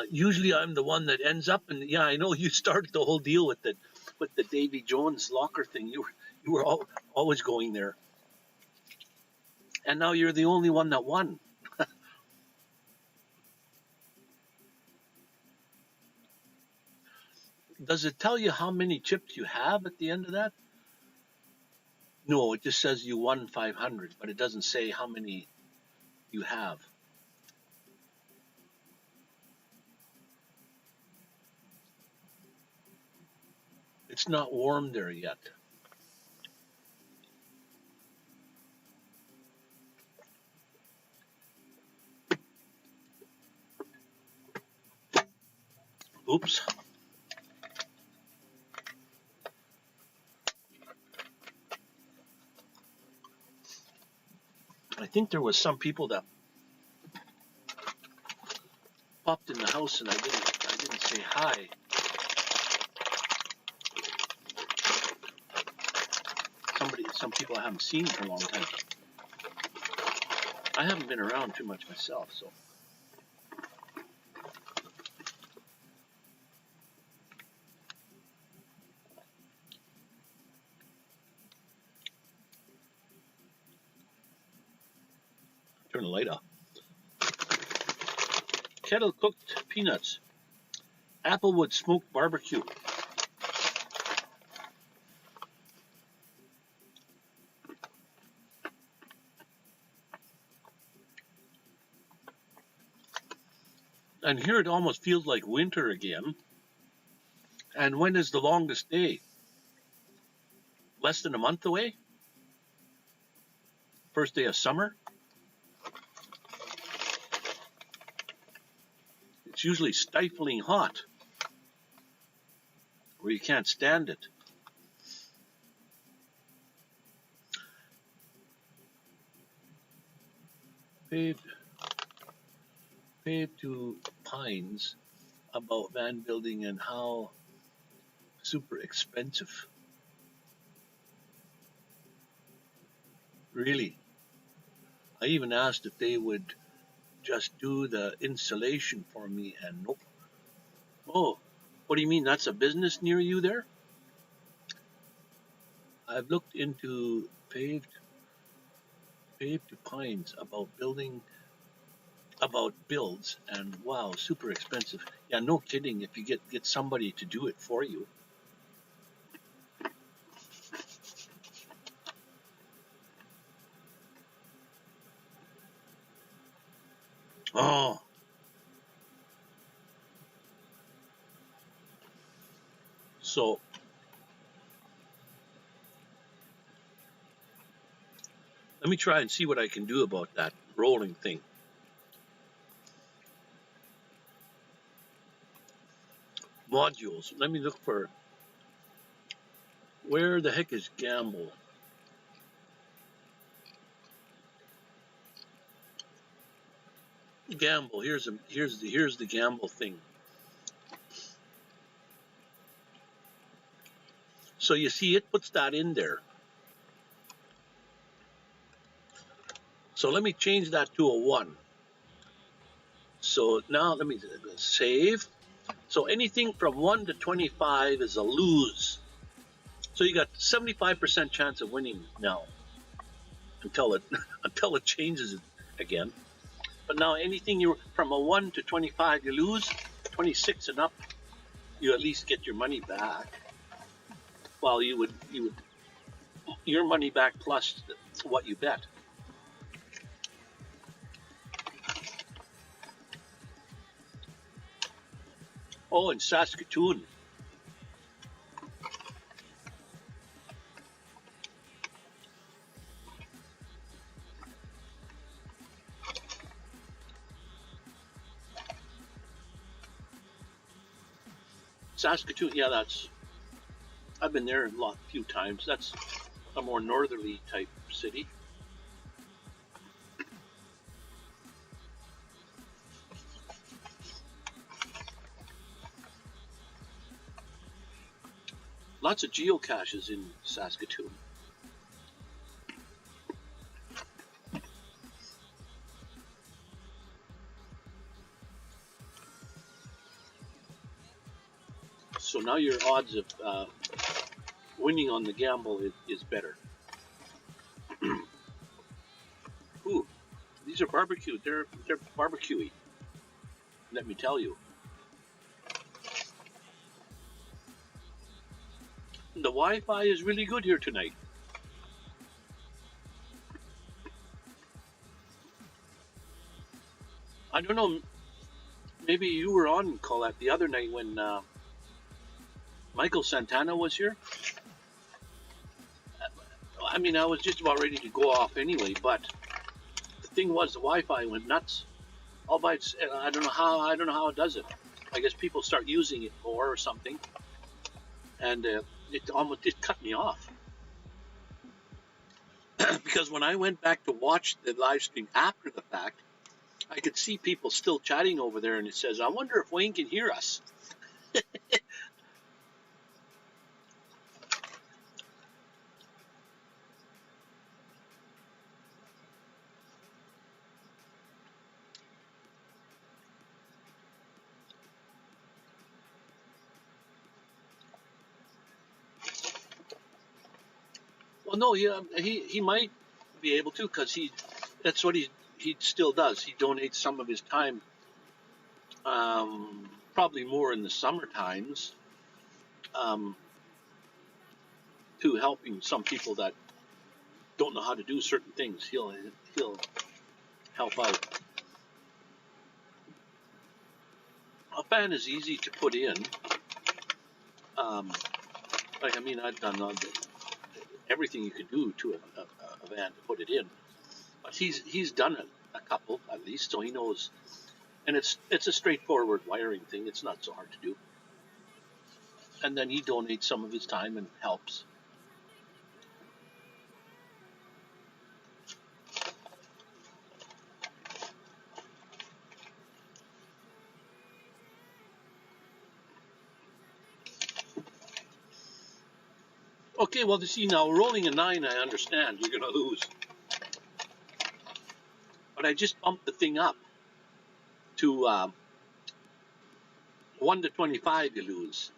Speaker 1: Usually I'm the one that ends up, and yeah, I know you started the whole deal with the Davy Jones locker thing. You were always going there, and now you're the only one that won. Does it tell you how many chips you have at the end of that? No, it just says you won 500, but it doesn't say how many you have. It's not warm there yet. Oops. I think there was some people that popped in the house and I didn't say hi. Some people I haven't seen for a long time. I haven't been around too much myself, so. Turn the light off. Kettle cooked peanuts. Applewood smoked barbecue. And here it almost feels like winter again. And when is the longest day? Less than a month away? First day of summer? It's usually stifling hot, where you can't stand it. Paved to Pines about van building and how super expensive. Really. I even asked if they would just do the insulation for me, and nope. Oh, what do you mean? That's a business near you there? I've looked into paved to Pines about builds, and wow, super expensive. Yeah, no kidding. If you get somebody to do it for you. Oh. So let me try and see what I can do about that rolling thing. Modules. Let me look for, where the heck is Gamble? Gamble. Here's the Gamble thing. So you see, it puts that in there. So let me change that to a 1. So now let me save. So anything from 1 to 25 is a lose. So you got 75% chance of winning now until it changes it again. But now anything you're from a 1 to 25 you lose. 26 and up, you at least get your money back. Well, you would your money back plus what you bet. Oh, in Saskatoon, Saskatoon, yeah, I've been there a few times. That's a more northerly type city. Lots of geocaches in Saskatoon. So now your odds of winning on the gamble is better. Ooh, these are barbecued. They're barbecuey. Let me tell you. The Wi-Fi is really good here tonight. I don't know. Maybe you were on Colette the other night when Michael Santana was here. I mean, I was just about ready to go off anyway, but the thing was, the Wi-Fi went nuts. All by I don't know how it does it. I guess people start using it more or something, and it almost did cut me off. Because when I went back to watch the live stream after the fact, I could see people still chatting over there, and it says, "I wonder if Wayne can hear us." Well, no, he might be able to, because that's what he still does. He donates some of his time, probably more in the summer times, to helping some people that don't know how to do certain things. He'll help out. A fan is easy to put in. I mean, I've done everything you could do to a van to put it in, but he's done it a couple at least, so he knows. And it's a straightforward wiring thing. It's not so hard to do. And then he donates some of his time and helps. Okay, well, you see now, rolling a 9, I understand you're going to lose. But I just bumped the thing up to 1 to 25 you lose,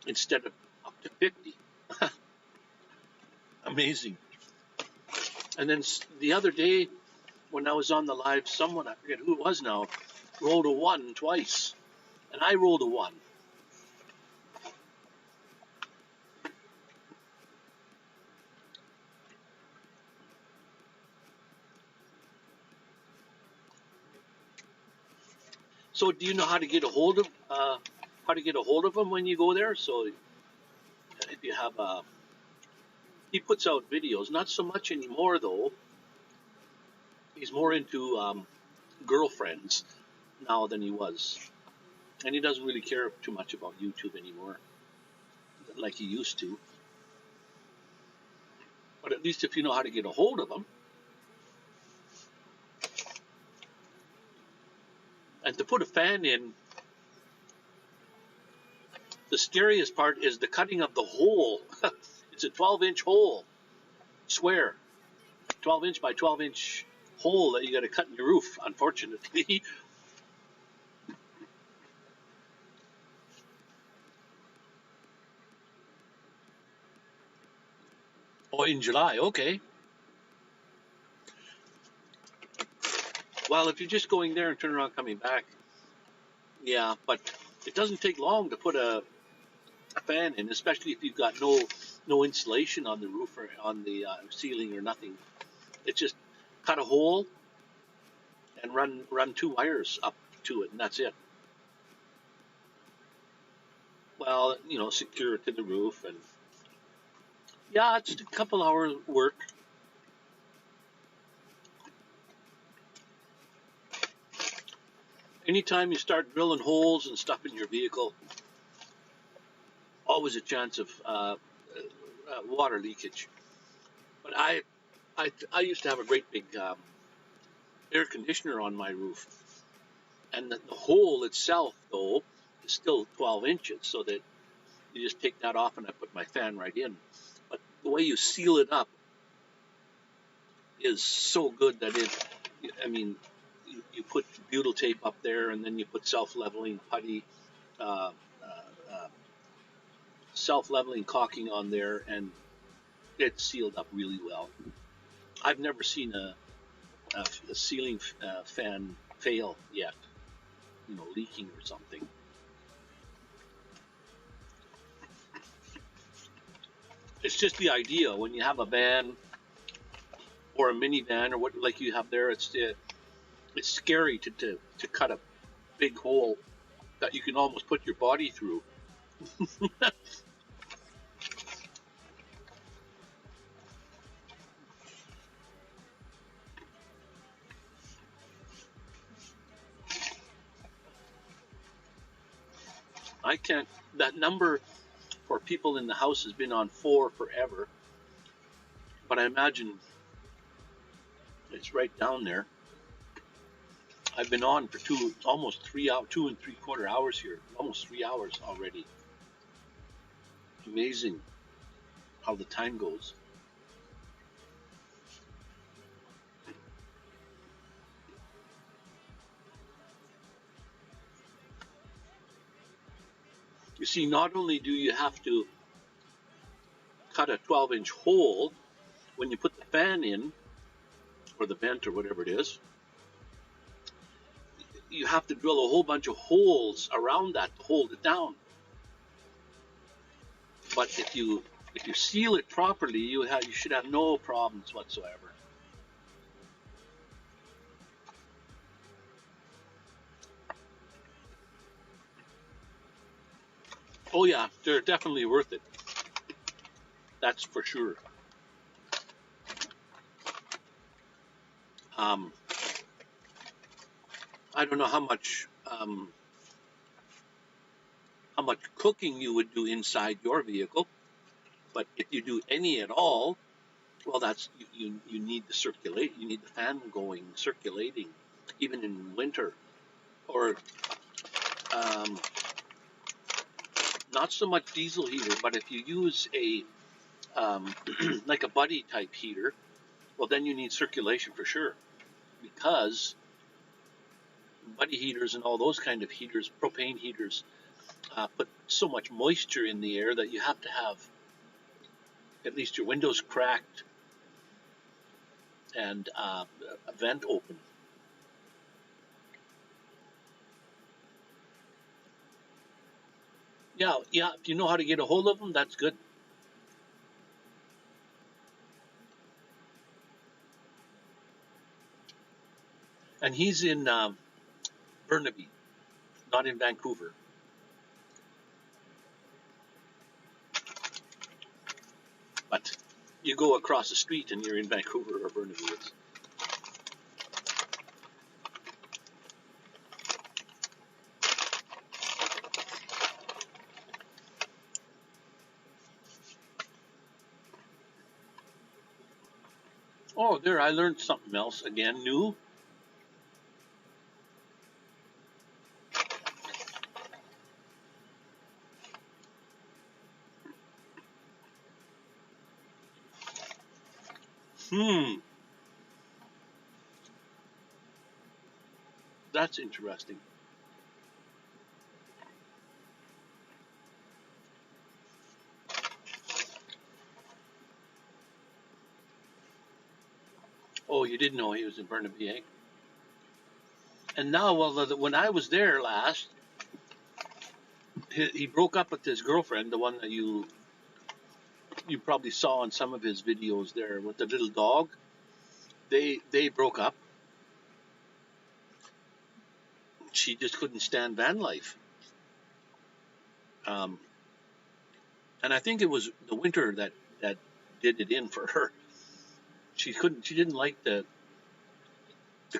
Speaker 1: instead of up to 50. Amazing. And then the other day, when I was on the live, someone, I forget who it was now, rolled a 1 twice. And I rolled a 1. So do you know how to get a hold of him when you go there? So if you have he puts out videos, not so much anymore though. He's more into girlfriends now than he was, and he doesn't really care too much about YouTube anymore, like he used to. But at least if you know how to get a hold of him, and to put a fan in, the scariest part is the cutting of the hole. It's a 12-inch hole. Swear, 12-inch by 12-inch hole that you got to cut in your roof, unfortunately. Oh, in July, okay. Well, if you're just going there and turn around coming back, yeah, but it doesn't take long to put a fan in, especially if you've got no insulation on the roof or on the ceiling or nothing. It's just cut a hole and run 2 wires up to it, and that's it. Well, secure it to the roof, and yeah, it's a couple hours work. Anytime you start drilling holes and stuff in your vehicle, always a chance of water leakage. But I used to have a great big air conditioner on my roof, and the hole itself, though, is still 12 inches, so that you just take that off and I put my fan right in. But the way you seal it up is so good that I mean, you put butyl tape up there, and then you put self-leveling putty, uh, uh, self-leveling caulking on there, and it's sealed up really well. I've never seen a ceiling fan fail yet, leaking or something. It's just the idea when you have a van or a minivan or what like you have there. It's scary to cut a big hole that you can almost put your body through. I can't. That number for people in the house has been on 4 forever, but I imagine it's right down there. I've been on for almost 3 hours, 2 and 3/4 hours here, almost 3 hours already. Amazing how the time goes. You see, not only do you have to cut a 12-inch hole when you put the fan in, or the vent or whatever it is, you have to drill a whole bunch of holes around that to hold it down. But if you seal it properly, you should have no problems whatsoever. Oh yeah, they're definitely worth it. That's for sure. Um, I don't know how much cooking you would do inside your vehicle, but if you do any at all, well, that's you need the circulate. You need the fan going, circulating, even in winter, or um, not so much diesel heater, but if you use a like a buddy type heater, well, then you need circulation for sure, because buddy heaters and all those kind of heaters, propane heaters, put so much moisture in the air that you have to have at least your windows cracked and a vent open. Yeah, if you know how to get a hold of them, that's good. And he's in Burnaby, not in Vancouver. But you go across the street and you're in Vancouver or Burnaby. Oh, there, I learned something else again, new. That's interesting. Oh, you didn't know he was in Burnaby, eh? And now, well, when I was there last, he broke up with his girlfriend, the one that you probably saw in some of his videos there with the little dog. They broke up. She just couldn't stand van life. And I think it was the winter that did it in for her. She didn't like the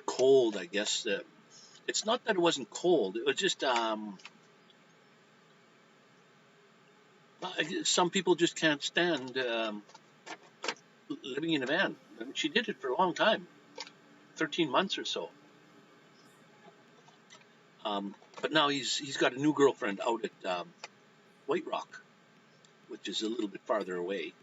Speaker 1: cold, I guess. It's not that it wasn't cold. It was just Some people just can't stand living in a van. I mean, she did it for a long time, 13 months or so. But now he's got a new girlfriend out at White Rock, which is a little bit farther away.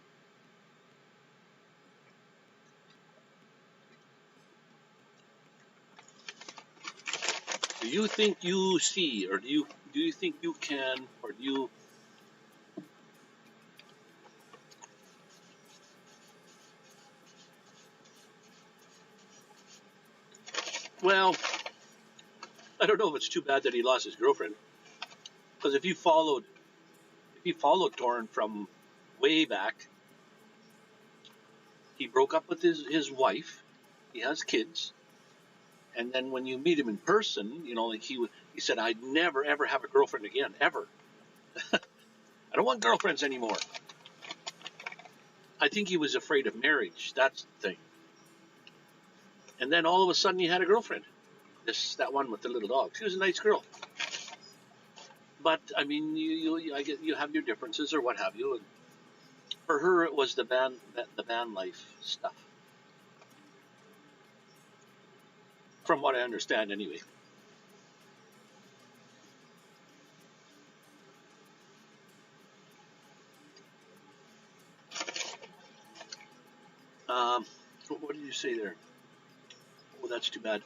Speaker 1: Do you think you see, or do you think you can, or do you? Well, I don't know if it's too bad that he lost his girlfriend, because if you followed Torn from way back, he broke up with his wife. He has kids, and then when you meet him in person, you know, like he said, I'd never ever have a girlfriend again, ever. I don't want girlfriends anymore. I think he was afraid of marriage. That's the thing. And then all of a sudden, he had a girlfriend. That one with the little dog. She was a nice girl. But I mean, I guess you have your differences or what have you. And for her, it was the van life stuff. From what I understand, anyway. What did you say there? Oh, that's too bad.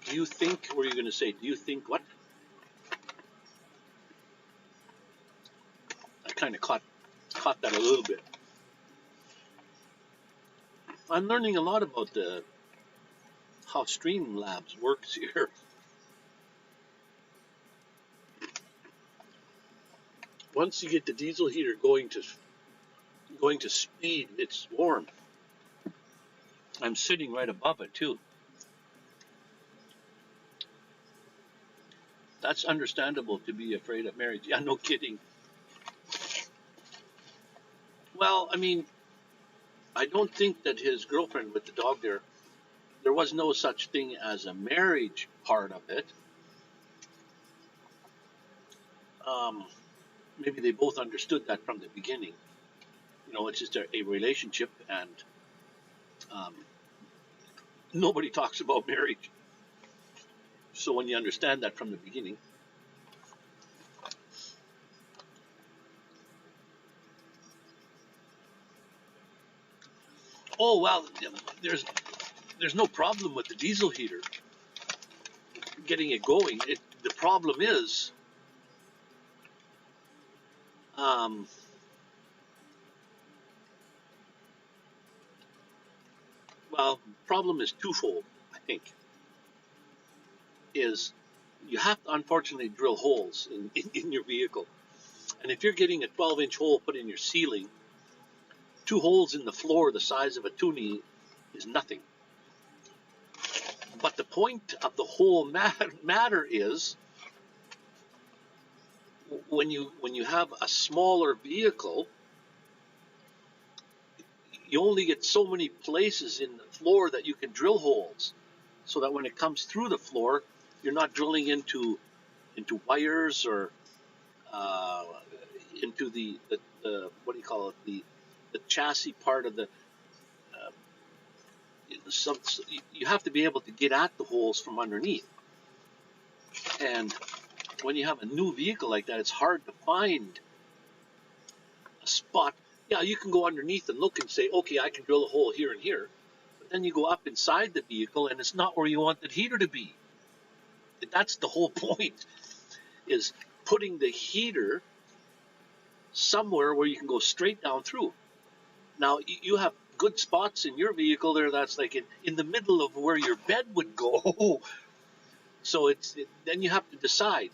Speaker 1: Do you think? What were you going to say? Do you think what? I kind of caught that a little bit. I'm learning a lot about how Streamlabs works here. Once you get the diesel heater going to speed, it's warm. I'm sitting right above it too. That's understandable to be afraid of marriage. Yeah, no kidding. Well, I mean, I don't think that his girlfriend with the dog there was no such thing as a marriage part of it. Maybe they both understood that from the beginning. You know, it's just a relationship, and nobody talks about marriage. So when you understand that from the beginning, oh well, there's no problem with the diesel heater getting it going. The problem is, well, problem is twofold. I think is you have to unfortunately drill holes in your vehicle, and if you're getting a 12-inch hole put in your ceiling, 2 holes in the floor the size of a toonie is nothing. But the point of the whole matter is, when you have a smaller vehicle, you only get so many places in the floor that you can drill holes, so that when it comes through the floor, you're not drilling into wires or into the what do you call it, the chassis part of the. You have to be able to get at the holes from underneath, and when you have a new vehicle like that, it's hard to find a spot. Yeah, you can go underneath and look and say, okay, I can drill a hole here and here, but then you go up inside the vehicle and it's not where you want the heater to be. That's the whole point, is putting the heater somewhere where you can go straight down through. Now, you have good spots in your vehicle there that's like in the middle of where your bed would go. So then you have to decide,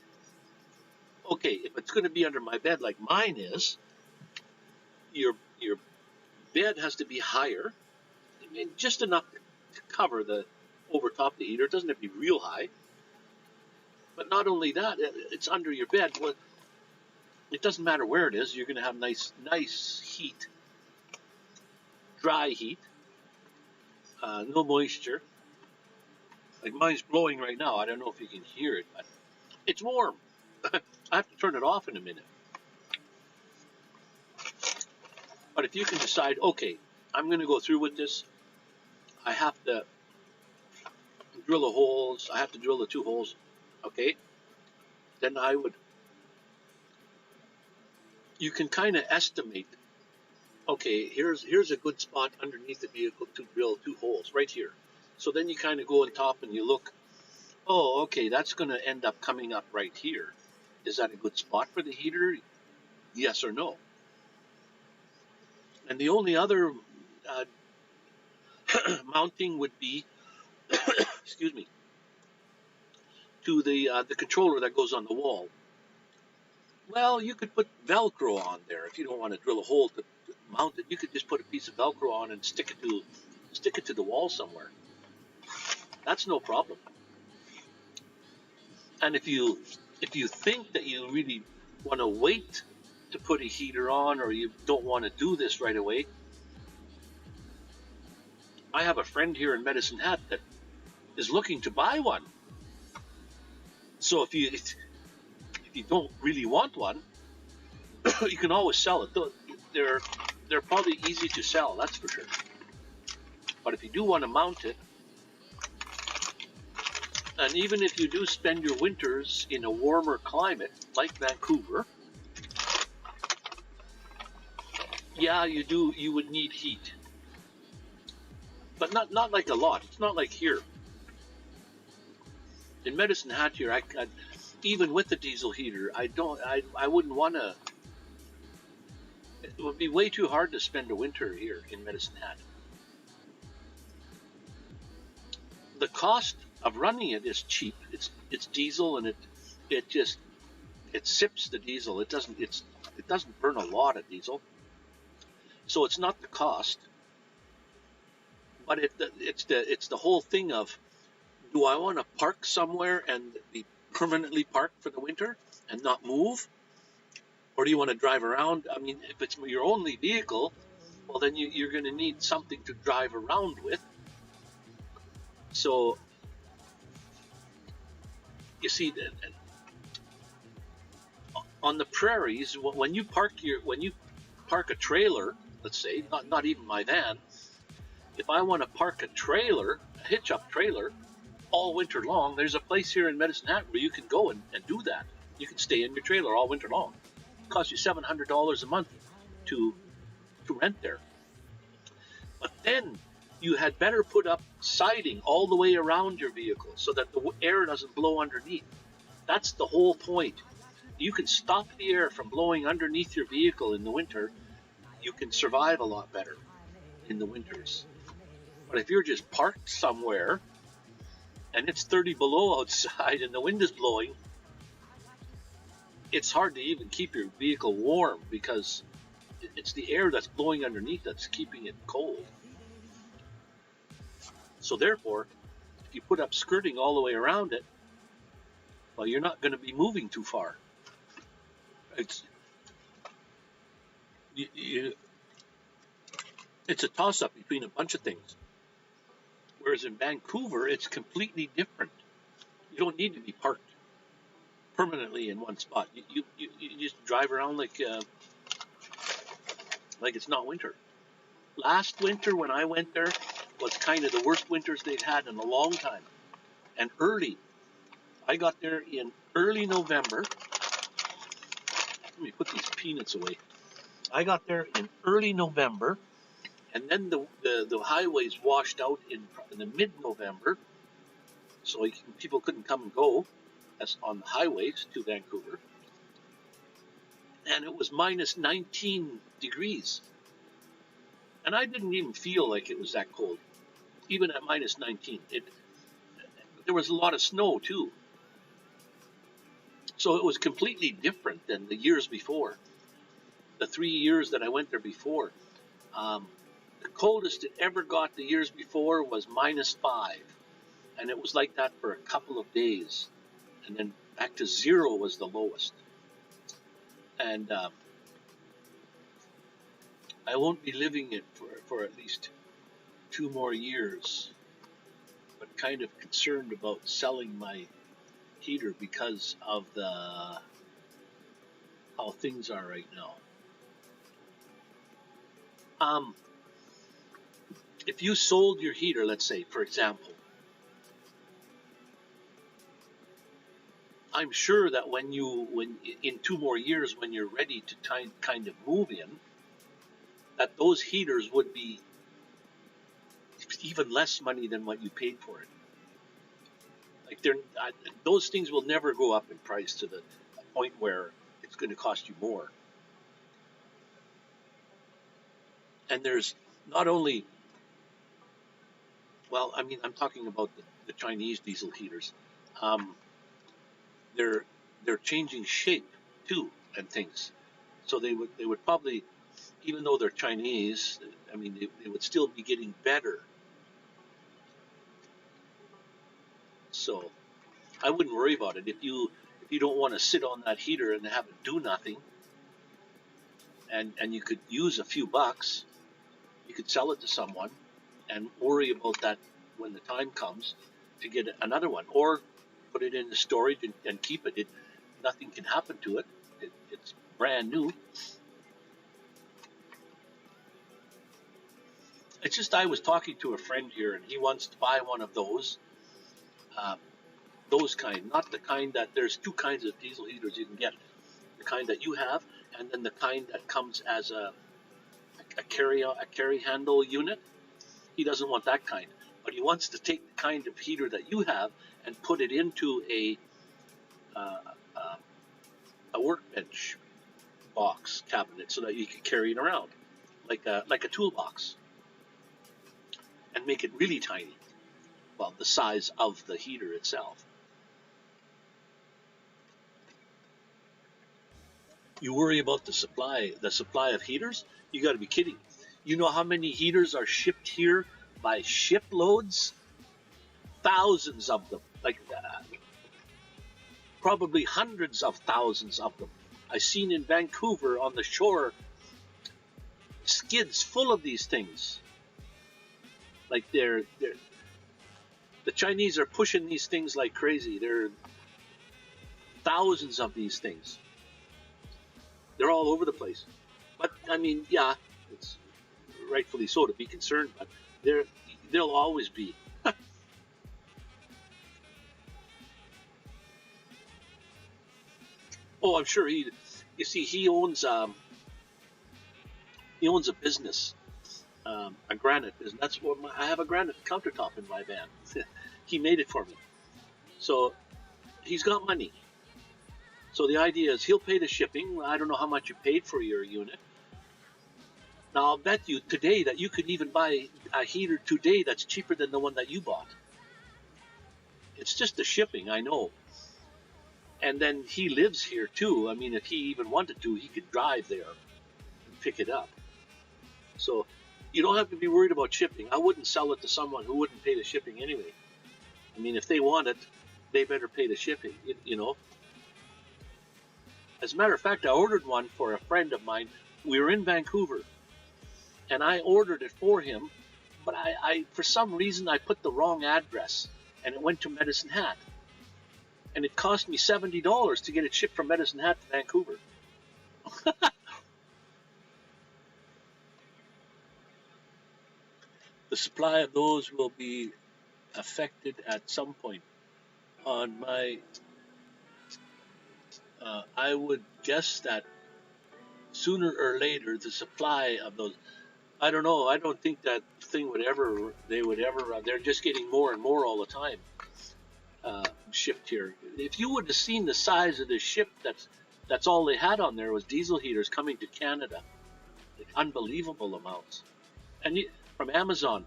Speaker 1: okay, if it's going to be under my bed like mine is, your bed has to be higher, I mean, just enough to cover the over top the heater. It doesn't have to be real high. But not only that, it's under your bed. Well, it doesn't matter where it is. You're going to have nice heat, dry heat, no moisture. Like mine's blowing right now. I don't know if you can hear it, but it's warm. I have to turn it off in a minute. But if you can decide, okay, I'm going to go through with this, I have to drill the holes, I have to drill the 2 holes, okay, then you can kind of estimate, okay, here's a good spot underneath the vehicle to drill 2 holes, right here. So then you kind of go on top and you look, oh, okay, that's going to end up coming up right here. Is that a good spot for the heater? Yes or no? And the only other mounting would be, excuse me, to the controller that goes on the wall. Well, you could put Velcro on there if you don't want to drill a hole to mount it. You could just put a piece of Velcro on and stick it to the wall somewhere. That's no problem. And if you think that you really want to wait to put a heater on, or you don't want to do this right away, I have a friend here in Medicine Hat that is looking to buy one. So if you don't really want one, you can always sell it. They're probably easy to sell, that's for sure. But if you do want to mount it, and even if you do spend your winters in a warmer climate like Vancouver, yeah, you would need heat. But not like a lot. It's not like here. In Medicine Hat here, even with the diesel heater, I wouldn't want to. It would be way too hard to spend a winter here in Medicine Hat. The cost of running it is cheap. It's diesel, and it sips the diesel. It doesn't burn a lot of diesel, so it's not the cost. But it's the whole thing of, do I want to park somewhere and be permanently parked for the winter and not move? Or do you want to drive around? I mean, if it's your only vehicle, well, then you're going to need something to drive around with. So, you see, on the prairies, when you park a trailer, let's say, not even my van, if I want to park a hitch-up trailer, all winter long, there's a place here in Medicine Hat where you can go and do that. You can stay in your trailer all winter long. It costs you $700 a month to rent there. But then you had better put up siding all the way around your vehicle so that the air doesn't blow underneath. That's the whole point. You can stop the air from blowing underneath your vehicle in the winter. You can survive a lot better in the winters. But if you're just parked somewhere and it's 30 below outside and the wind is blowing, it's hard to even keep your vehicle warm because it's the air that's blowing underneath that's keeping it cold. So therefore, if you put up skirting all the way around it, well, you're not going to be moving too far. It's a toss-up between a bunch of things. Whereas in Vancouver, it's completely different. You don't need to be parked permanently in one spot. You just drive around like it's not winter. Last winter when I went there was kind of the worst winters they've had in a long time. And I got there in early November. Let me put these peanuts away. I got there in early November, and then the highways washed out in the mid-November, so people couldn't come and go on the highways to Vancouver. And it was minus 19 degrees. And I didn't even feel like it was that cold, even at minus 19. There was a lot of snow, too. So it was completely different than the years before. The 3 years that I went there before. The coldest it ever got the years before was minus 5. And it was like that for a couple of days. And then back to 0 was the lowest. And I won't be living it for at least 2 more years. But kind of concerned about selling my heater because of how things are right now. If you sold your heater, let's say, for example, I'm sure that when in 2 more years, when you're ready to kind of move in, that those heaters would be even less money than what you paid for it. Like those things will never go up in price to the point where it's going to cost you more. And there's not only, well, I mean, I'm talking about the Chinese diesel heaters. They're changing shape too and things. So they would probably, even though they're Chinese, I mean, they would still be getting better. So I wouldn't worry about it. If you don't want to sit on that heater and have it do nothing, and you could use a few bucks, you could sell it to someone and worry about that when the time comes to get another one, or put it in the storage and keep it. Nothing can happen to it. It's brand new. It's just I was talking to a friend here, and he wants to buy one of those kind, not the kind that, there's 2 kinds of diesel heaters you can get. The kind that you have, and then the kind that comes as a carry handle unit. He doesn't want that kind, but he wants to take the kind of heater that you have and put it into a workbench box cabinet so that you can carry it around like a toolbox, and make it really tiny, well, the size of the heater itself. You worry about the supply of heaters? You got to be kidding. You know how many heaters are shipped here by shiploads? Thousands of them, like probably hundreds of thousands of them. I seen in Vancouver on the shore skids full of these things. Like the Chinese are pushing these things like crazy. There are thousands of these things. They're all over the place. But I mean, yeah, it's rightfully so to be concerned, but they'll always be. Oh, I'm sure he owns a business, a granite business. That's what I have, a granite countertop in my van. He made it for me. So he's got money. So the idea is he'll pay the shipping. I don't know how much you paid for your unit. Now I'll bet you today that you could even buy a heater today that's cheaper than the one that you bought. It's just the shipping, I know. And then he lives here too. I mean, if he even wanted to, he could drive there and pick it up. So you don't have to be worried about shipping. I wouldn't sell it to someone who wouldn't pay the shipping anyway. I mean, if they want it, they better pay the shipping, you know. As a matter of fact, I ordered one for a friend of mine. We were in Vancouver, and I ordered it for him, but I for some reason, I put the wrong address, and it went to Medicine Hat. And it cost me $70 to get it shipped from Medicine Hat to Vancouver. The supply of those will be affected at some point. On my, I would guess that sooner or later the supply of those. I don't know. I don't think that thing they're just getting more and more all the time. Shipped here. If you would have seen the size of this ship, that's all they had on there was diesel heaters coming to Canada. Like unbelievable amounts. And from Amazon.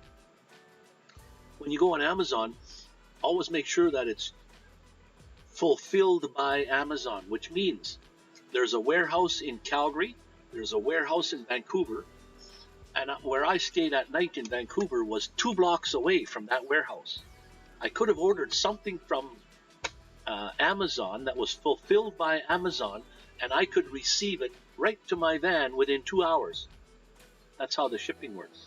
Speaker 1: When you go on Amazon, always make sure that it's fulfilled by Amazon, which means there's a warehouse in Calgary, there's a warehouse in Vancouver, and where I stayed at night in Vancouver was 2 blocks away from that warehouse. I could have ordered something from Amazon that was fulfilled by Amazon, and I could receive it right to my van within 2 hours. That's how the shipping works.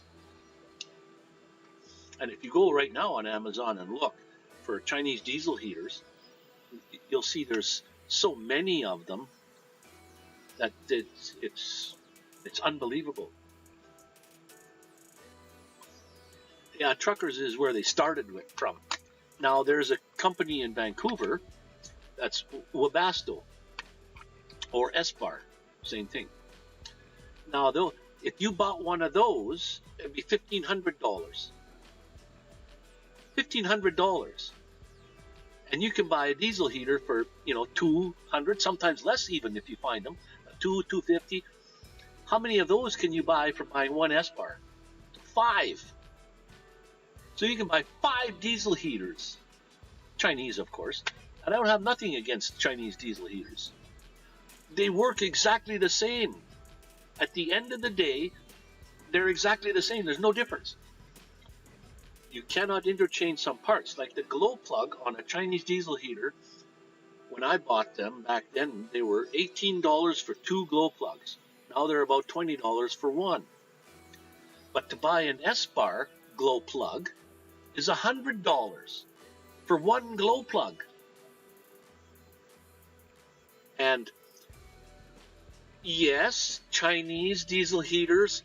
Speaker 1: And if you go right now on Amazon and look for Chinese diesel heaters, you'll see there's so many of them that it's unbelievable. Yeah, truckers is where they started with from. Now there's a company in Vancouver that's Webasto or S-Bar, same thing. Now though, if you bought one of those, it'd be $1,500. $1,500, and you can buy a diesel heater for $200, sometimes less even if you find them, $250. How many of those can you buy from buying one S-Bar? 5. So you can buy 5 diesel heaters, Chinese of course, and I don't have nothing against Chinese diesel heaters. They work exactly the same. At the end of the day, they're exactly the same. There's no difference. You cannot interchange some parts. Like the glow plug on a Chinese diesel heater, when I bought them back then, they were $18 for 2 glow plugs. Now they're about $20 for one. But to buy an S-Bar glow plug is $100 for one glow plug. And yes, Chinese diesel heaters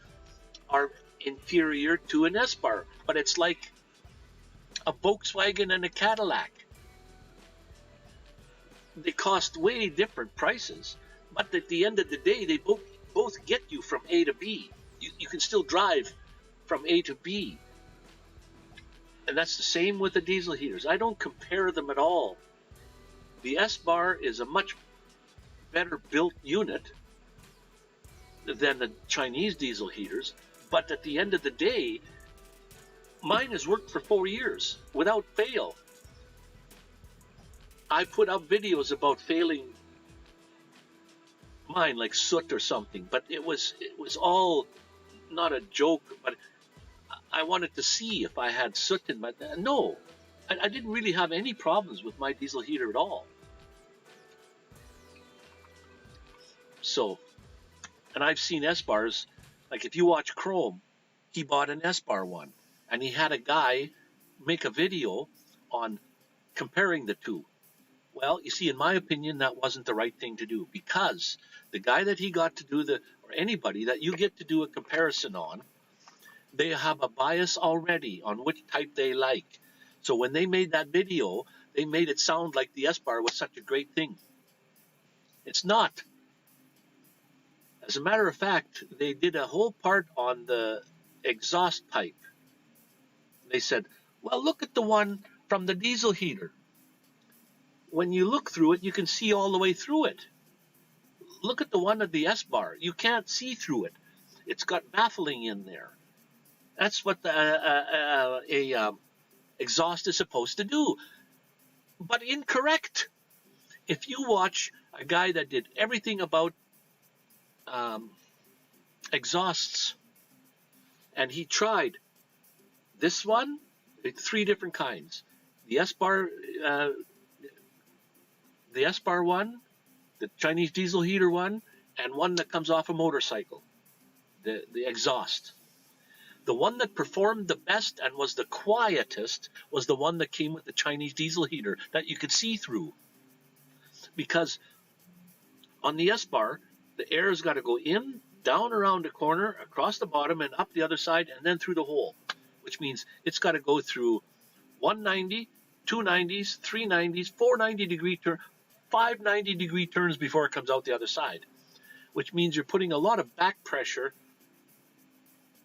Speaker 1: are inferior to an S-Bar, but it's like a Volkswagen and a Cadillac. They cost way different prices, but at the end of the day, they both get you from A to B. You can still drive from A to B. And that's the same with the diesel heaters. I don't compare them at all. The S-Bar is a much better built unit than the Chinese diesel heaters, but at the end of the day, mine has worked for 4 years without fail. I put up videos about failing mine, like soot or something, but it was all not a joke, but I wanted to see if I had soot in my... No, I didn't really have any problems with my diesel heater at all. So, and I've seen S-Bars, like if you watch Chrome, he bought an S-Bar one, and he had a guy make a video on comparing the two. Well, you see, in my opinion, that wasn't the right thing to do, because the guy that he got to do or anybody that you get to do a comparison on, they have a bias already on which type they like. So when they made that video, they made it sound like the S-Bar was such a great thing. It's not. As a matter of fact, they did a whole part on the exhaust pipe. They said, well, look at the one from the diesel heater. When you look through it, you can see all the way through it. Look at the one of the S-Bar. You can't see through it. It's got baffling in there. That's what the exhaust is supposed to do. But incorrect. If you watch a guy that did everything about exhausts, and he tried this one, 3 different kinds. The S-Bar one, the Chinese diesel heater one, and one that comes off a motorcycle, the exhaust. The one that performed the best and was the quietest was the one that came with the Chinese diesel heater that you could see through. Because on the S-Bar, the air has got to go in, down around the corner, across the bottom, and up the other side, and then through the hole, which means it's got to go through 190, 290s, 390s, 490-degree turn, 590-degree turns before it comes out the other side, which means you're putting a lot of back pressure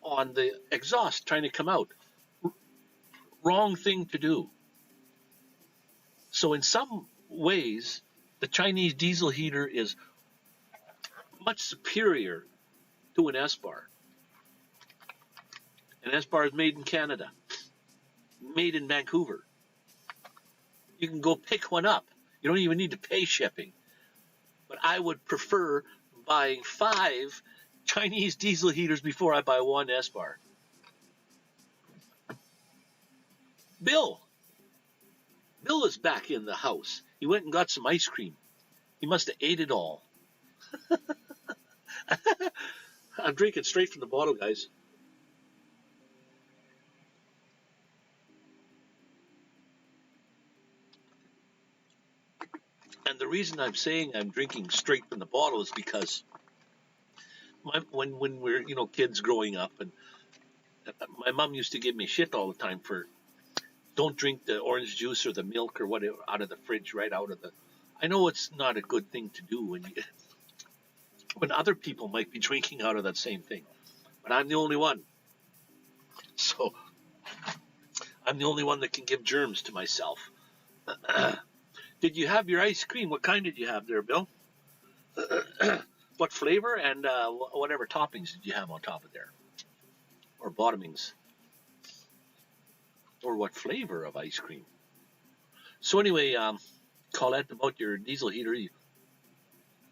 Speaker 1: on the exhaust trying to come out. Wrong thing to do. So in some ways, the Chinese diesel heater is much superior to an S-Bar. An S-Bar is made in Canada, made in Vancouver. You can go pick one up. You don't even need to pay shipping. But I would prefer buying 5 Chinese diesel heaters before I buy one S-Bar. Bill is back in the house. He went and got some ice cream. He must have ate it all. I'm drinking straight from the bottle, guys. And the reason I'm saying I'm drinking straight from the bottle is because when we're kids growing up, and My mom used to give me shit all the time for don't drink the orange juice or the milk or whatever out of the fridge, right out of the. I know it's not a good thing to do when other people might be drinking out of that same thing, but I'm the only one. So I'm the only one that can give germs to myself. Did you have your ice cream? What kind did you have there, Bill? What flavor and whatever toppings did you have on top of there? Or bottomings? Or what flavor of ice cream? So anyway, Colette, about your diesel heater,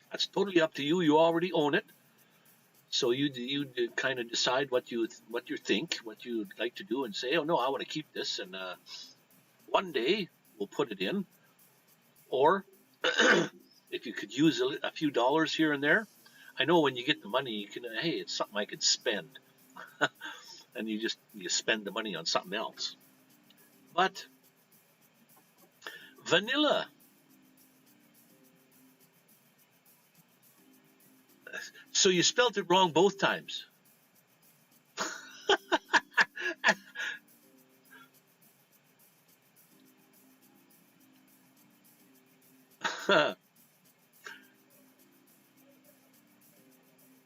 Speaker 1: that's totally up to you. You already own it. So you kind of decide what you think, what you'd like to do, and say, oh no, I want to keep this, and one day we'll put it in. Or if you could use a few dollars here and there, I know when you get the money, you can, hey, it's something I could spend, and you spend the money on something else. But vanilla. So you spelled it wrong both times.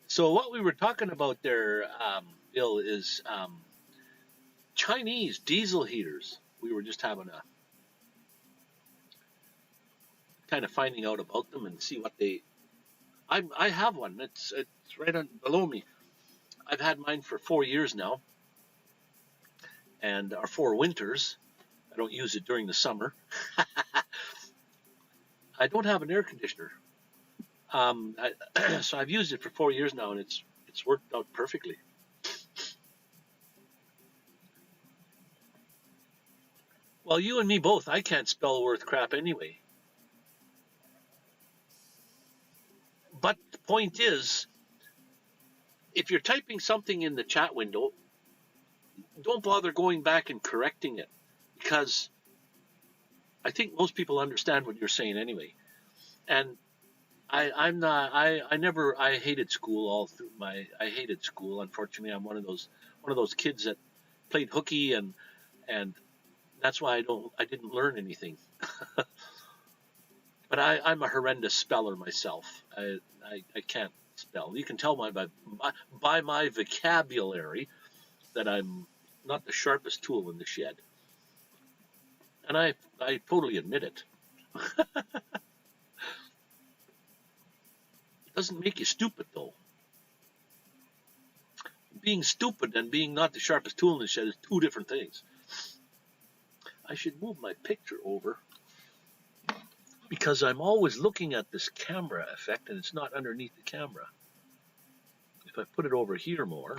Speaker 1: So what we were talking about there, Bill, is Chinese diesel heaters. We were just having a kind of finding out about them and see what they. I have one. It's right on below me. I've had mine for 4 years now, and our 4 winters. I don't use it during the summer. I don't have an air conditioner, so I've used it for 4 years now, and it's worked out perfectly. Well, you and me both. I can't spell worth crap anyway. But the point is, if you're typing something in the chat window, don't bother going back and correcting it, because I think most people understand what you're saying anyway. And I hated school all through I hated school. Unfortunately, I'm one of those kids that played hooky, and that's why I didn't learn anything. But I'm a horrendous speller myself. I can't spell. You can tell by my vocabulary that I'm not the sharpest tool in the shed. And I totally admit it. It doesn't make you stupid, though. Being stupid and being not the sharpest tool in the shed is 2 different things. I should move my picture over, because I'm always looking at this camera effect, and it's not underneath the camera. If I put it over here more,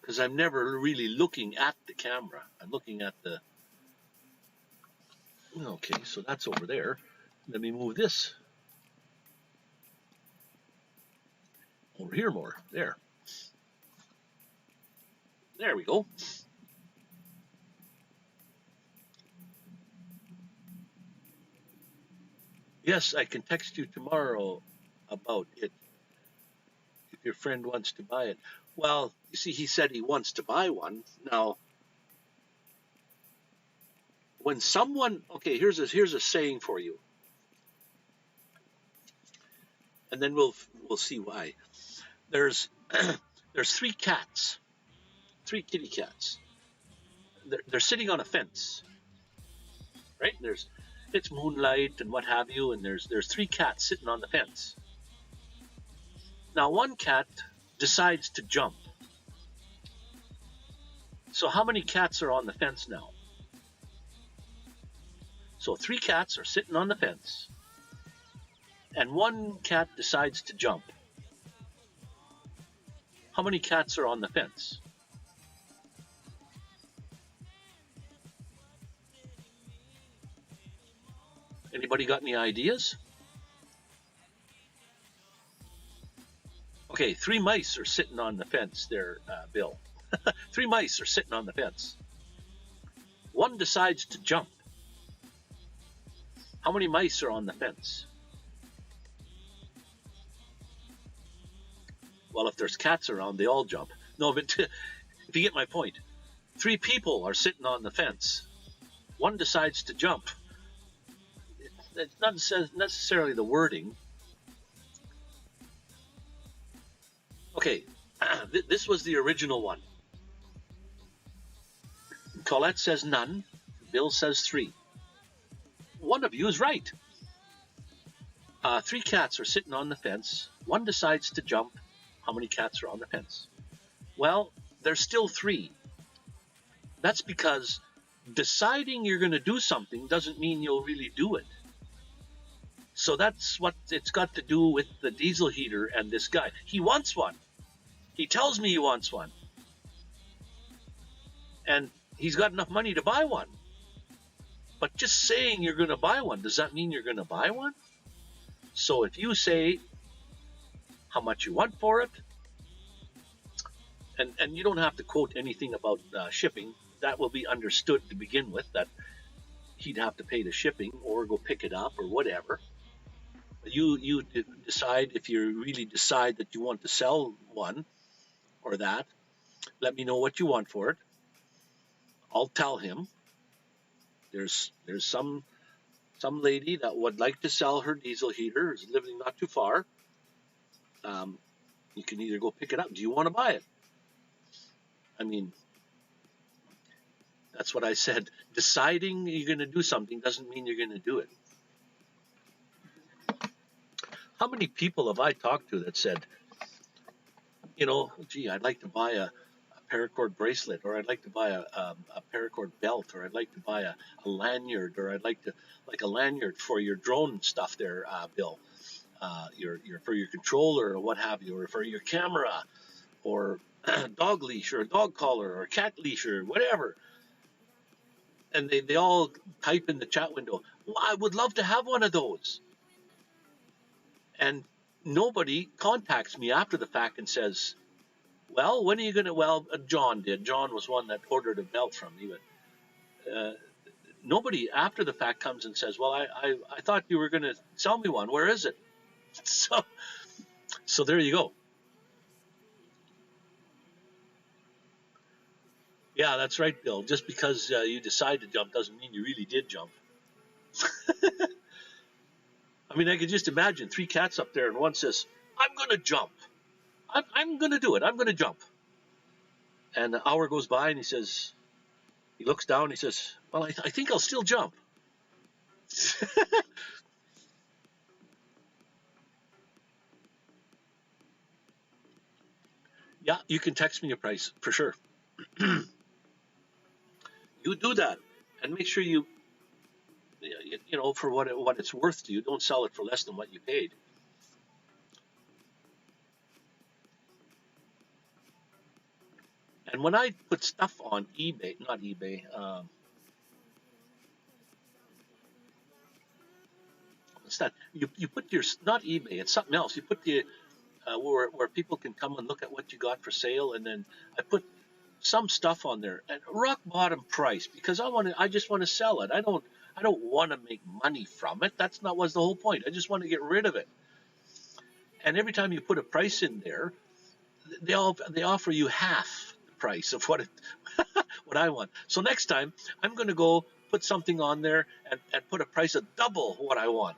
Speaker 1: because I'm never really looking at the camera. I'm looking at the... Okay, so that's over there. Let me move this over here more. There. There we go. Yes, I can text you tomorrow about it if your friend wants to buy it. Well, you see, he said he wants to buy one. Now, when someone... Okay, here's a saying for you. And then we'll see why. There's 3 cats. 3 kitty cats. They're sitting on a fence. Right? It's moonlight and what have you, and there's 3 cats sitting on the fence. Now, one cat decides to jump. So how many cats are on the fence now? So 3 cats are sitting on the fence, and one cat decides to jump. How many cats are on the fence? Anybody got any ideas? Okay, 3 mice are sitting on the fence there, Bill. 3 mice are sitting on the fence. One decides to jump. How many mice are on the fence? Well, if there's cats around, they all jump. No, but if you get my point, 3 people are sitting on the fence. One decides to jump. It's not necessarily the wording. Okay, this was the original one. Colette says none. Bill says 3. One of you is right. 3 cats are sitting on the fence. One decides to jump. How many cats are on the fence? Well, there's still 3. That's because deciding you're going to do something doesn't mean you'll really do it. So that's what it's got to do with the diesel heater and this guy. He wants one. He tells me he wants one. And he's got enough money to buy one. But just saying you're going to buy one, does that mean you're going to buy one? So if you say how much you want for it, and you don't have to quote anything about shipping, that will be understood to begin with, that he'd have to pay the shipping or go pick it up or whatever. You decide, if you really decide that you want to sell one or that, let me know what you want for it. I'll tell him there's some lady that would like to sell her diesel heater, is living not too far. You can either go pick it up. Do you want to buy it? I mean, that's what I said. Deciding you're going to do something doesn't mean you're going to do it. How many people have I talked to that said, you know, gee, I'd like to buy a paracord bracelet, or I'd like to buy a paracord belt, or I'd like to buy a lanyard, or I'd like a lanyard for your drone stuff there, Bill, your for your controller or what have you, or for your camera, or dog leash, or a dog collar, or cat leash, or whatever. And they all type in the chat window, well, I would love to have one of those. And nobody contacts me after the fact and says, well, when are you going to, well, John did. John was one that ordered a belt from me, but nobody after the fact comes and says, well, I thought you were going to sell me one. Where is it? So there you go. Yeah, that's right, Bill. Just because you decide to jump doesn't mean you really did jump. I mean, I could just imagine 3 cats up there, and one says, I'm going to jump. I'm going to do it. I'm going to jump. And an hour goes by, and he looks down, and he says, well, I think I'll still jump. Yeah, you can text me a price, for sure. You do that, and make sure you know, for what it's worth to you. Don't sell it for less than what you paid. And when I put stuff on eBay, not eBay, what's that? You put your, not eBay, it's something else. You put the where people can come and look at what you got for sale, and then I put some stuff on there at rock bottom price, because I just want to sell it. I don't want to make money from it. That's not what's the whole point. I just want to get rid of it. And every time you put a price in there, they offer you half the price of what I want. So next time I'm going to go put something on there and put a price of double what I want.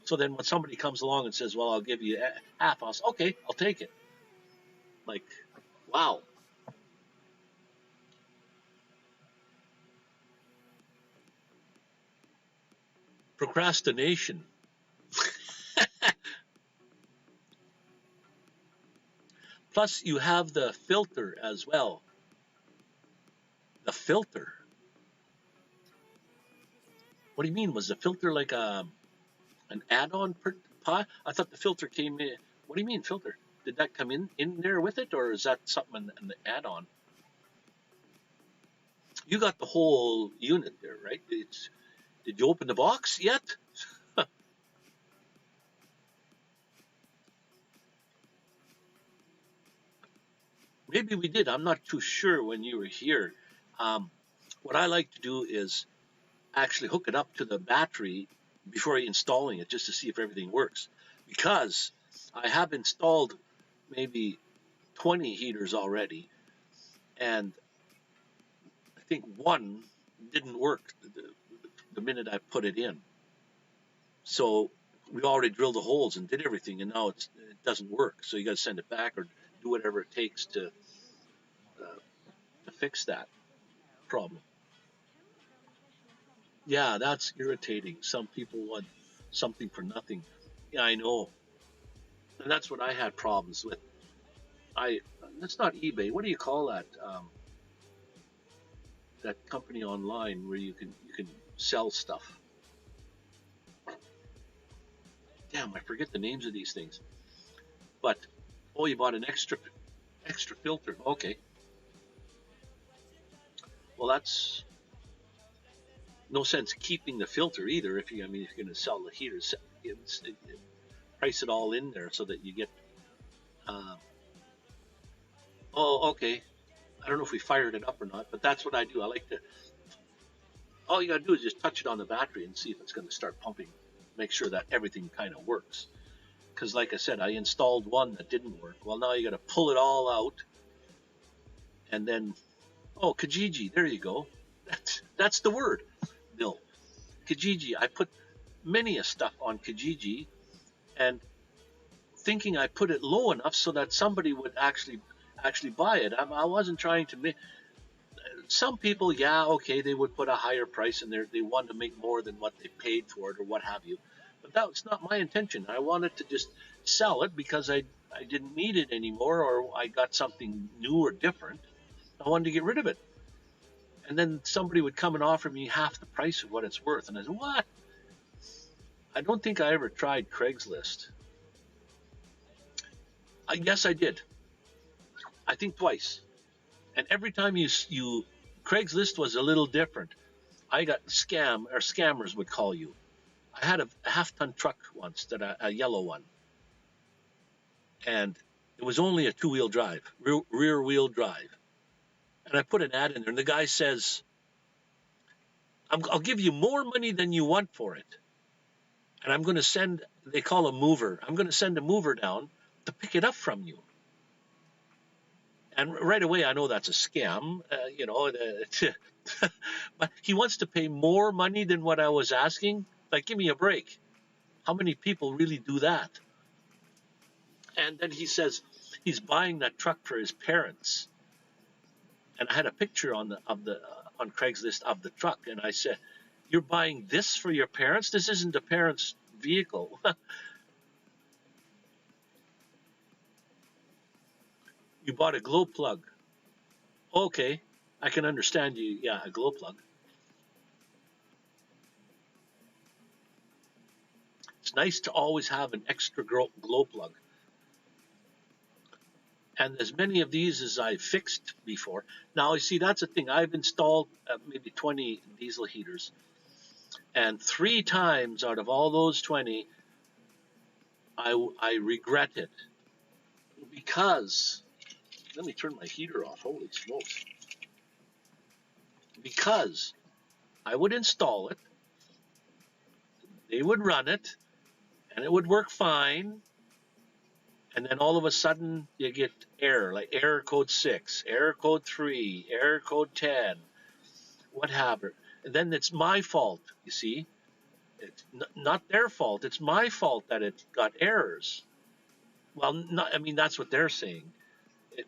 Speaker 1: So then when somebody comes along and says, well, I'll give you half, I'll say, okay, I'll take it. Like, wow. Procrastination. Plus, you have the filter as well. The filter. What do you mean? Was the filter like an add-on pot? I thought the filter came in. What do you mean filter? Did that come in there with it, or is that something an add-on? You got the whole unit there, right? Did you open the box yet? Maybe we did. I'm not too sure when you were here. What I like to do is actually hook it up to the battery before installing it, just to see if everything works. Because I have installed maybe 20 heaters already, and I think one didn't work the minute I put it in. So we already drilled the holes and did everything, and now it doesn't work. So you got to send it back or do whatever it takes to fix that problem. Yeah, that's irritating. Some people want something for nothing. Yeah, I know, and that's what I had problems with. I That's not eBay. What do you call that? That company online where you can sell stuff. Damn, I forget the names of these things. But oh, you bought an extra filter. Okay, well that's no sense keeping the filter either. If you, I mean, if you're going to sell the heaters, price it all in there so that you get. Uh, oh, okay. I don't know if we fired it up or not, but that's what I do. I like to. All you got to do is just touch it on the battery and see if it's going to start pumping. Make sure that everything kind of works. Because, like I said, I installed one that didn't work. Well, now you got to pull it all out, and then, oh, Kijiji, there you go. That's the word, Bill. Kijiji. I put many a stuff on Kijiji, and thinking I put it low enough so that somebody would actually buy it. I wasn't trying to make. Some people, yeah, okay, they would put a higher price and they want to make more than what they paid for it or what have you. But that's not my intention. I wanted to just sell it because I didn't need it anymore or I got something new or different. I wanted to get rid of it. And then somebody would come and offer me half the price of what it's worth. And I said, what? I don't think I ever tried Craigslist. Yes, I did. I think twice. And every time you Craigslist was a little different. I got scammers would call you. I had a half-ton truck once, a yellow one, and it was only a two-wheel drive, rear-wheel drive. And I put an ad in there, and the guy says, "I'll give you more money than you want for it, and I'm going to send." They call a mover. I'm going to send a mover down to pick it up from you. And right away, I know that's a scam, but he wants to pay more money than what I was asking. Like, give me a break. How many people really do that? And then he says he's buying that truck for his parents. And I had a picture on Craigslist of the truck, and I said, "You're buying this for your parents? This isn't a parent's vehicle." You bought a glow plug. Okay, I can understand you. Yeah, a glow plug. It's nice to always have an extra glow plug. And as many of these as I've fixed before. Now, you see, that's the thing. I've installed maybe 20 diesel heaters. And 3 times out of all those 20, I regret it. Because, let me turn my heater off. Holy smokes. Because I would install it, they would run it, and it would work fine. And then all of a sudden you get error, like error code 6, error code 3, error code 10, what have you. And then it's my fault, you see. It's not their fault. It's my fault that it got errors. Well, I mean, that's what they're saying.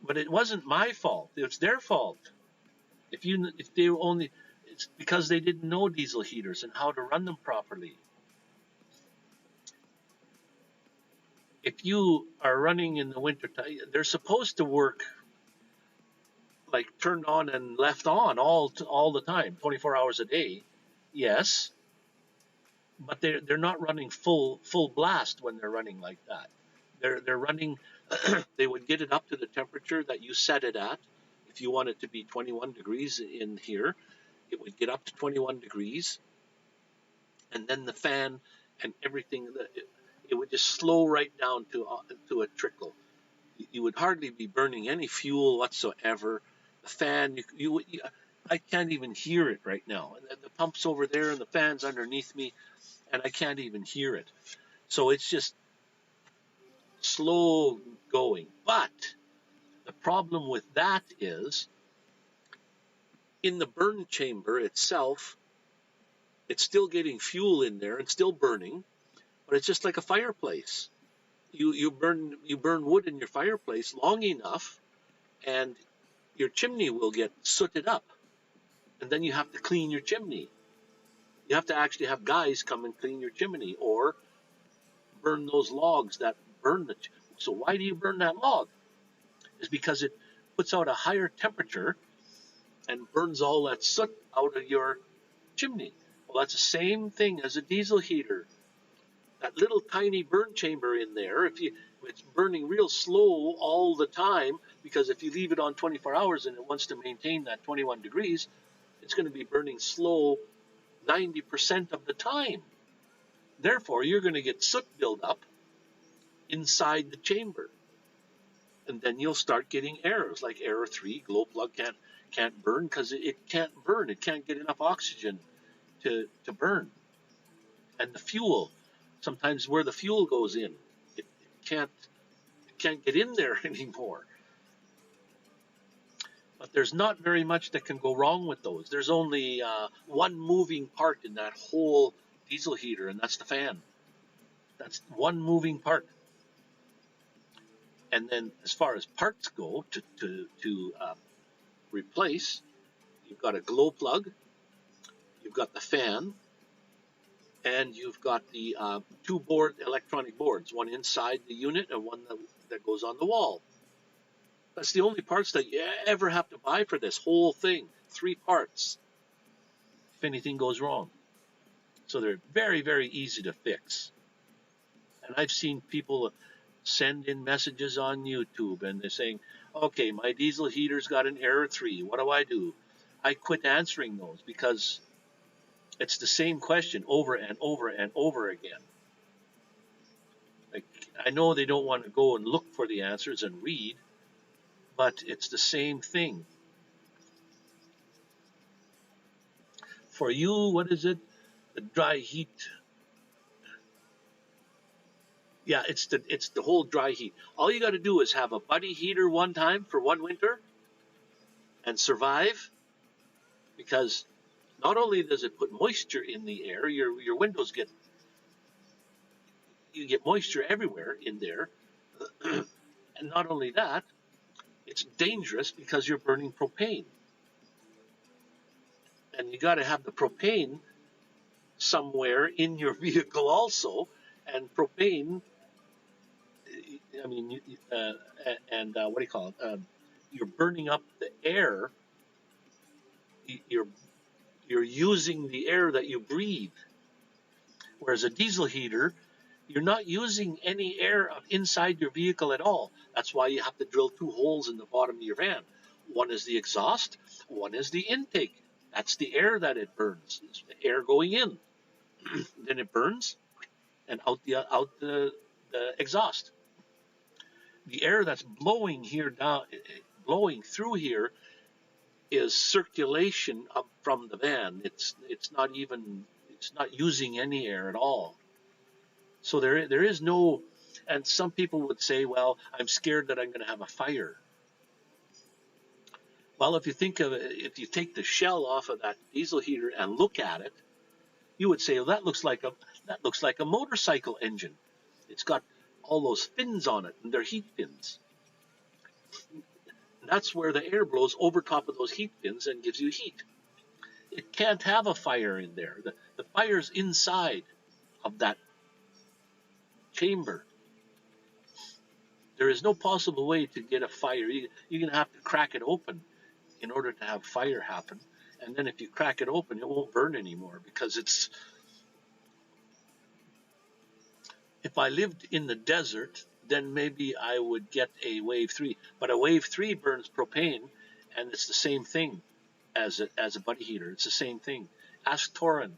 Speaker 1: But it wasn't my fault. It's their fault. If they only, it's because they didn't know diesel heaters and how to run them properly. If you are running in the winter time, they're supposed to work like turned on and left on all the time, 24 hours a day. Yes, but they're not running full blast when they're running like that. They're running. They would get it up to the temperature that you set it at. If you want it to be 21 degrees in here, it would get up to 21 degrees, and then the fan and everything, it would just slow right down to a trickle. You would hardly be burning any fuel whatsoever. The fan, I can't even hear it right now. And the pump's over there and the fan's underneath me, and I can't even hear it. So it's just, slow going. But the problem with that is in the burn chamber itself, it's still getting fuel in there and still burning, but it's just like a fireplace. You burn wood in your fireplace long enough, and your chimney will get sooted up, and then you have to clean your chimney. You have to actually have guys come and clean your chimney, or burn those logs that burn the. So why do you burn that log? Is because it puts out a higher temperature and burns all that soot out of your chimney. Well, that's the same thing as a diesel heater. That little tiny burn chamber in there, it's burning real slow all the time, because if you leave it on 24 hours and it wants to maintain that 21 degrees, it's going to be burning slow 90% of the time. Therefore, you're going to get soot buildup inside the chamber. And then you'll start getting errors, like error 3, glow plug can't burn because it can't burn. It can't get enough oxygen to burn. And the fuel, sometimes where the fuel goes in, it can't get in there anymore. But there's not very much that can go wrong with those. There's only one moving part in that whole diesel heater, and that's the fan. That's one moving part. And then as far as parts go to replace, you've got a glow plug, you've got the fan, and you've got the two electronic boards, one inside the unit and one that goes on the wall. That's the only parts that you ever have to buy for this whole thing. 3 parts if anything goes wrong. So they're very, very easy to fix. And I've seen people send in messages on YouTube, and they're saying, okay, my diesel heater's got an error 3. What do? I quit answering those because it's the same question over and over and over again. Like, I know they don't want to go and look for the answers and read, but it's the same thing. For you, what is it? The dry heat. Yeah, it's the whole dry heat. All you got to do is have a buddy heater one time for one winter and survive, because not only does it put moisture in the air, your windows get moisture everywhere in there, and not only that, it's dangerous because you're burning propane, and you got to have the propane somewhere in your vehicle also, and propane. I mean, what do you call it? You're burning up the air. You're using the air that you breathe. Whereas a diesel heater, you're not using any air inside your vehicle at all. That's why you have to drill 2 holes in the bottom of your van. One is the exhaust, one is the intake. That's the air that it burns. It's the air going in. Then it burns, and out the exhaust. The air that's blowing through here is circulation up from the van. It's not using any air at all. So there is no. And some people would say, well, I'm scared that I'm going to have a fire. Well, if you think of it, if you take the shell off of that diesel heater and look at it, you would say, well, that looks like a motorcycle engine. It's got all those fins on it, and they're heat fins. That's where the air blows over top of those heat fins and gives you heat. It can't have a fire in there. The fire's inside of that chamber. There is no possible way to get a fire. You're going to have to crack it open in order to have fire happen. And then if you crack it open, it won't burn anymore, because it's. If I lived in the desert, then maybe I would get a wave 3. But a wave 3 burns propane, and it's the same thing as a buddy heater. It's the same thing. Ask Torin.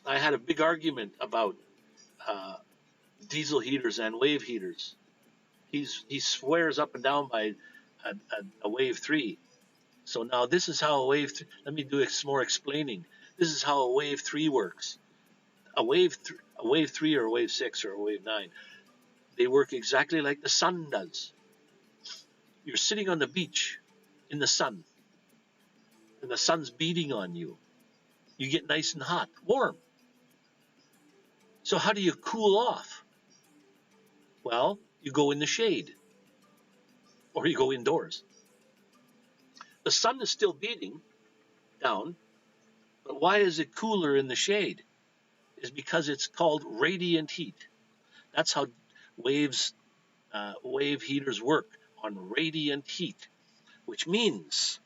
Speaker 1: I had a big argument about diesel heaters and wave heaters. He swears up and down by a wave 3. So now this is how a wave 3. Let me do some more explaining. This is how a wave 3 works. a wave 3 or a wave 6 or a wave 9, they work exactly like the sun does. You're sitting on the beach in the sun, and the sun's beating on you. You get nice and hot, warm. So how do you cool off? Well, you go in the shade, or you go indoors. The sun is still beating down, but why is it cooler in the shade? Is because it's called radiant heat. That's how wave heaters work, on radiant heat, which means,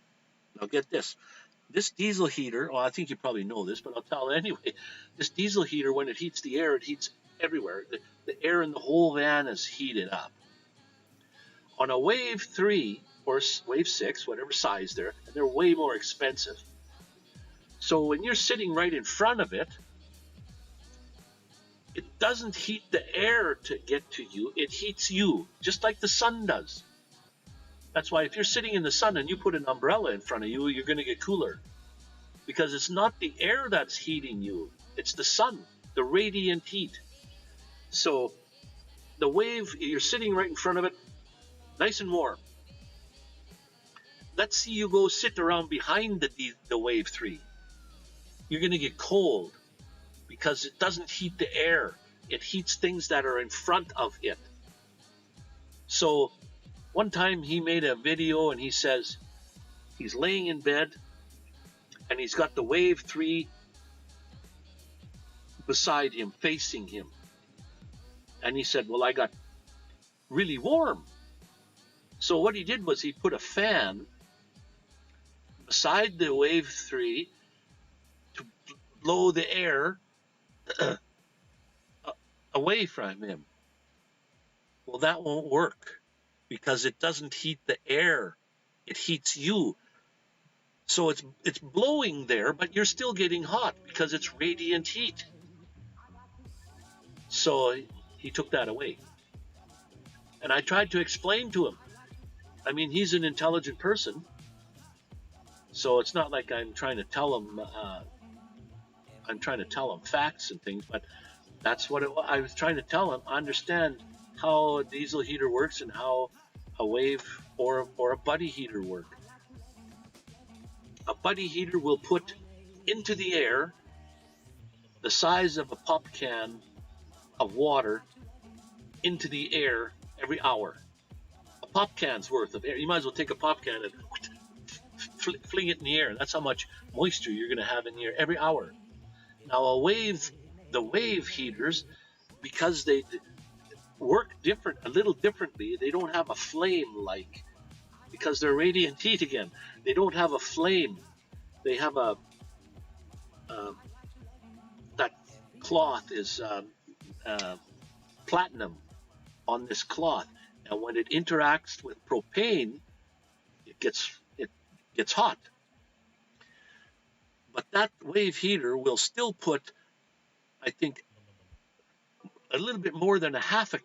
Speaker 1: now get this, this diesel heater, well, I think you probably know this, but I'll tell it anyway. This diesel heater, when it heats the air, it heats everywhere. The air in the whole van is heated up. On a wave 3 or wave 6, whatever size they're, and they're way more expensive. So when you're sitting right in front of it, it doesn't heat the air to get to you, it heats you, just like the sun does. That's why if you're sitting in the sun and you put an umbrella in front of you, you're going to get cooler. Because it's not the air that's heating you, it's the sun, the radiant heat. So the wave, you're sitting right in front of it, nice and warm. Let's see you go sit around behind the wave 3. You're going to get cold because it doesn't heat the air. It heats things that are in front of it. So one time he made a video and he says he's laying in bed and he's got the wave 3 beside him, facing him. And he said, well, I got really warm. So what he did was he put a fan beside the wave 3 to blow the air away from him. Well, that won't work because it doesn't heat the air. It heats you. So it's blowing there, but you're still getting hot because it's radiant heat. So he took that away. And I tried to explain to him. I mean, he's an intelligent person. So it's not like I'm trying to tell him facts and things, but that's what I was trying to tell him. Understand how a diesel heater works and how a wave or a buddy heater work. A buddy heater will put into the air the size of a pop can of water into the air every hour. A pop can's worth of air. You might as well take a pop can and fling it in the air. That's how much moisture you're going to have in the air every hour. Now the wave heaters, because they work a little differently, they don't have a flame like, because they're radiant heat again. They don't have a flame. They have that cloth is platinum on this cloth, and when it interacts with propane, it gets hot. But that wave heater will still put, I think, a little bit more than a half a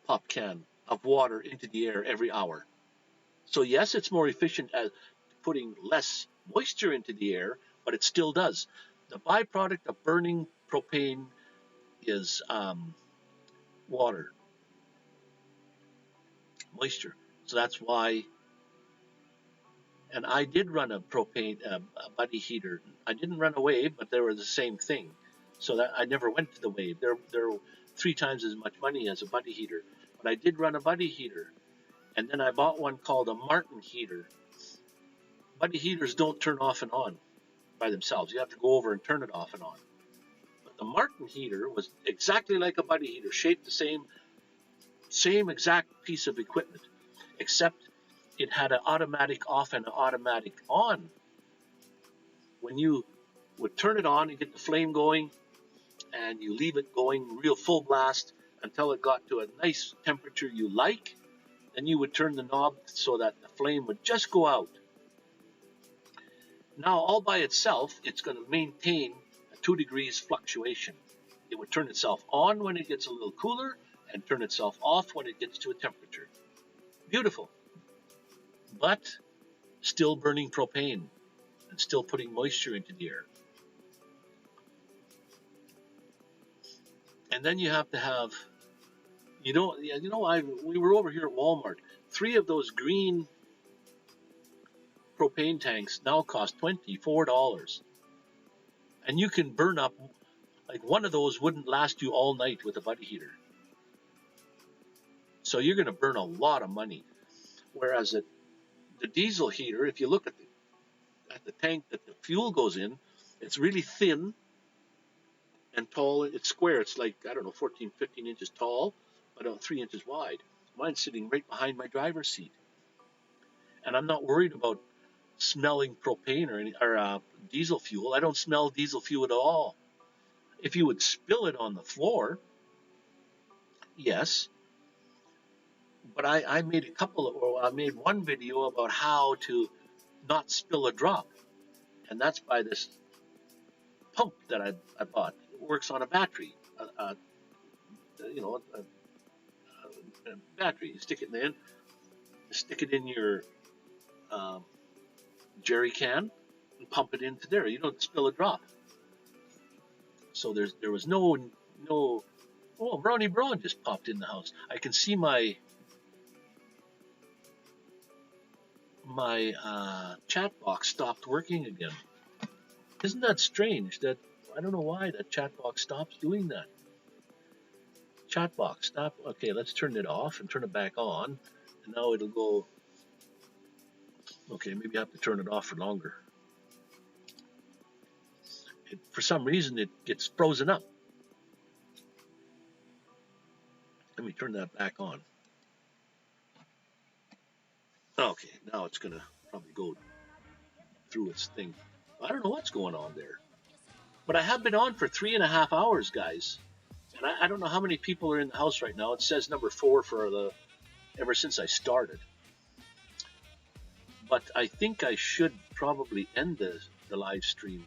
Speaker 1: pop can of water into the air every hour. So yes, it's more efficient at putting less moisture into the air, but it still does. The byproduct of burning propane is water, moisture. So that's why. And I did run a propane a buddy heater. I didn't run a wave, but they were the same thing. So that I never went to the wave. They're 3 times as much money as a buddy heater. But I did run a buddy heater. And then I bought one called a Martin heater. Buddy heaters don't turn off and on by themselves. You have to go over and turn it off and on. But the Martin heater was exactly like a buddy heater, shaped the same exact piece of equipment, except it had an automatic off and an automatic on. When you would turn it on and get the flame going, and you leave it going real full blast until it got to a nice temperature you like, then you would turn the knob so that the flame would just go out. Now, all by itself, it's going to maintain a 2 degrees fluctuation. It would turn itself on when it gets a little cooler and turn itself off when it gets to a temperature. Beautiful. But still burning propane and still putting moisture into the air. And then you have to have, we were over here at Walmart. 3 of those green propane tanks now cost $24. And you can burn up, like one of those wouldn't last you all night with a buddy heater. So you're going to burn a lot of money. Whereas the diesel heater, if you look at the tank that the fuel goes in, it's really thin and tall. It's square. It's like, I don't know, 14, 15 inches tall, but 3 inches wide. Mine's sitting right behind my driver's seat. And I'm not worried about smelling propane or diesel fuel. I don't smell diesel fuel at all. If you would spill it on the floor, yes. But I made I made one video about how to not spill a drop. And that's by this pump that I bought. It works on a battery. A battery. You stick it in your jerry can and pump it into there. You don't spill a drop. So there was no. Oh, Brownie Braun just popped in the house. I can see my chat box stopped working again. Isn't that strange? That I don't know why that chat box stops doing that. Chat box stop. Okay, let's turn it off and turn it back on, and now it'll go. Okay, maybe I have to turn it off for longer. For some reason, it gets frozen up. Let me turn that back on. Okay, now it's going to probably go through its thing. I don't know what's going on there. But I have been on for 3.5 hours, guys. And I don't know how many people are in the house right now. It says number 4 for ever since I started. But I think I should probably end the live stream.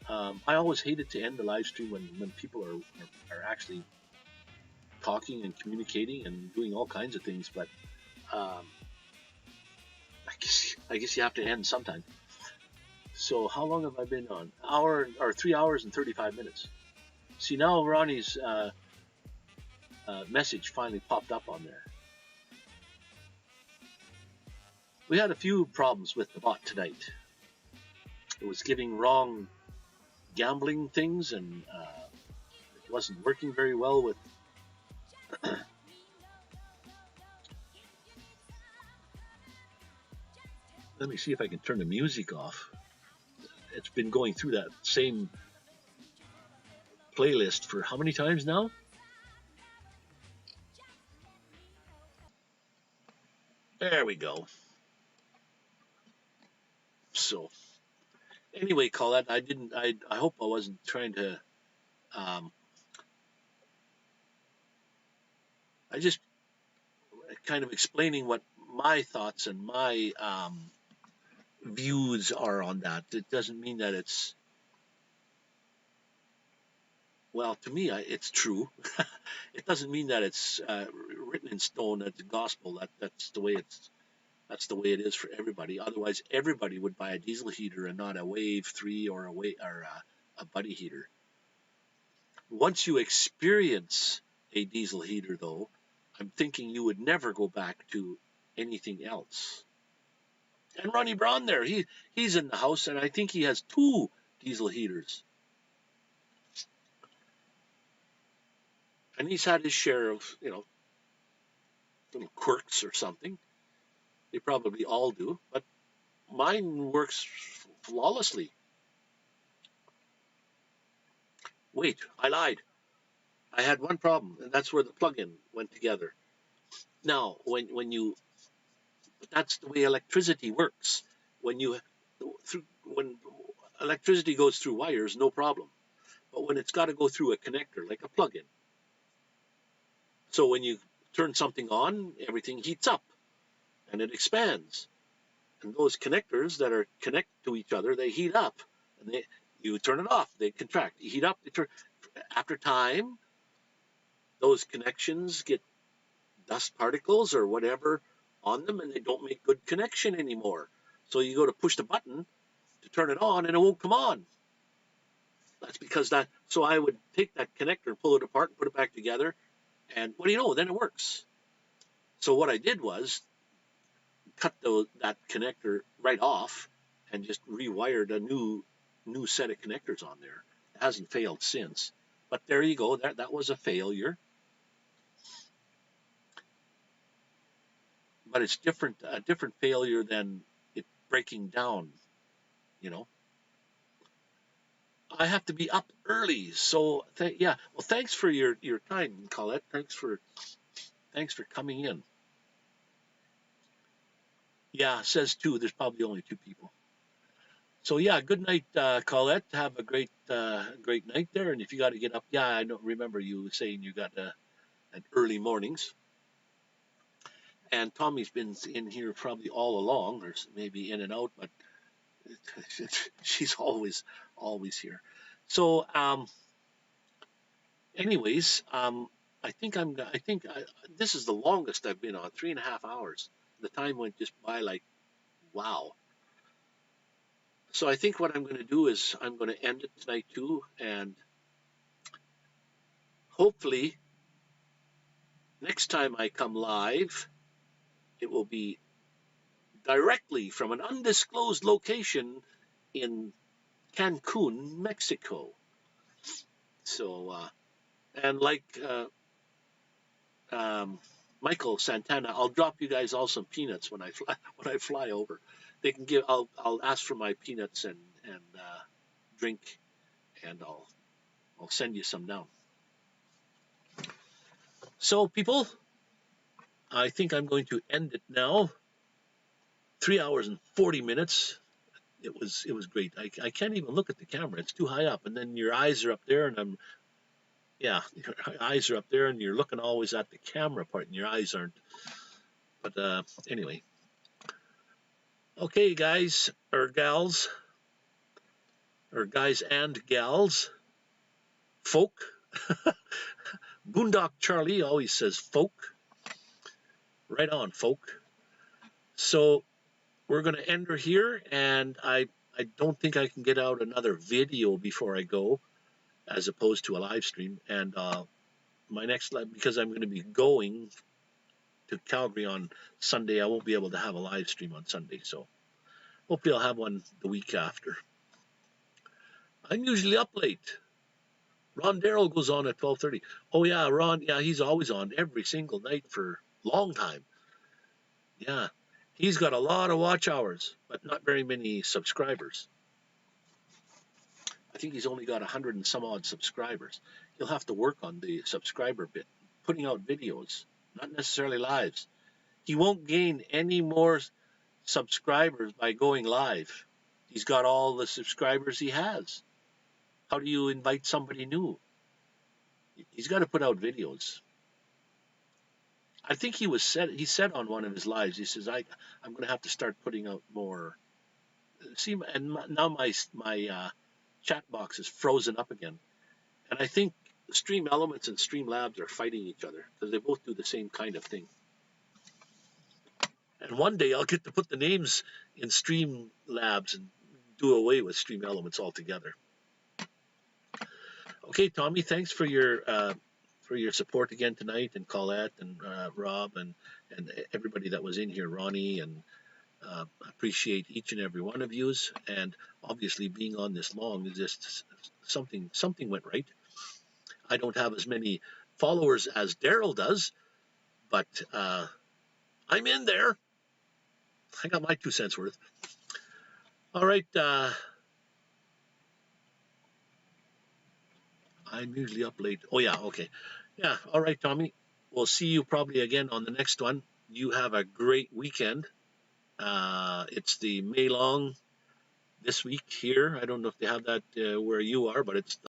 Speaker 1: I always hated to end the live stream when people are actually talking and communicating and doing all kinds of things. But I guess you have to end sometime. So how long have I been on? 3 hours and 35 minutes. See, now Ronnie's message finally popped up on there. We had a few problems with the bot tonight. It was giving wrong gambling things, and it wasn't working very well with let me see if I can turn the music off. It's been going through that same playlist for how many times now? There we go. So anyway, Colette, I hope I wasn't trying to I just kind of explaining what my thoughts and my views are on that. It doesn't mean that it's, well, to me, it's true. It doesn't mean that it's written in stone, that the gospel, that's the way it is for everybody. Otherwise, everybody would buy a diesel heater and not a Wave 3 or a buddy heater. Once you experience a diesel heater, though, I'm thinking you would never go back to anything else. And Ronnie Braun there, he's in the house, and I think he has 2 diesel heaters. And he's had his share of, little quirks or something. They probably all do, but mine works flawlessly. Wait, I lied. I had one problem, and that's where the plug-in went together. Now, when that's the way electricity works. When electricity goes through wires, no problem. But when it's got to go through a connector, like a plug-in. So when you turn something on, everything heats up and it expands. And those connectors that are connected to each other, they heat up. And you turn it off, they contract. You heat up, they turn. After time, those connections get dust particles or whatever on them, and they don't make good connection anymore. So you go to push the button to turn it on, and it won't come on. That's because that. So I would take that connector and pull it apart and put it back together, and what do you know? Then it works. So what I did was cut that connector right off and just rewired a new set of connectors on there. It hasn't failed since. But there you go. That was a failure. But it's a different failure than it breaking down, you know. I have to be up early, so yeah. Well, thanks for your time, Colette. Thanks for coming in. Yeah, says two. There's probably only two people. So yeah, good night, Colette. Have a great night there. And if you got to get up, yeah, I don't remember you saying you got an early mornings. And Tommy's been in here probably all along, or maybe in and out, but she's always here. So, anyways, I think this is the longest I've been on, 3.5 hours. The time went just by like, wow. So I think what I'm going to do is I'm going to end it tonight too, and hopefully next time I come live, it will be directly from an undisclosed location in Cancun, Mexico. So, and like Michael Santana, I'll drop you guys all some peanuts when I fly over. They can give. I'll ask for my peanuts and drink, and I'll send you some down. So, people, I think I'm going to end it now. 3 hours and 40 minutes. It was great. I can't even look at the camera. It's too high up, and then your eyes are up there, and your eyes are up there, and you're looking always at the camera part, and your eyes aren't. But anyway. Okay, guys or gals, or guys and gals, folk. Boondock Charlie always says folk. Right on, folk. So we're going to end her here, and I don't think I can get out another video before I go, as opposed to a live stream. And my next live, because I'm going to be going to Calgary on Sunday, I won't be able to have a live stream on Sunday. So hopefully I'll have one the week after. I'm usually up late. Ron Darrell goes on at 12:30. Oh yeah, Ron. Yeah, he's always on every single night for a long time. Yeah, he's got a lot of watch hours, but not very many subscribers. I think he's only got 100 and some odd subscribers. He'll have to work on the subscriber bit, putting out videos, not necessarily lives. He won't gain any more subscribers by going live. He's got all the subscribers he has. How do you invite somebody new? He's got to put out videos. I think he said on one of his lives, he says, I'm going to have to start putting out more. See, and now my chat box is frozen up again. And I think Stream Elements and Stream Labs are fighting each other because they both do the same kind of thing. And one day I'll get to put the names in Stream Labs and do away with Stream Elements altogether. Okay, Tommy, thanks for your support again tonight, and Colette and Rob and everybody that was in here, Ronnie, and appreciate each and every one of yous. And obviously, being on this long is just something went right. I don't have as many followers as Daryl does, but I'm in there. I got my 2 cents worth. All right. I'm usually up late. Oh, yeah. Okay. Yeah. All right, Tommy. We'll see you probably again on the next one. You have a great weekend. It's the May Long this week here. I don't know if they have that where you are, but it's